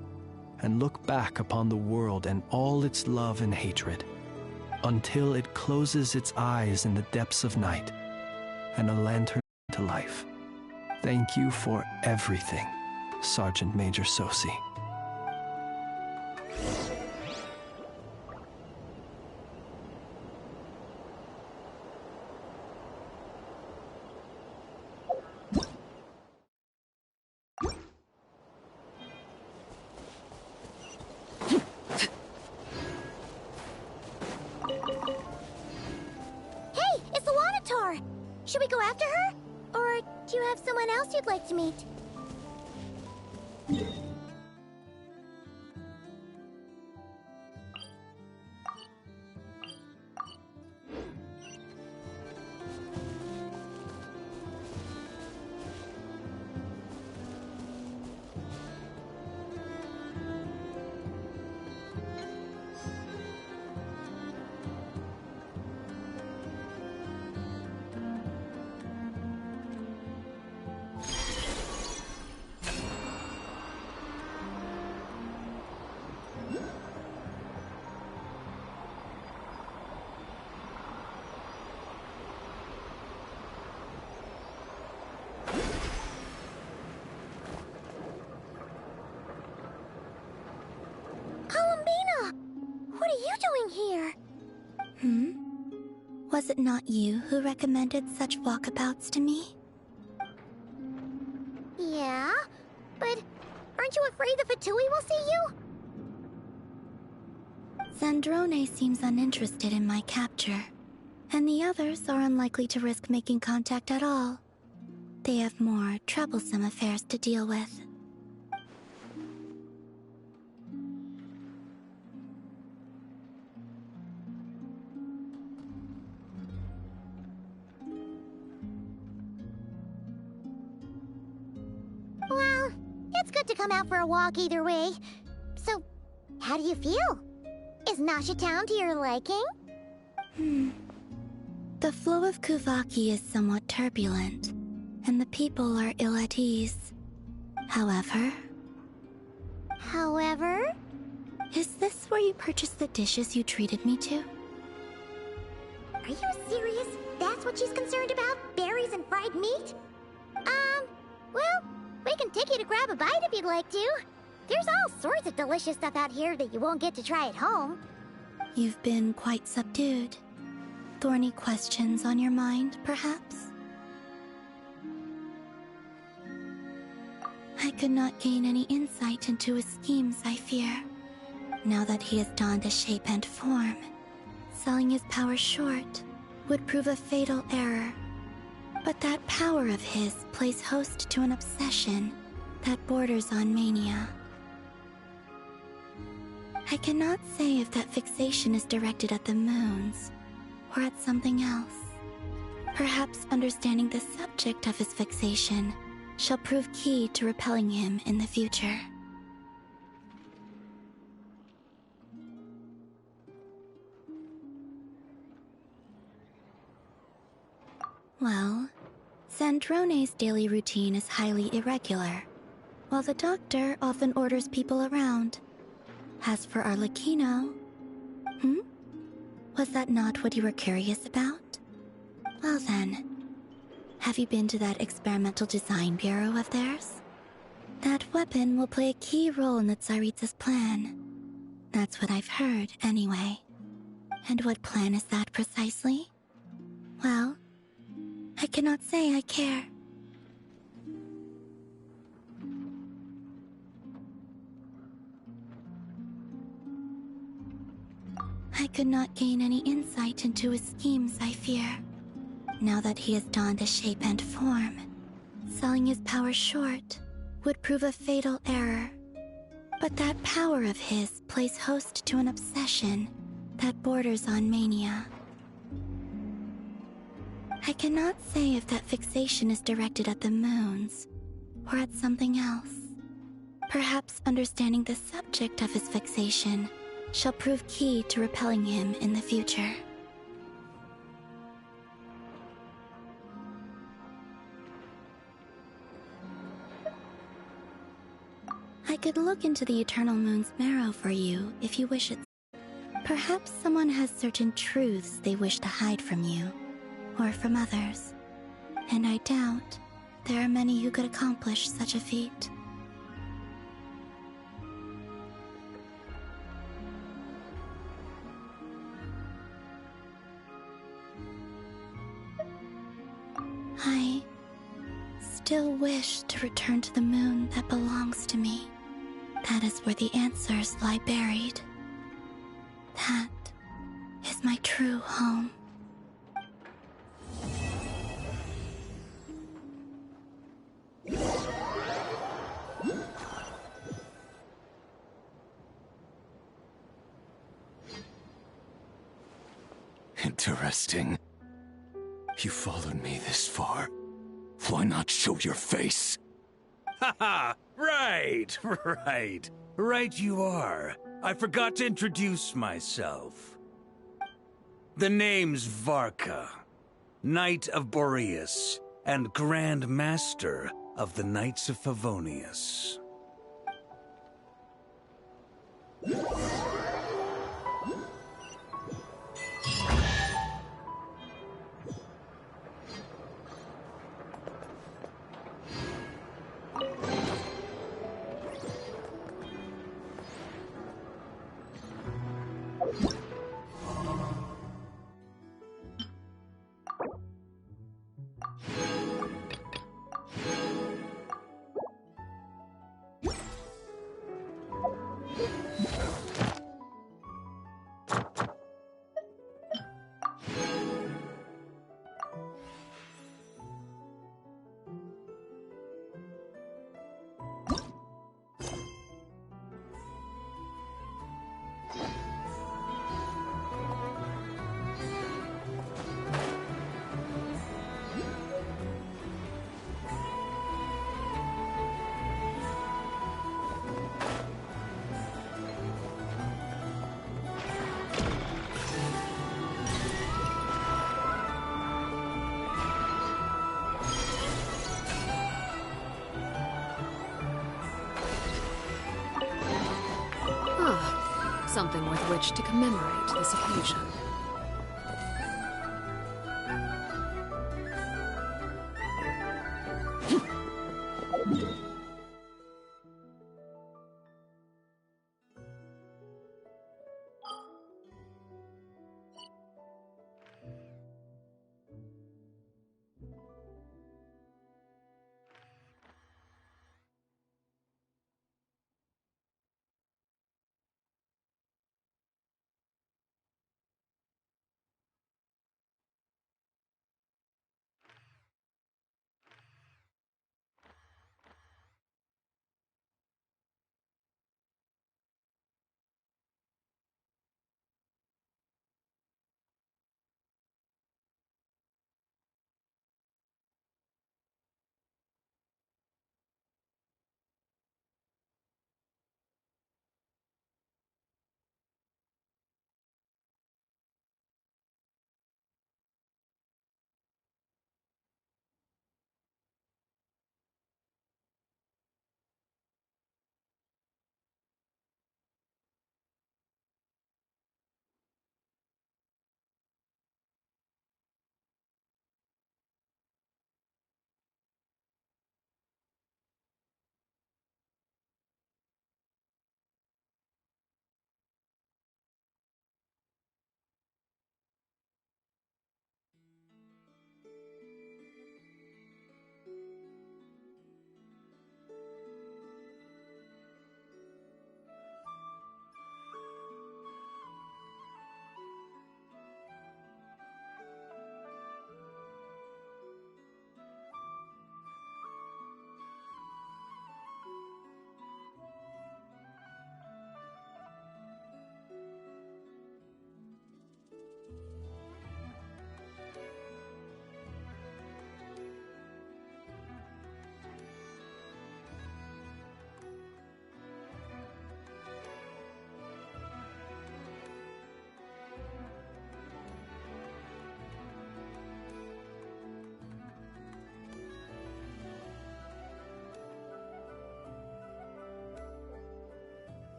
and look back upon the world and all its love and hatred, until it closes its eyes in the depths of night and a lantern to life. Thank you for everything, Sergeant Major Sosi. Hey, it's the Wanator! Should we go after her? Or do you have someone else you'd like to meet? Columbina! What are you doing here? Was it not you who recommended such walkabouts to me? Yeah, but aren't you afraid the Fatui will see you? Zandrone seems uninterested in my capture, and the others are unlikely to risk making contact at all. They have more troublesome affairs to deal with. Well, it's good to come out for a walk either way. So, how do you feel? Is Nasha Town to your liking? The flow of Kuvaki is somewhat turbulent, and the people are ill at ease. However... Is this where you purchased the dishes you treated me to? Are you serious? That's what she's concerned about? Berries and fried meat? Well, we can take you to grab a bite if you'd like to. There's all sorts of delicious stuff out here that you won't get to try at home. You've been quite subdued. Thorny questions on your mind, perhaps? I could not gain any insight into his schemes, I fear. Now that he has donned a shape and form, selling his power short would prove a fatal error. But that power of his plays host to an obsession that borders on mania. I cannot say if that fixation is directed at the moons or at something else. Perhaps understanding the subject of his fixation shall prove key to repelling him in the future. Well, Zandrone's daily routine is highly irregular, while the doctor often orders people around. As for Arlecchino... Was that not what you were curious about? Well then, Have you been to that experimental design bureau of theirs? That weapon will play a key role in the Tsaritsa's plan. That's what I've heard, anyway. And what plan is that precisely? Well, I cannot say I care. I could not gain any insight into his schemes, I fear. Now that he has donned a shape and form, selling his power short would prove a fatal error. But that power of his plays host to an obsession that borders on mania. I cannot say if that fixation is directed at the moons or at something else. Perhaps understanding the subject of his fixation shall prove key to repelling him in the future. I could look into the Eternal Moon's marrow for you if you wish it. Perhaps someone has certain truths they wish to hide from you, or from others, and I doubt there are many who could accomplish such a feat. I still wish to return to the moon that belongs to me. That is where the answers lie buried. That is my true home. Interesting. You followed me this far. Why not show your face? Haha! Right, right. Right you are. I forgot to introduce myself. The name's Varka, Knight of Boreas, and Grand Master of the Knights of Favonius. Something with which to commemorate this occasion.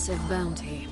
Impressive bounty.